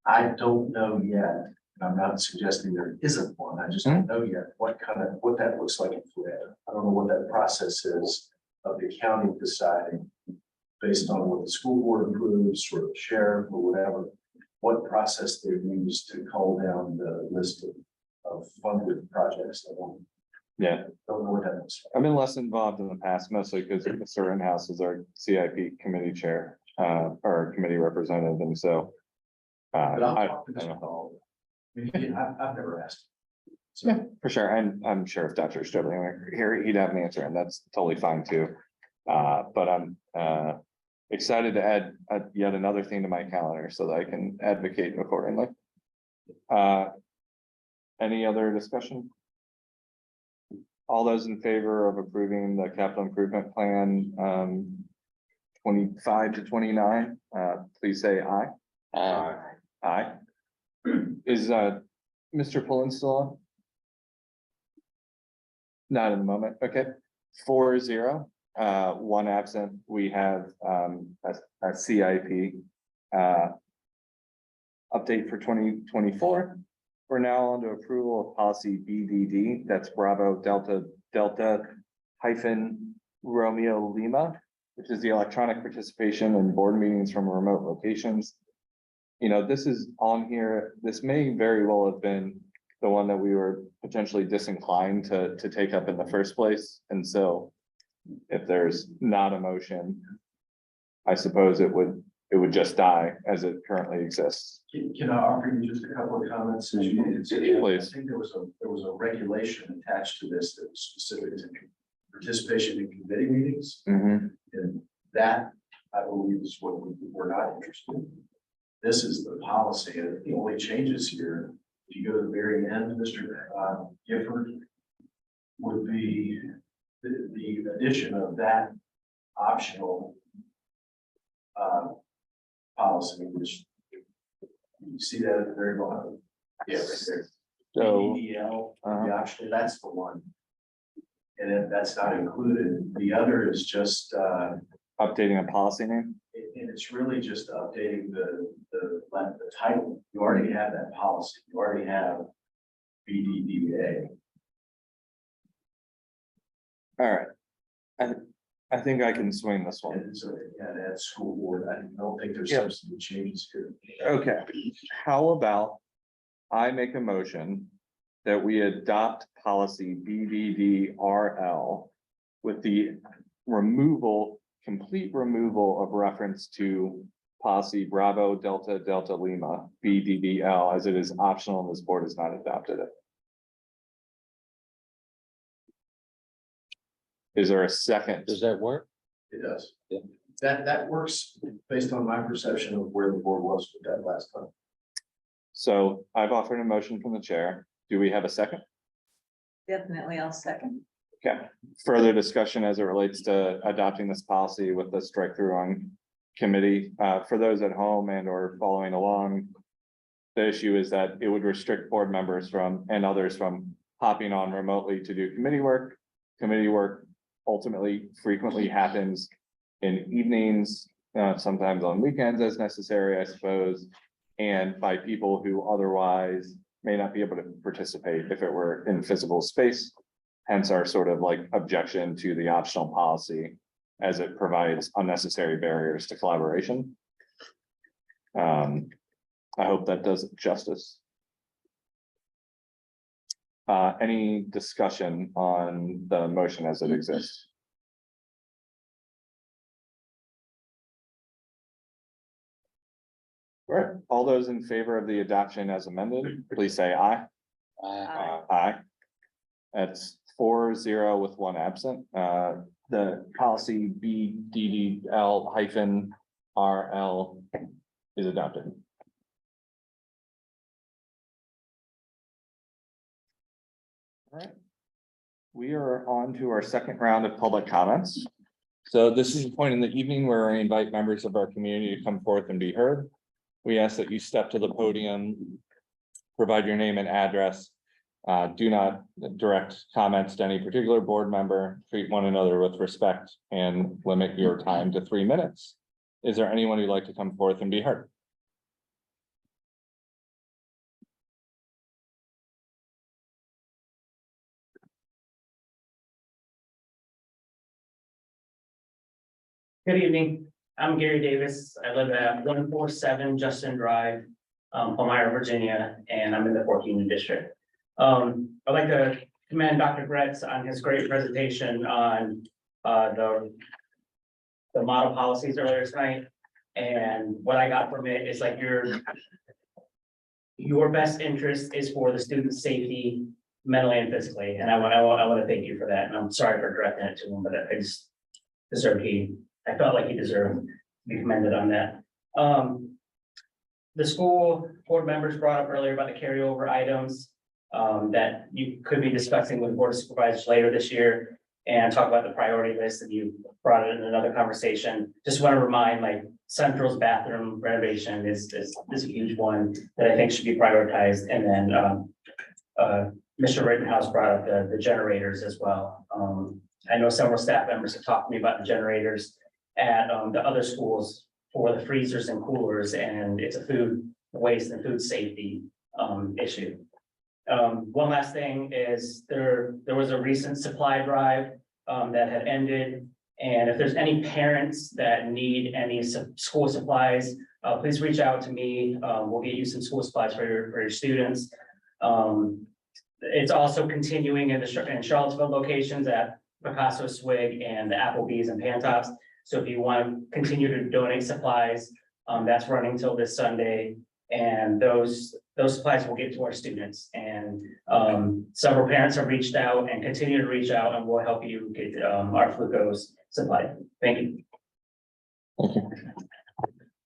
I don't know yet. I'm not suggesting there isn't one. I just don't know yet what that looks like in Florida. I don't know what that process is of the county deciding based on what the school board approves or the sheriff or whatever, what process they use to call down the list of funded projects. I don't know what that is. I've been less involved in the past, mostly because Mr. Rittenhouse is our CIP committee chair, or committee representative, and so. But I'll talk to Mr. Hall. I've never asked. So. Yeah, for sure, and I'm sure if Dr. Stribling were here, he'd have an answer, and that's totally fine too. But I'm excited to add yet another thing to my calendar so that I can advocate accordingly. Any other discussion? All those in favor of approving the capital improvement plan 25 to 29, please say aye. Aye. Is Mr. Pullen still on? Not in the moment, okay. 4-0, one absent. We have a CIP update for 2024. We're now on to approval of policy BDD, that's Bravo Delta hyphen Romeo Lima, which is the electronic participation in board meetings from remote locations. this is on here, this may very well have been the one that we were potentially disinclined to take up in the first place. And so if there's not a motion, I suppose it would just die as it currently exists. Can I offer you just a couple of comments? Please. I think there was a regulation attached to this that was specific to participation in committee meetings. And that, I believe, is what we're not interested in. This is the policy, and the only changes here, if you go to the very end, Mr. Gifford, would be the addition of that optional policy, which you see that at the very bottom. Yeah, right there. So, PDL, the optional, that's the one. And if that's not included, the other is just, updating a policy name? and it's really just updating the title. You already have that policy. You already have BDDA. All right. I think I can swing this one. And so, yeah, that's school board. I don't think there's Yeah. substantive changes here. Okay, how about I make a motion that we adopt policy BDDRL with the complete removal of reference to policy Bravo Delta Delta Lima BDDL, as it is optional and this board has not adopted it. Is there a second? Does that work? It does. Yeah. That works based on my perception of where the board was with that last time. So I've offered a motion from the chair. Do we have a second? Definitely, I'll second. Okay, further discussion as it relates to adopting this policy with the strike through on committee. For those at home and or following along. The issue is that it would restrict board members and others from hopping on remotely to do committee work. Committee work ultimately frequently happens in evenings, sometimes on weekends as necessary, I suppose. And by people who otherwise may not be able to participate if it were in physical space. Hence our sort of like objection to the optional policy as it provides unnecessary barriers to collaboration. I hope that does it justice. Any discussion on the motion as it exists? All right, all those in favor of the adoption as amended, please say aye. Aye. That's 4-0 with one absent. The policy BDDL hyphen RL is adopted. All right. We are on to our second round of public comments. So this is a point in the evening where I invite members of our community to come forth and be heard. We ask that you step to the podium, provide your name and address. Do not direct comments to any particular board member, treat one another with respect and limit your time to 3 minutes. Is there anyone who'd like to come forth and be heard? Good evening, I'm Gary Davis. I live at 147 Justin Drive, Palmyra, Virginia, and I'm in the 14th district. I'd like to commend Dr. Gretz on his great presentation on the model policies earlier tonight. And what I got from it is like your best interest is for the student's safety, mentally and physically. And I want to thank you for that. And I'm sorry for directing it to him, but I just I felt like he deserved to be commended on that. The school board members brought up earlier about the carryover items that you could be discussing with board of supervisors later this year, and talk about the priority list that you brought it in another conversation. Just want to remind, like, Central's bathroom renovation is a huge one that I think should be prioritized. And then Mr. Rittenhouse brought up the generators as well. I know several staff members have talked to me about the generators at the other schools for the freezers and coolers, and it's a food waste and food safety issue. One last thing is there was a recent supply drive that had ended, And if there's any parents that need any school supplies, please reach out to me. We'll get you some school supplies for your students. It's also continuing in in Charlottesville locations at Picasso Swig and the Applebee's and Pantops. So if you want to continue to donate supplies, that's running till this Sunday. And those supplies will get to our students. And several parents have reached out and continue to reach out, and we'll help you get our glucose supplied. Thank you. Thank you.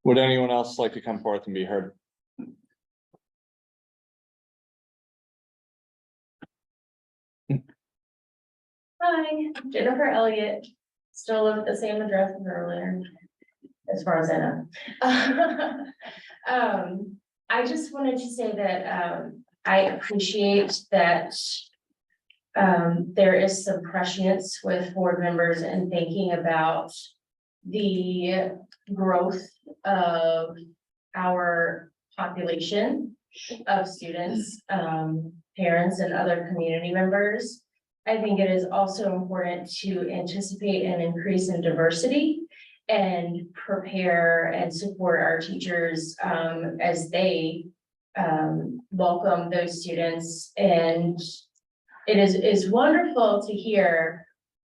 Would anyone else like to come forth and be heard? Hi, Jennifer Elliott, still live at the same address as earlier, as far as I know. I just wanted to say that I appreciate that there is some prescience with board members and thinking about the growth of our population of students, parents, and other community members. I think it is also important to anticipate an increase in diversity and prepare and support our teachers as they welcome those students. And it is wonderful to hear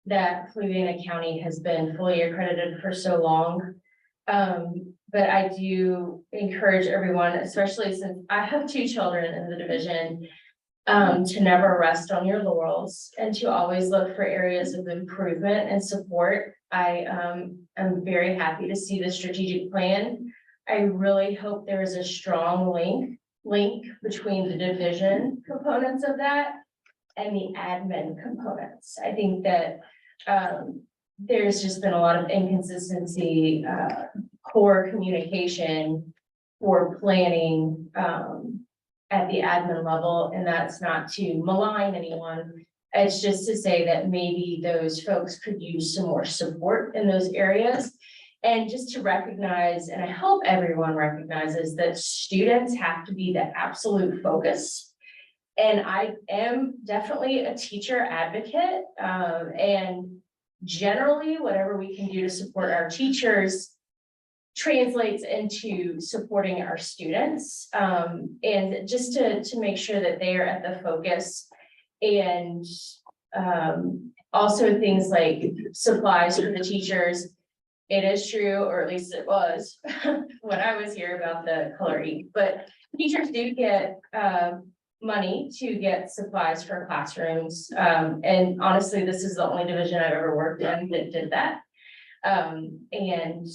that Fluvanna County has been fully accredited for so long. But I do encourage everyone, especially since I have 2 children in the division, to never rest on your laurels and to always look for areas of improvement and support. I am very happy to see the strategic plan. I really hope there is a strong link between the division components of that and the admin components. I think that there's just been a lot of inconsistency, poor communication for planning at the admin level, and that's not to malign anyone. It's just to say that maybe those folks could use some more support in those areas. And just to recognize, and I hope everyone recognizes, that students have to be the absolute focus. And I am definitely a teacher advocate, and generally whatever we can do to support our teachers translates into supporting our students, and just to make sure that they are at the focus. And also things like supplies for the teachers. It is true, or at least it was when I was here, about the color ink, but teachers do get money to get supplies for classrooms. And honestly, this is the only division I've ever worked in that did that. And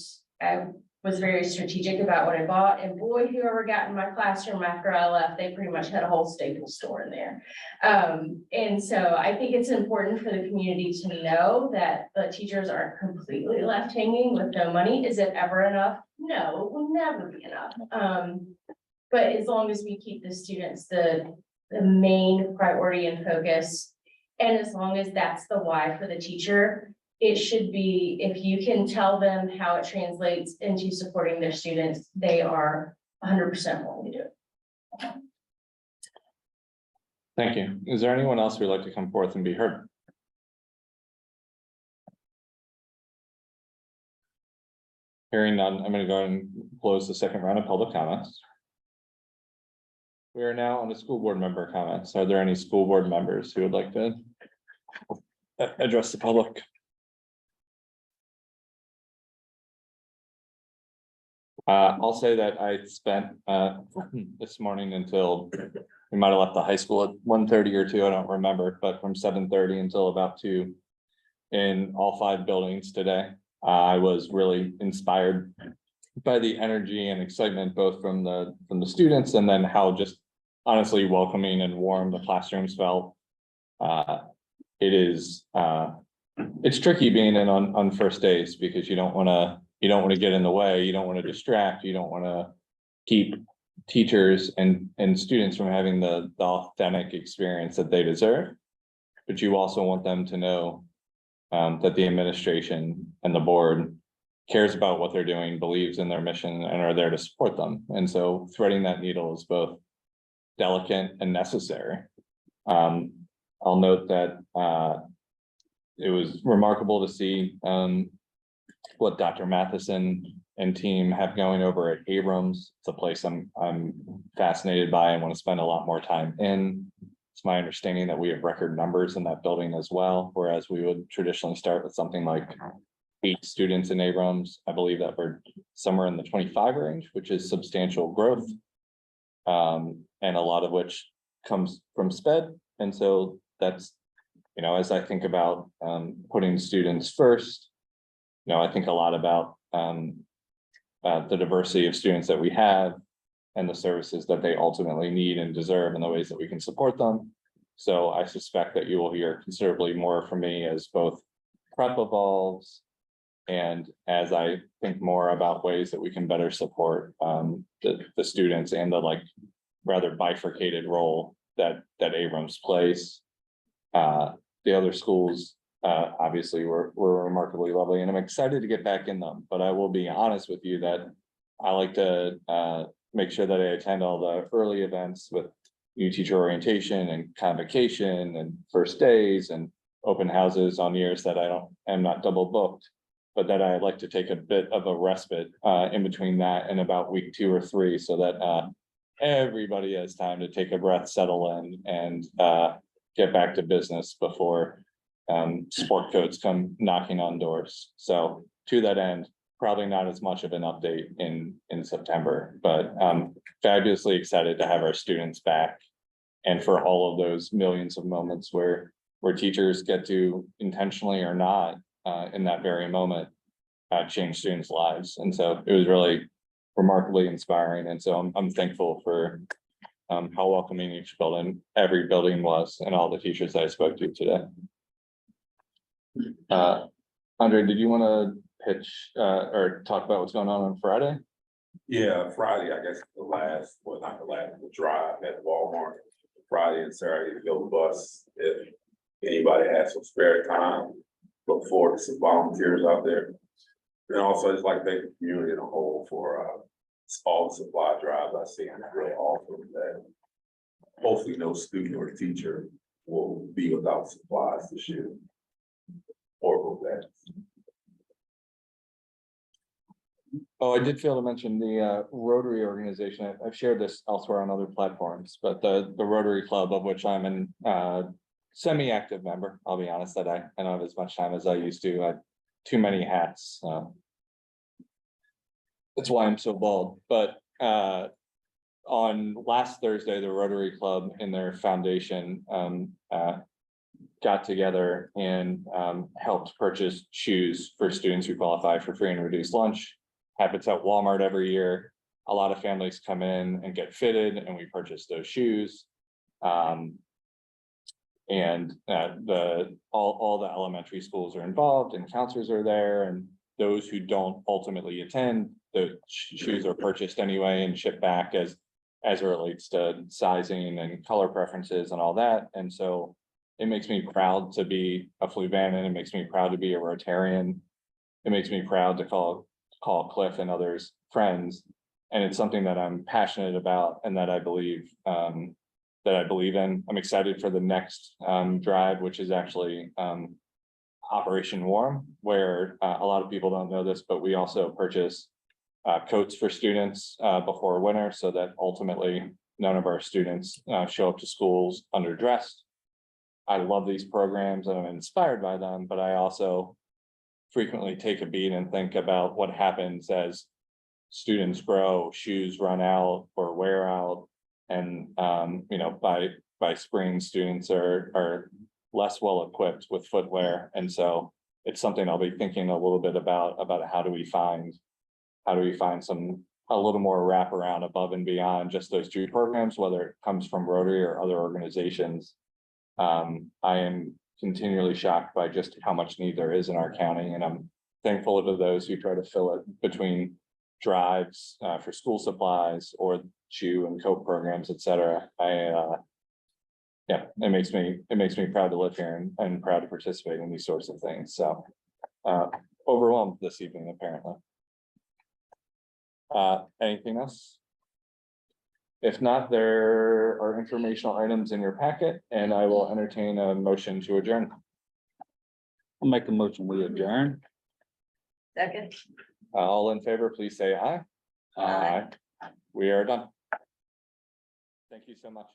I was very strategic about what I bought, and boy, whoever got in my classroom after I left, they pretty much had a whole Staples store in there. And so I think it's important for the community to know that the teachers aren't completely left hanging with no money. Is it ever enough? No, it will never be enough. But as long as we keep the students the main priority and focus, and as long as that's the why for the teacher, it should be, if you can tell them how it translates into supporting their students, they are 100% willing to do it. Thank you. Is there anyone else who'd like to come forth and be heard? Hearing none, I'm going to go ahead and close the second round of public comments. We are now on the school board member comments. Are there any school board members who would like to address the public? I'll say that I spent this morning until we might have left the high school at 1:30 or 2, I don't remember, but from 7:30 until about 2 in all 5 buildings today. I was really inspired by the energy and excitement, both from the students, and then how just honestly welcoming and warm the classrooms felt. It's tricky being in on first days, because you don't want to get in the way, you don't want to distract, you don't want to keep teachers and students from having the authentic experience that they deserve. But you also want them to know that the administration and the board cares about what they're doing, believes in their mission, and are there to support them. And so threading that needle is both delicate and necessary. I'll note that it was remarkable to see, what Dr. Matheson and team have going over at Abrams. It's a place I'm fascinated by and want to spend a lot more time in. It's my understanding that we have record numbers in that building as well, whereas we would traditionally start with something like 8 students in Abrams. I believe that we're somewhere in the 25 range, which is substantial growth. And a lot of which comes from SPED. And so that's, you know, as I think about putting students first, you know, I think a lot about the diversity of students that we have and the services that they ultimately need and deserve and the ways that we can support them. So I suspect that you will hear considerably more from me as both prep evolves and as I think more about ways that we can better support the students and the like rather bifurcated role that Abrams plays. The other schools obviously were remarkably lovely, and I'm excited to get back in them. But I will be honest with you that I like to make sure that I attend all the early events with new teacher orientation and convocation and first days and open houses on years that am not double booked, but that I like to take a bit of a respite in between that and about week 2 or 3 so that everybody has time to take a breath, settle in, and get back to business before sport codes come knocking on doors. So to that end, probably not as much of an update in September, but fabulously excited to have our students back and for all of those millions of moments where teachers get to intentionally or not in that very moment change students' lives. And so it was really remarkably inspiring. And so I'm thankful for how welcoming every building was and all the teachers I spoke to today. Andre, did you want to pitch or talk about what's going on Friday? Yeah, Friday, I guess not the last, the drive at Walmart. Friday and Saturday, to build a bus. If anybody has some spare time, look forward to some volunteers out there. And also just like to thank the community in a whole for all the supply drives I see. And really awesome that hopefully no student or teacher will be without supplies this year. Or that. Oh, I did fail to mention the Rotary organization. I've shared this elsewhere on other platforms, but the Rotary Club, of which I'm an semi-active member, I'll be honest that I don't have as much time as I used to. I have too many hats. That's why I'm so bald. But on last Thursday, the Rotary Club in their foundation got together and helped purchase shoes for students who qualify for free and reduced lunch. Happens at Walmart every year. A lot of families come in and get fitted and we purchase those shoes. And all the elementary schools are involved and counselors are there, and those who don't ultimately attend, the shoes are purchased anyway and shipped back as it relates to sizing and color preferences and all that. And so it makes me proud to be a Fluvannan. It makes me proud to be a Rotarian. It makes me proud to call Cliff and others friends. And it's something that I'm passionate about and that I believe in. I'm excited for the next drive, which is actually Operation Warm, where a lot of people don't know this, but we also purchase coats for students before winter so that ultimately none of our students show up to schools underdressed. I love these programs and I'm inspired by them, but I also frequently take a beat and think about what happens as students grow, shoes run out or wear out. And by spring, students are less well equipped with footwear. And so it's something I'll be thinking a little bit about how do we find a little more wraparound above and beyond just those 2 programs, whether it comes from Rotary or other organizations. I am continually shocked by just how much need there is in our county, and I'm thankful to those who try to fill it between drives for school supplies or shoe and coat programs, et cetera. It makes me proud to live here and proud to participate in these sorts of things. So overwhelmed this evening, apparently. Anything else? If not, there are informational items in your packet, and I will entertain a motion to adjourn. I'll make a motion, we adjourn. Second. All in favor, please say aye. Aye. We are done. Thank you so much.